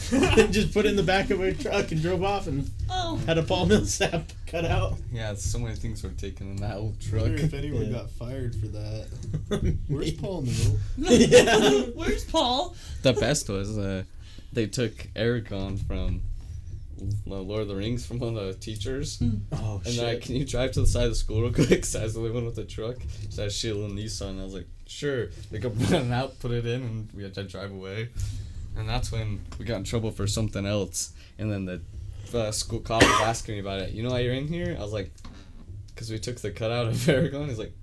just put it in the back of a truck and drove off and had a Paul Millsap cut out. Yeah, so many things were taken in that old I truck. wonder if anyone got fired for that. Where's Paul Mill? Yeah. Where's Paul? The best was they took Aragorn from Lord of the Rings from one of the teachers. Oh, and shit. they're like, can you drive to the side of the school real quick? So I was the only one with the truck. So I had Sheila and Nissan. And I was like, sure. They go run out, put it in, and we had to drive away. And that's when we got in trouble for something else. And then the school cop was asking me about it. You know why you're in here? I was like, because we took the cutout of Aragorn. He's like,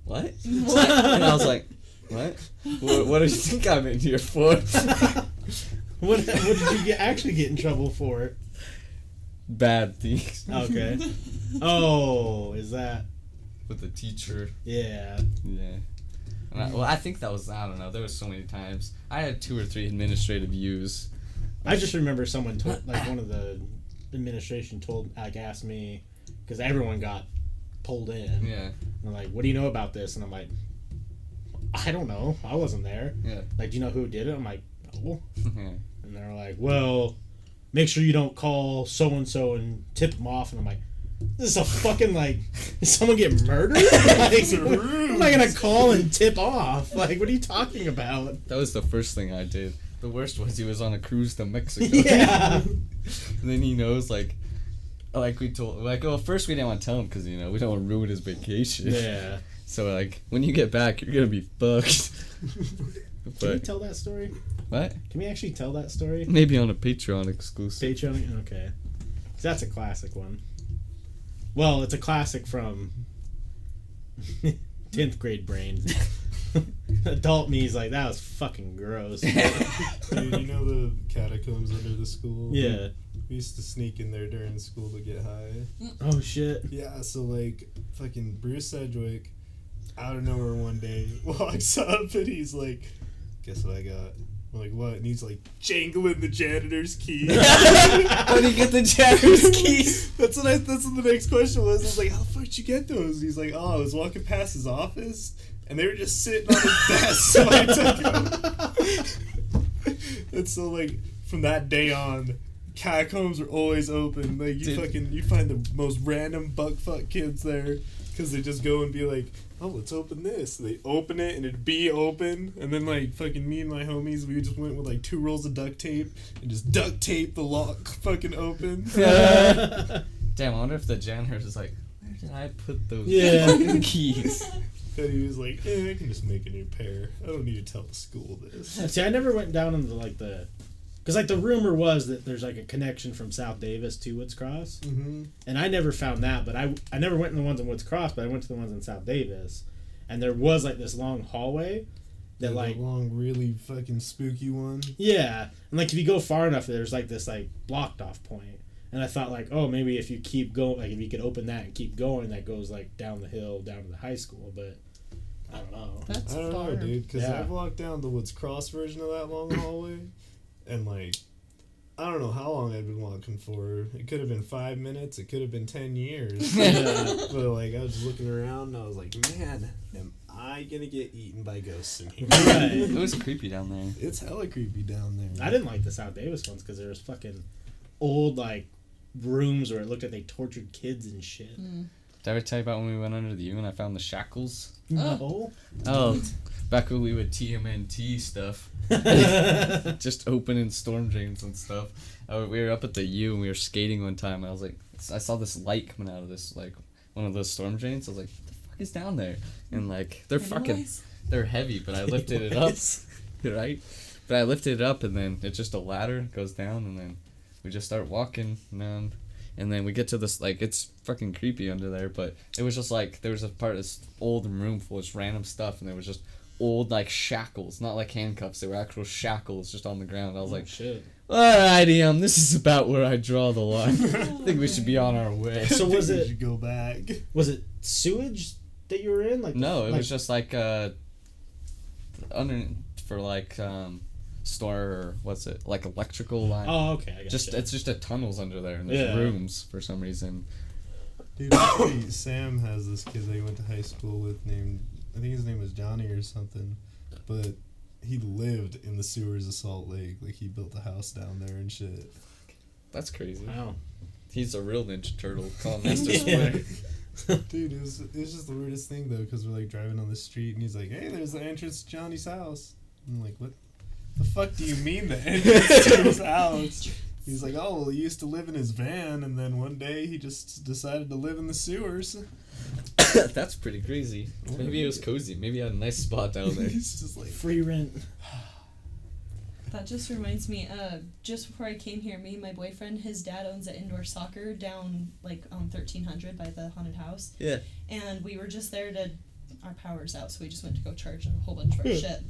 what? And I was like, what? What do you think I'm in here for? What did you actually get in trouble for? Bad things. Okay. Oh, is that with the teacher? Yeah. Yeah. And I think that was, I don't know. There was so many times. I had 2 or 3 administrative U's. I just remember someone told, like one of the administration asked me, because everyone got pulled in. Yeah. And they're like, what do you know about this? And I'm like, I don't know. I wasn't there. Yeah. Like, do you know who did it? I'm like, no. Yeah. And they're like, well, make sure you don't call so-and-so and tip them off. And I'm like, this is a fucking, like, did someone get murdered? Like, am I going to call and tip off? Like, what are you talking about? That was the first thing I did. The worst was he was on a cruise to Mexico. Yeah. And then he knows, like we told, like, well, first we didn't want to tell him because, you know, we don't want to ruin his vacation. Yeah. So, like, when you get back, you're going to be fucked. Can we tell that story? What? Can we actually tell that story? Maybe on a Patreon exclusive. Patreon? Okay. 'Cause that's a classic one. Well, it's a classic from 10th grade brain. Adult me's like, that was fucking gross. Dude, you know the catacombs under the school? Yeah. We used to sneak in there during school to get high. Oh, shit. Yeah, so, like, fucking Bruce Sedgwick, out of nowhere one day, walks up and he's like, guess what I got? I'm like, what? And he's like, jangling the janitor's key. How did you get the janitor's keys? That's what the next question was. I was like, how the fuck did you get those? And he's like, oh, I was walking past his office, and they were just sitting on his desk, so I took them. And so, like, from that day on, catacombs are always open. Like, you find the most random buckfuck kids there, because they just go and be like, oh, let's open this. And they open it, and it'd be open. And then, like, fucking me and my homies, we just went with, like, 2 rolls of duct tape and just duct tape the lock fucking open. Damn, I wonder if the janitor is like, where did I put those fucking keys? And he was like, I can just make a new pair. I don't need to tell the school this. See, I never went down into, like, because, like, the rumor was that there's, like, a connection from South Davis to Woods Cross. Mm-hmm. And I never found that, but I never went in the ones in Woods Cross, but I went to the ones in South Davis. And there was, like, this long hallway that, like... long, really fucking spooky one. Yeah. And, like, if you go far enough, there's, like, this, like, blocked off point. And I thought, like, oh, maybe if you keep going, like, if you could open that and keep going, that goes, like, down the hill, down to the high school, but... I don't know. I don't know, dude, because I've walked down the Woods Cross version of that long hallway, and, like, I don't know how long I've been walking for. It could have been 5 minutes. It could have been 10 years. But, like, I was just looking around, and I was like, man, am I gonna get eaten by ghosts in here? Right. It was creepy down there. It's hella creepy down there. I didn't like the South Davis ones because there was fucking old, like, rooms where it looked like they tortured kids and shit. Did I ever tell you about when we went under the U and I found the shackles? No. Oh, back when we would TMNT stuff. Just opening storm drains and stuff. We were up at the U and we were skating one time and I was like, I saw this light coming out of this, like, one of those storm drains. I was like, what the fuck is down there? And, like, they're heavy, but I lifted it up. Right? But I lifted it up and then it's just a ladder, goes down, and then we just start walking down. And then we get to this, like, it's fucking creepy under there, but it was just, like, there was a part of this old room full of just random stuff, and there was just old, like, shackles, not like handcuffs, they were actual shackles just on the ground. I was like, shit. Alrighty, this is about where I draw the line. I think we should be on our way. So was We should go back. Was it sewage that you were in? Like No, it was just, like, under for like store what's it like electrical line. Oh, okay. I Just gotcha. it's just a tunnels under there and there's rooms for some reason. Dude, Sam has this kid that he went to high school with named, I think his name was Johnny or something, but he lived in the sewers of Salt Lake. Like, he built a house down there and shit. That's crazy. Wow. He's a real Ninja Turtle. Call him Mr. Splinter. Dude, it was just the weirdest thing, though, because we're, like, driving on the street, and he's like, hey, there's the entrance to Johnny's house. I'm like, what the fuck do you mean, the entrance to his house? He's like, oh, well, he used to live in his van, and then one day he just decided to live in the sewers. That's pretty crazy. Maybe it was cozy. Maybe he had a nice spot down there. He's just like, free rent. That just reminds me, just before I came here, me and my boyfriend, his dad owns an indoor soccer down, like, on 1300 by the haunted house. Yeah. And we were just there our power's out, so we just went to go charge a whole bunch of our shit.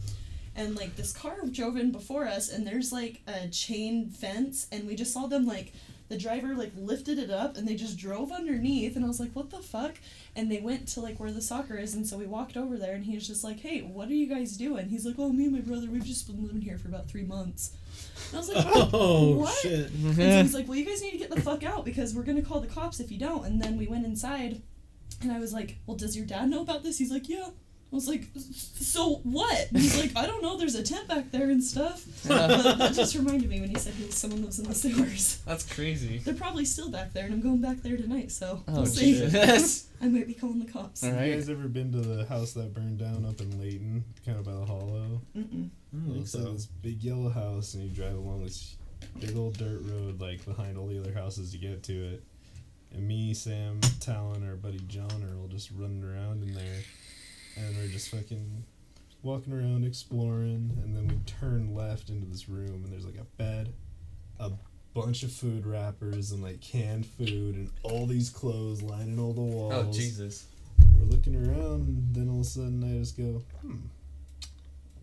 And, like, this car drove in before us, and there's, like, a chain fence, and we just saw them, like, the driver, like, lifted it up, and they just drove underneath, and I was like, what the fuck? And they went to, like, where the soccer is, and so we walked over there, and he was just like, hey, what are you guys doing? He's like, oh, me and my brother, we've just been living here for about 3 months. And I was like, oh, what? shit. And so he's like, well, you guys need to get the fuck out, because we're gonna call the cops if you don't. And then we went inside, and I was like, well, does your dad know about this? He's like, yeah. I was like, so what? And he's like, I don't know, there's a tent back there and stuff. But that just reminded me when you said someone lives in the sewers. That's crazy. They're probably still back there, and I'm going back there tonight, so Oh, we'll see. Jesus. I might be calling the cops. Have you guys ever been to the house that burned down up in Layton, kind of by the Hollow? Mm-mm. It's like this big yellow house, and you drive along this big old dirt road, like, behind all the other houses to get to it. And me, Sam, Talon, our buddy John are all just running around in there. And we're just fucking walking around exploring, and then we turn left into this room, and there's like a bed, a bunch of food wrappers, and like canned food, and all these clothes lining all the walls. Oh, Jesus. We're looking around, and then all of a sudden I just go,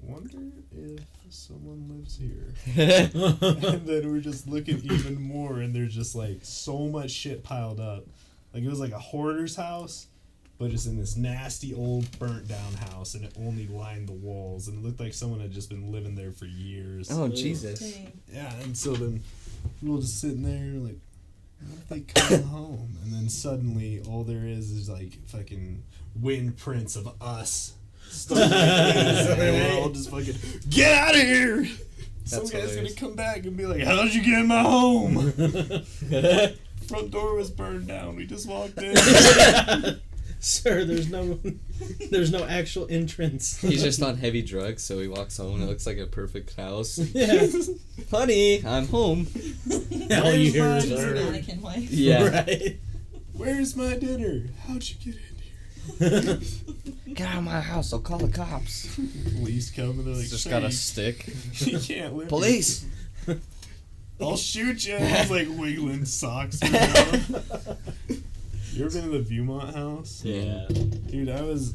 wonder if someone lives here. And then we're just looking even more, and there's just like so much shit piled up. Like, it was like a hoarder's house, but it's in this nasty old burnt down house, and it only lined the walls, and it looked like someone had just been living there for years. Oh, Jesus. Dang. Yeah, and so then we were just sitting there like, what if they come home? And then suddenly all there is like fucking wind prints of us stuck like this, and we're all just fucking, get out of here! Some That's guy's hilarious. gonna come back and be like, how'd you get in my home? Front door was burned down, we just walked in. Sir, there's no actual entrance. He's just on heavy drugs, so he walks home and it looks like a perfect house. Yeah. Honey, I'm home. All you hear is She's a mannequin wife. Yeah. Right. Where's my dinner? How'd you get in here? Get out of my house, I'll call the cops. Police come and they're like, He's just "Sir, got a you- stick. You can't live Police! here." I'll shoot you. He's like wiggling socks around. You ever been to the Viewmont house? Yeah. Dude, I was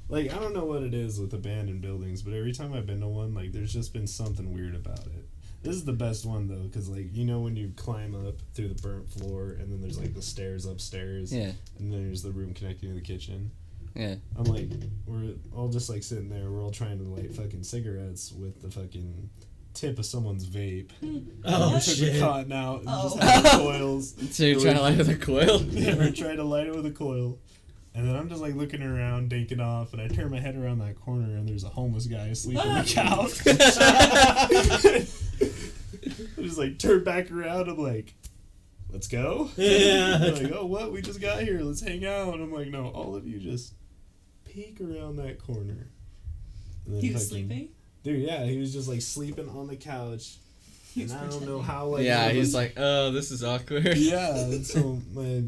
like, I don't know what it is with abandoned buildings, but every time I've been to one, like, there's just been something weird about it. This is the best one though, because like, you know when you climb up through the burnt floor, and then there's like the stairs upstairs, Yeah. and then there's the room connecting to the kitchen. Yeah. I'm like, we're all just like sitting there, we're all trying to light fucking cigarettes with the fucking tip of someone's vape. Oh, We took shit. the cotton out and just Oh. had the coils. So you're trying to light it with a coil? Yeah, we're trying to light it with a coil. And then I'm just like looking around, dinking off, and I turn my head around that corner, and there's a homeless guy asleep on the couch. I just like turn back around, I'm like, let's go? Yeah. They're like, oh, what? We just got here, let's hang out. And I'm like, no, all of you just peek around that corner. And then He was fucking- sleeping? Dude, yeah, he was just like sleeping on the couch. And I don't know how, like, Yeah, all he's this- like, oh, this is awkward. Yeah, and so my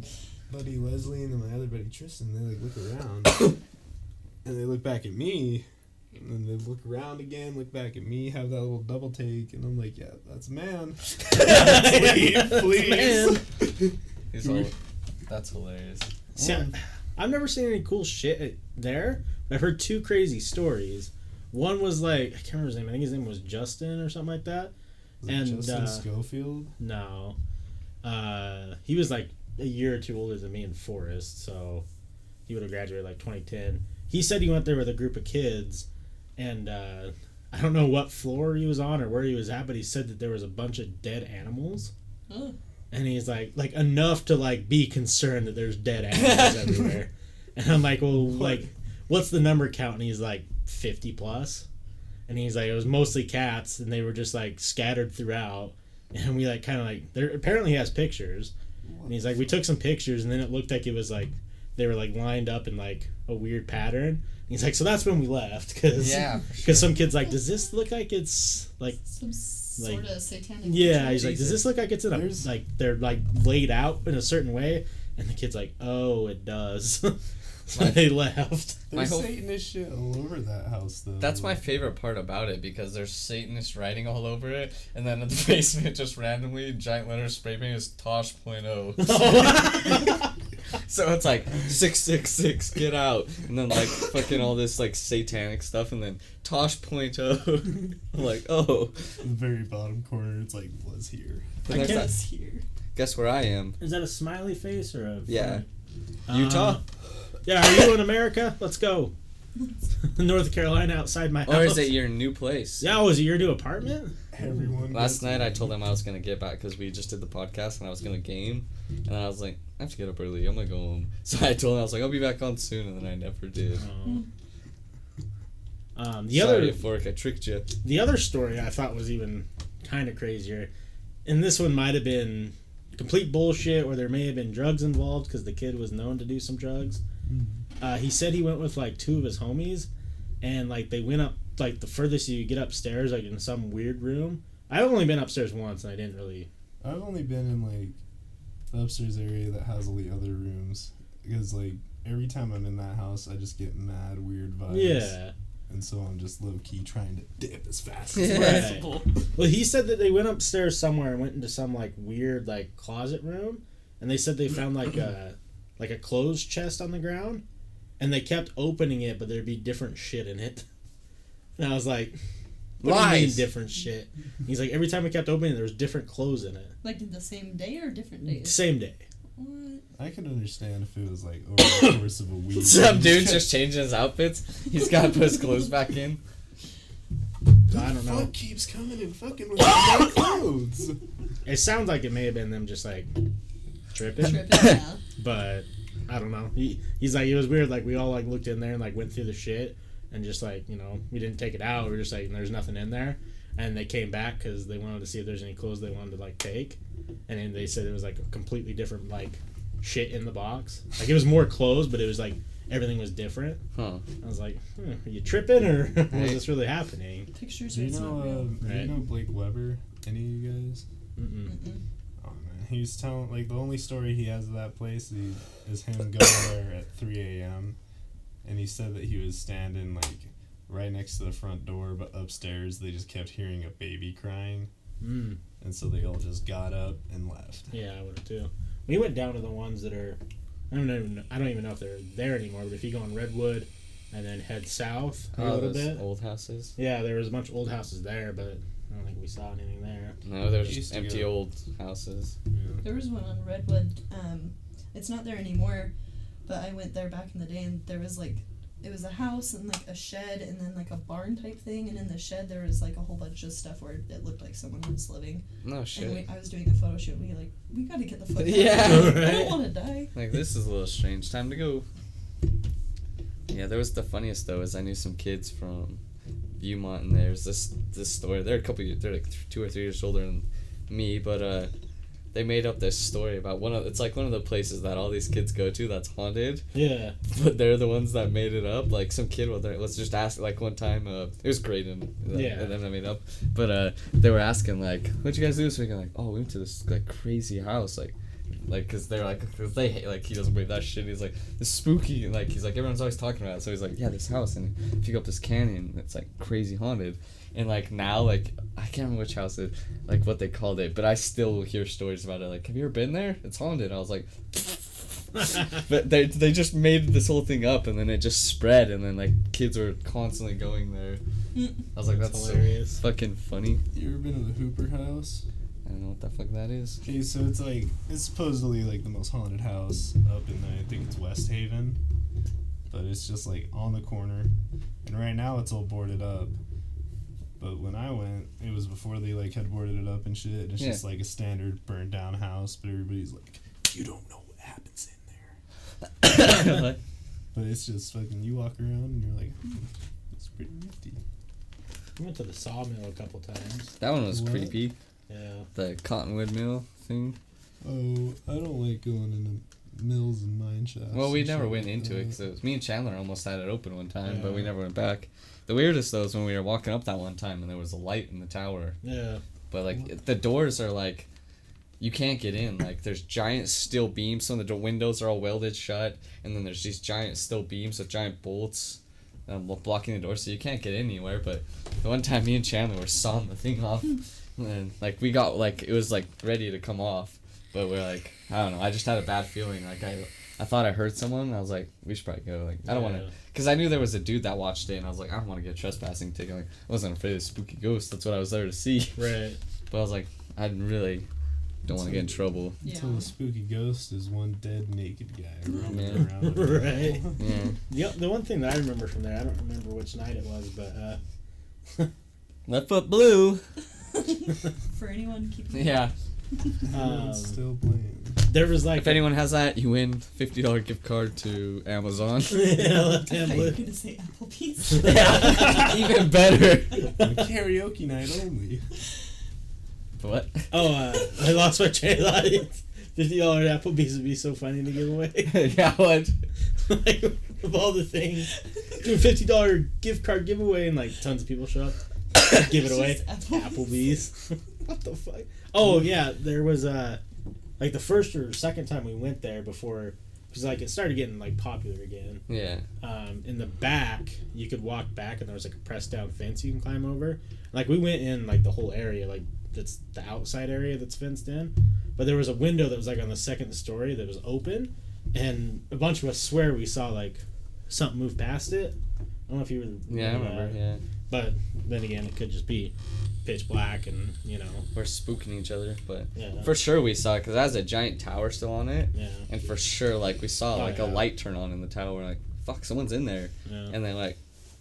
buddy Leslie and then my other buddy Tristan, they like look around and they look back at me, and then they look around again, look back at me, have that little double take, and I'm like, yeah, that's a man. Leave, please. He's all, that's hilarious. See, I've never seen any cool shit there, but I've heard two crazy stories. One was like, I can't remember his name. I think his name was Justin or something like that. Was it Justin Schofield? No. He was like a year or two older than me in Forest, so he would have graduated like 2010. He said he went there with a group of kids, and I don't know what floor he was on or where he was at, but he said that there was a bunch of dead animals. Oh. And he's like enough to like be concerned that there's dead animals everywhere. And I'm like, well, like, what's the number count? And he's like 50 plus. And he's like, it was mostly cats, and they were just like scattered throughout. And we like kind of like, there apparently he has pictures. And he's like, we took some pictures, and then it looked like it was like they were like lined up in like a weird pattern. And he's like, so that's when we left, because some kid's like, does this look like it's like some sort of satanic? Yeah, he's like, does this look like it's in a like they're like laid out in a certain way? And the kid's like, oh, it does. So they left. There's Satanist shit all over that house, though. That's my favorite part about it, because there's Satanist writing all over it, and then in the basement, just randomly, giant letters spray paint is Tosh.0. So it's like 666, get out, and then like fucking all this like satanic stuff, and then Tosh.0. I'm like, oh. The very bottom corner, it's like, was here. I guess here. Guess where I am? Is that a smiley face or a? Yeah. Utah. Yeah, are you in America? Let's go. North Carolina, outside my house. Or is it your new place? Yeah, was it your new apartment? Everyone. Last night I told them I was gonna get back because we just did the podcast and I was gonna game, and then I was like, I have to get up early. I'm gonna go home. So I told them I was like, I'll be back on soon, and then I never did. Sorry, Fork, I tricked you. The other story I thought was even kind of crazier, and this one might have been complete bullshit, or there may have been drugs involved because the kid was known to do some drugs. He said he went with like two of his homies, and like they went up like the furthest you get upstairs, like in some weird room. I've only been upstairs once, and I didn't really. I've only been in like the upstairs area that has all the other rooms, because like every time I'm in that house, I just get mad weird vibes. Yeah. And so I'm just low key trying to dip as fast Right. as possible. Well, he said that they went upstairs somewhere and went into some like weird like closet room, and they said they found like a clothes chest on the ground, and they kept opening it, but there'd be different shit in it. And I was like, what do you mean different shit? He's like, every time we kept opening it, there was different clothes in it. Like the same day or different days? Same day. What? I could understand if it was like over the course of a week. Some dude's just changing his outfits. He's got to put his clothes back in. I don't know. Fuck keeps coming and fucking with my clothes. It sounds like it may have been them just like tripping. Yeah. But I don't know. He's like, it was weird. Like we all like looked in there and like went through the shit and just like, you know, we didn't take it out. We were just like, there's nothing in there. And they came back because they wanted to see if there's any clothes they wanted to like take. And then they said it was like a completely different like shit in the box. Like it was more clothes, but it was like everything was different. Huh. I was like, are you tripping or was this really happening? Pictures Do are you know, do Right. you know Blake Weber? Any of you guys? Mm-mm. Oh man, he was telling like the only story he has of that place is him going there at 3 a.m. and he said that he was standing like right next to the front door, but upstairs they just kept hearing a baby crying, and so they all just got up and left. Yeah, I would have too. We went down to the ones that are, I don't even know if they're there anymore. But if you go on Redwood and then head south a little bit, old houses. Yeah, there was a bunch of old houses there, but I don't think we saw anything there. No, there was just empty old houses. There was one on Redwood. It's not there anymore, but I went there back in the day, and there was like, it was a house and like a shed and then like a barn type thing, and in the shed there was like a whole bunch of stuff where it looked like someone was living. No shit. And I was doing a photo shoot. We gotta get the fuck out. Yeah. I don't want to die. Like, this is a little strange. Time to go. Yeah, there was the funniest though is I knew some kids from Viewmont, and there's this story. They're they're like 2 or 3 years older than me, but they made up this story about it's like one of the places that all these kids go to that's haunted. Yeah. But they're the ones that made it up. Like some kid let's just ask, like one time, it was great and then I made up. But they were asking like, what'd you guys do this weekend? Like, oh, we went to this like crazy house, like cause they're like, cause they hate, like he doesn't believe that shit. He's like, it's spooky, and like he's like, everyone's always talking about it. So he's like, yeah, this house, and if you go up this canyon, it's like crazy haunted. And like now, like I can't remember which house it, like what they called it, but I still hear stories about it. Like, have you ever been there? It's haunted. I was like, but they just made this whole thing up, and then it just spread, and then like kids were constantly going there. I was like, that's hilarious, so fucking funny. You ever been to the Hooper house? I don't know what the fuck that is. Okay, so it's supposedly like the most haunted house up in I think it's West Haven, but it's just like on the corner, and right now it's all boarded up. But when I went, it was before they like had boarded it up and shit. And it's just like a standard burned down house, but everybody's like, you don't know what happens in there. But it's just fucking, you walk around and you're like, it's pretty nifty. We went to the sawmill a couple times. That one was creepy. Yeah. The cottonwood mill thing. Oh, I don't like going into mills and mine shafts. Well, we and never shit went like into it that. because me and Chandler almost had it open one time, but we Yeah. never went back. The weirdest though is when we were walking up that one time and there was a light in the tower. Yeah. But like the doors are like, you can't get in. Like there's giant steel beams. Some of the windows are all welded shut, and then there's these giant steel beams with giant bolts blocking the door, so you can't get anywhere. But the one time me and Chandler were sawing the thing off, and like we got like it was like ready to come off, but we're like, I don't know. I just had a bad feeling. Like I thought I heard someone. And I was like, we should probably go. Like I don't want to, because I knew there was a dude that watched it, and I was like, I don't want to get a trespassing ticket. Like I wasn't afraid of spooky ghosts. That's what I was there to see. Right. But I was like, I really don't want to get in trouble. Until the spooky ghost is one dead naked guy roaming Yeah. around. Right. Yeah. The one thing that I remember from there, I don't remember which night it was, but Left foot blue. For anyone keeping Yeah. Still playing. There was like if anyone has that, you win $50 gift card to Amazon. Yeah, Left I Hand thought you were Blue. gonna say Applebee's. Yeah, even better. Karaoke night only. What? Oh, I lost my train of thought. $50 Applebee's would be so funny to give away. Yeah, what? Like, of all the things, do a $50 gift card giveaway, and like tons of people show up, give it away. Applebee's. What the fuck? Oh yeah, there was like the first or second time we went there before, because like it started getting like popular again. Yeah. In the back, you could walk back, and there was like a pressed down fence you can climb over. Like we went in like the whole area, like that's the outside area that's fenced in, but there was a window that was like on the second story that was open, and a bunch of us swear we saw like something move past it. I don't know if you were. Yeah, I remember. Yeah. But then again, it could just be pitch black, and we're spooking each other. But Yeah. for sure we saw it because it has a giant tower still on it. Yeah. And for sure, like we saw Oh, like a yeah. light turn on in the tower. We're like, fuck, someone's in there. Yeah. And then like,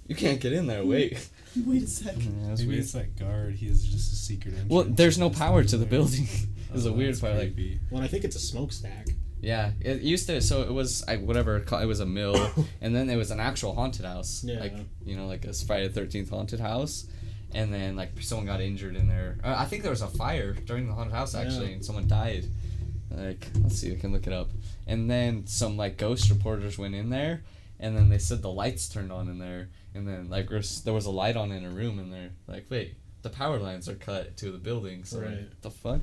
you can't get in there. Wait. Wait a sec. Yeah, that's Maybe weird. it's that guard. He has just a secret entrance. Well, there's no Just power in to the there. building. Is a weird that's part. Like, creepy. Well, I think it's a smokestack. yeah, it used to. So it was whatever it was a mill, and then it was an actual haunted house. Yeah. Like like a Friday the 13th haunted house, and then like someone got injured in there. I think there was a fire during the haunted house actually, Yeah. and someone died. Like let's see, I can look it up. And then some like ghost reporters went in there, and then they said the lights turned on in there, and then like there was a light on in a room, and they're like, wait, the power lines are cut to the building. So like, Right. what the fuck?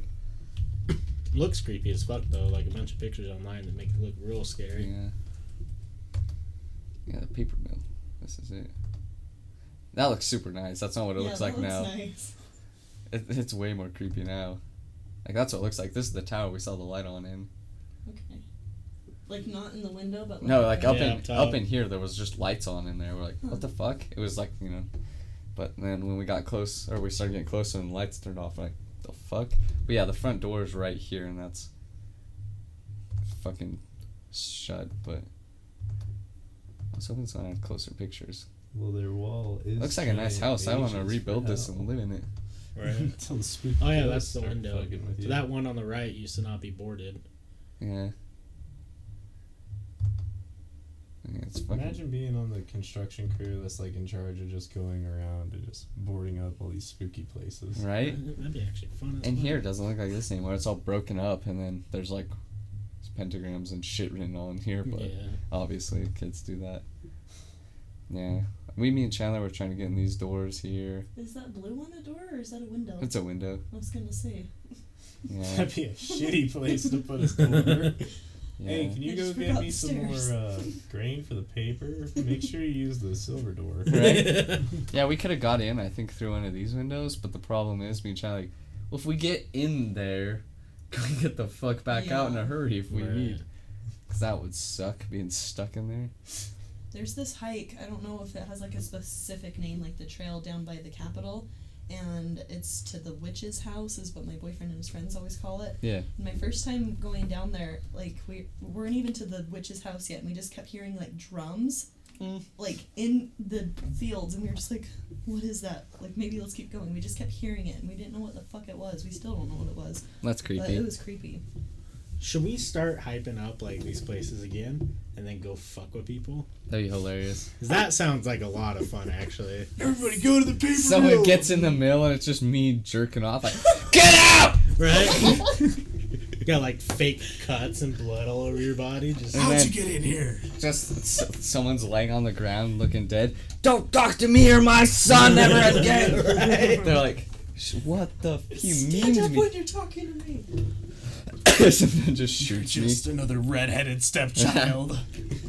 Looks creepy as fuck though. Like a bunch of pictures online that make it look real scary. Yeah. Yeah, the paper mill. This is it. That looks super nice. That's not what it looks like now. Nice. It's way more creepy now. Like that's what it looks like. This is the tower we saw the light on in. Okay. Like not in the window, but No, like up Yeah, in top. up in here there was just lights on in there. We're like, what the fuck? It was like but then when we got close or we started getting closer and the lights turned off, we're like, the fuck? But yeah, the front door is right here and that's fucking shut. But I was hoping someone had closer pictures. Well, their wall is. Looks like a nice giant house. I want to Asians rebuild for this hell. and live in it. Right. Until the spooky Oh yeah, ghosts that's the start window. fucking with So you. that one on the right used to not be boarded. Yeah. Yeah, it's fucking. Imagine being on the construction crew that's like in charge of just going around and just boarding up all these spooky places. Right? That'd be actually fun. As And fuck. here it doesn't look like this anymore. It's all broken up, and then there's like pentagrams and shit written on here. But Yeah. obviously, kids do that. Yeah, me and Chandler were trying to get in these doors here. Is that blue on a door or is that a window? It's a window. I was gonna say. Yeah. That'd be a shitty place to put a door. Yeah. Hey, can you I go just get forgot me the some more stairs. grain for the paper? Make sure you use the silver door. Right? Yeah, we could have got in, I think, through one of these windows, but the problem is, me and Chandler, like, well, if we get in there, can we get the fuck back out in a hurry if we Right. need? Because that would suck, being stuck in there. There's this hike. I don't know if it has like a specific name, like the trail down by the Capitol, and it's to the witch's house, is what my boyfriend and his friends always call it. Yeah. And my first time going down there, like we weren't even to the witch's house yet, and we just kept hearing like drums like in the fields, and we were just like, what is that? Like, maybe let's keep going. We just kept hearing it, and we didn't know what the fuck it was. We still don't know what it was. That's But creepy. it was creepy. Should we start hyping up like these places again and then go fuck with people? That'd be hilarious. 'Cause that sounds like a lot of fun, actually. Everybody go to the paper Someone mill. gets in the mill and it's just me jerking off like, get out! Right? Got like fake cuts and blood all over your body. Just And How'd then you get in here? Just someone's laying on the ground looking dead. Don't talk to me or my son ever again. Right? They're like, what the f you mean Stand to up me? when you're talking to me. Someone just shoots me. Just another redheaded stepchild.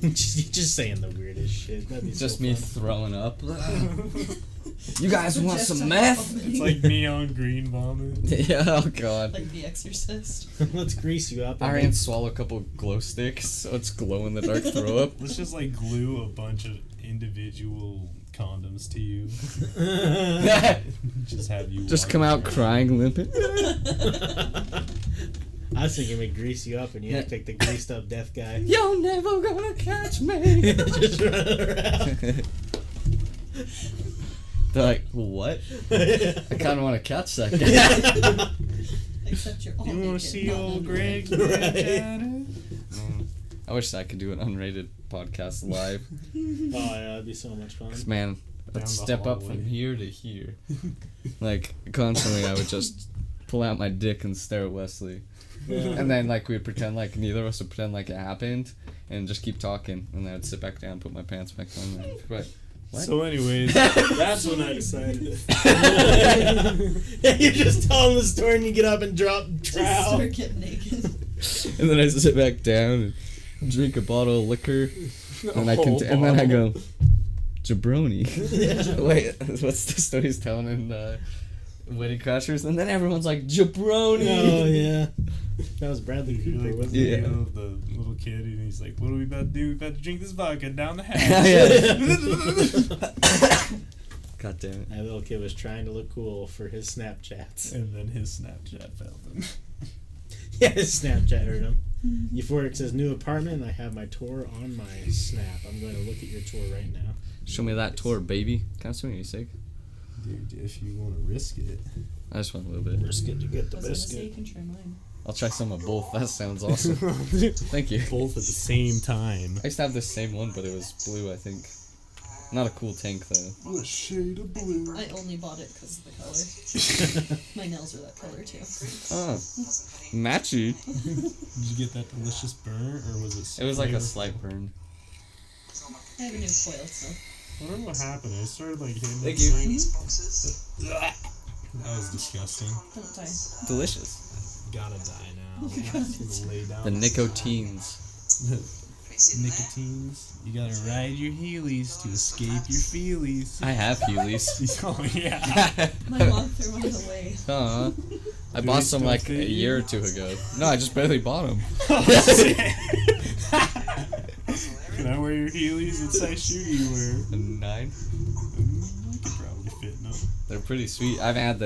just saying the weirdest shit. That'd be Just so me fun. throwing up. You guys want some meth? It's like neon green vomit. Yeah, oh god. Like The Exorcist. Let's grease you up. I ran swallow a couple glow sticks, so it's glow in the dark throw up. Let's just like glue a bunch of individual condoms to you. Just have you Just walk come out around. crying, limping. I was thinking we'd grease you up and you act like the greased up death guy. You're never gonna catch me. Just run around. They're like, what? I kind of want to catch that guy. Except you're all You want naked, to see not old underwear. Greg? I wish I could do an unrated podcast live. Oh yeah, that'd be so much fun. 'Cause, man, Down let's the step up hallway. from here to here. Like, constantly I would just pull out my dick and stare at Wesley. Yeah. And then, like, we'd pretend like neither of us would pretend like it happened and just keep talking. And then I'd sit back down, put my pants back on. And I'd be like, what? So, anyways, that's when I decided. You're just telling the story and you get up and drop Just trowel. start getting naked. And then I sit back down and drink a bottle of liquor. And, and then I go, jabroni. Wait, what's the story he's telling in Wedding Crashers? And then everyone's like, jabroni. Oh yeah, that was Bradley You're Cooper. like Wasn't the Yeah. video of the little kid, and he's like, "What are we about to do? We about to drink this vodka down the hatch." God damn it. That little kid was trying to look cool for his Snapchats. And then his Snapchat failed him. Yeah, his Snapchat hurt him. Euphoric says, new apartment, I have my tour on my Snap. I'm going to look at your tour right now. Show me that tour, baby. Can I swing you sick? Dude, if you want to risk it. I just want a little bit. Risk it to get the I was gonna say you biscuit. can try mine. I'll try some of both. That sounds awesome. Thank you. Both at the same time. I used to have the same one, but it was blue, I think. Not a cool tank, though. What shade of blue? I only bought it because of the color. My nails are that color too. Oh. Matchy. Did you get that delicious burn, or was it? It was like a flavorful? slight burn. I have a new coil, so. I don't know what happened. I started like hitting Thank that you. thing. That was disgusting. Don't die. Delicious. Gotta die now. Gonna lay down The and nicotines. Nicotines. You gotta ride your heelys to escape your feelies. I have Heelys. Oh yeah. My mom threw mine away. I Do bought they some still like fit a you? year or two ago. No, I just barely bought them. Can I wear your heelys? What size shoe do you wear? A 9. I could probably fit in them. They're pretty sweet. I've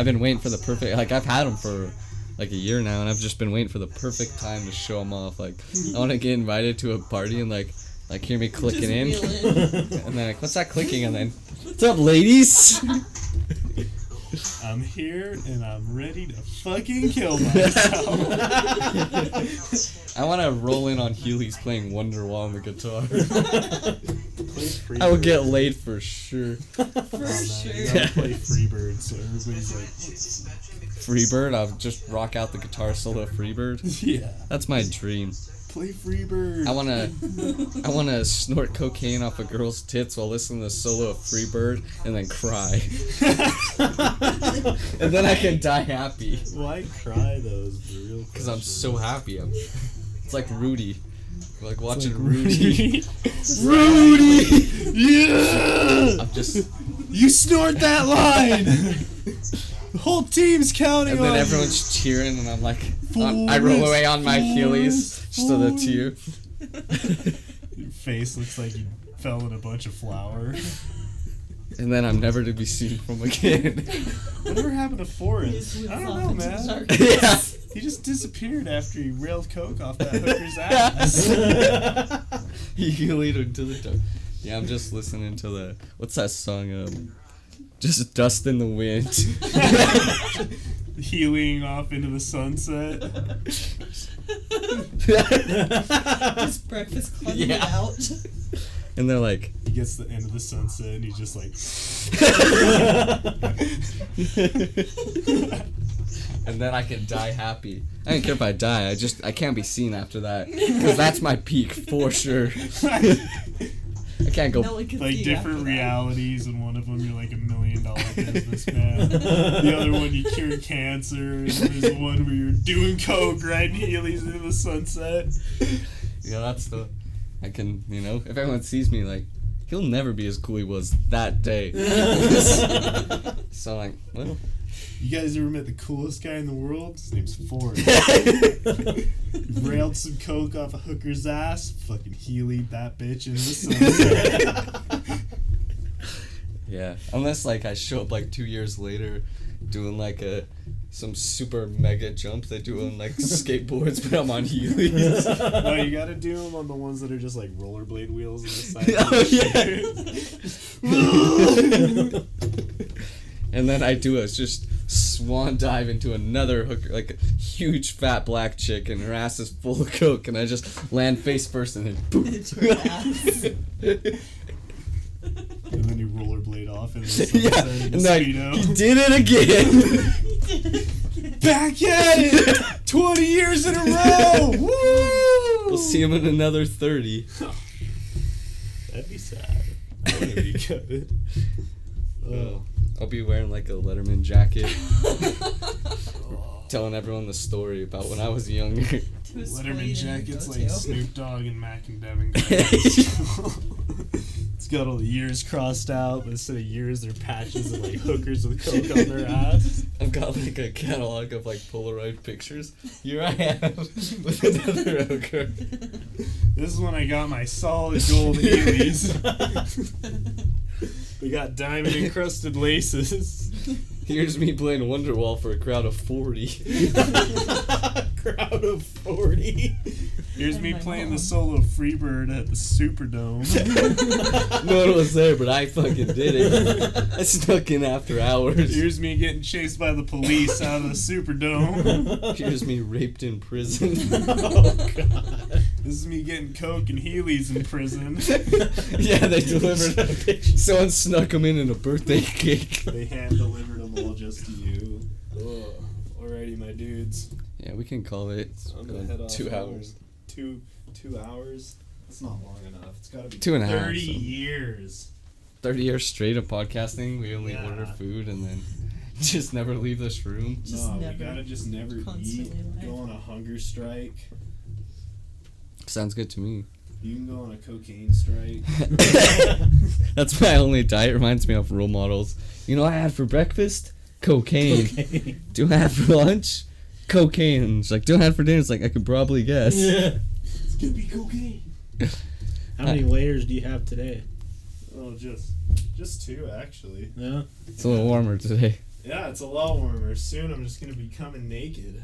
been waiting for the perfect. Like I've had them for like a year now, and I've just been waiting for the perfect time to show them off. Like I want to get invited to a party and like hear me clicking in, Just wheel and then like, what's that clicking? And then, what's up, ladies? I'm here and I'm ready to fucking kill myself. I want to roll in on Heelys playing Wonderwall on the guitar. Play I would get laid for sure. For sure. You gotta play Freebird, so everybody's like, Freebird, I'll just rock out the guitar solo Freebird. yeah. That's my dream. Play Freebird. I wanna snort cocaine off a girl's tits while listening to the solo of Freebird and then cry. And then I can die happy. Why cry though? Is the real Because I'm question. so happy. It's like Rudy. Like watching like Rudy. Rudy! Yeah! I'm just. You snort that line! The whole team's counting And on then you. everyone's cheering, and I'm like, I roll away on my Heelys just to the tear. Your face looks like you fell in a bunch of flour. And then I'm never to be seen from again. Whatever happened to Forrest? I don't know, man. Yeah. He just disappeared after he railed coke off that hooker's ass. He Heeled into the dark. Yeah, I'm just listening to the what's that song? Just Dust in the Wind. Healing off into the sunset. Just Breakfast Clubbing it out. And they're like, he gets to the end of the sunset and he's just like, and then I can die happy. I don't care if I die. I can't be seen after that because that's my peak for sure. I can't go like different realities, and one of them you're like $1 million businessman. The other one you cure cancer, and there's one where you're doing coke, riding Heelys into the sunset. Yeah, that's the. I can, if everyone sees me, like, he'll never be as cool he was that day. So, like, well. You guys ever met the coolest guy in the world? His name's Ford. Railed some coke off a hooker's ass, fucking Heeled that bitch in the sunset. Yeah, unless, like, I show up, like, 2 years later doing, like, some super mega jump they do on, like, skateboards, but I'm on Heelys. No, you gotta do them on the ones that are just, like, rollerblade wheels on the side. And then I do just swan dive into another hooker, like a huge fat black chick, and her ass is full of coke, and I just land face first and then boom. And then you rollerblade off in the sunset in and the like, Speedo. you did it again. Back at it! 20 years in a row! Woo! We'll see him in another 30. That'd be sad. That would be good. I'll be wearing like a Letterman jacket, telling everyone the story about when I was younger. Letterman jackets like Snoop Dogg and Mac and Devin. It's got all the years crossed out, but instead of years, they're patches of like hookers with coke on their ass. I've got like a catalog of like Polaroid pictures. Here I am with another hooker. This is when I got my solid gold Heelys. We got diamond encrusted laces. Here's me playing Wonderwall for a crowd of 40. Crowd of 40. Here's me playing the solo Freebird at the Superdome. No one was there, but I fucking did it. I snuck in after hours. Here's me getting chased by the police out of the Superdome. Here's me raped in prison. Oh, God. This is me getting coke and Heelys in prison. Yeah, they delivered. Someone snuck them in a birthday cake. They hand delivered them all just to you. Ugh. Alrighty, my dudes. Yeah, we can call it. I'm gonna head off 2 hours. 2 hours? That's not long enough. It's gotta be 2.5. 30 years. 30 years straight of podcasting. We only order food and then just never leave this room. We gotta just never eat. Go on a hunger strike. Sounds good to me. You can go on a cocaine strike. That's my only diet. Reminds me of role models. You know what I had for breakfast? Cocaine. Do I have for lunch? Cocaine. It's like, do I have for dinner? It's like, I could probably guess. Yeah. It's gonna be cocaine. How many layers do you have today? Oh, just 2 actually. Yeah. It's a little warmer today. Yeah, it's a lot warmer. Soon I'm just gonna be coming naked.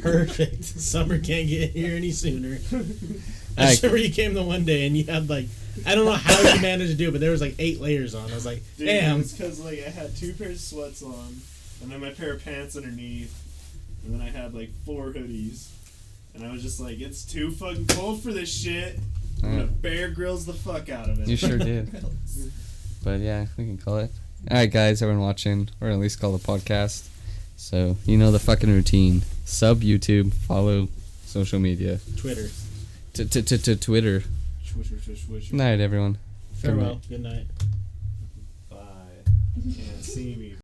Perfect. Summer can't get here any sooner. I remember you came the one day and you had like, I don't know how you managed to do it, but there was like 8 layers on. I was like, dude, damn. It's because like I had 2 pairs of sweats on, and then my pair of pants underneath, and then I had like 4 hoodies, and I was just like, it's too fucking cold for this shit. I'm gonna Bear Grylls the fuck out of it. You sure did. But yeah, we can call it. Alright guys, everyone watching, or at least call the podcast. So, you know the fucking routine. Sub YouTube, follow social media. Twitter. Twitter. Night, everyone. Farewell. Good night. Bye. Can't see me.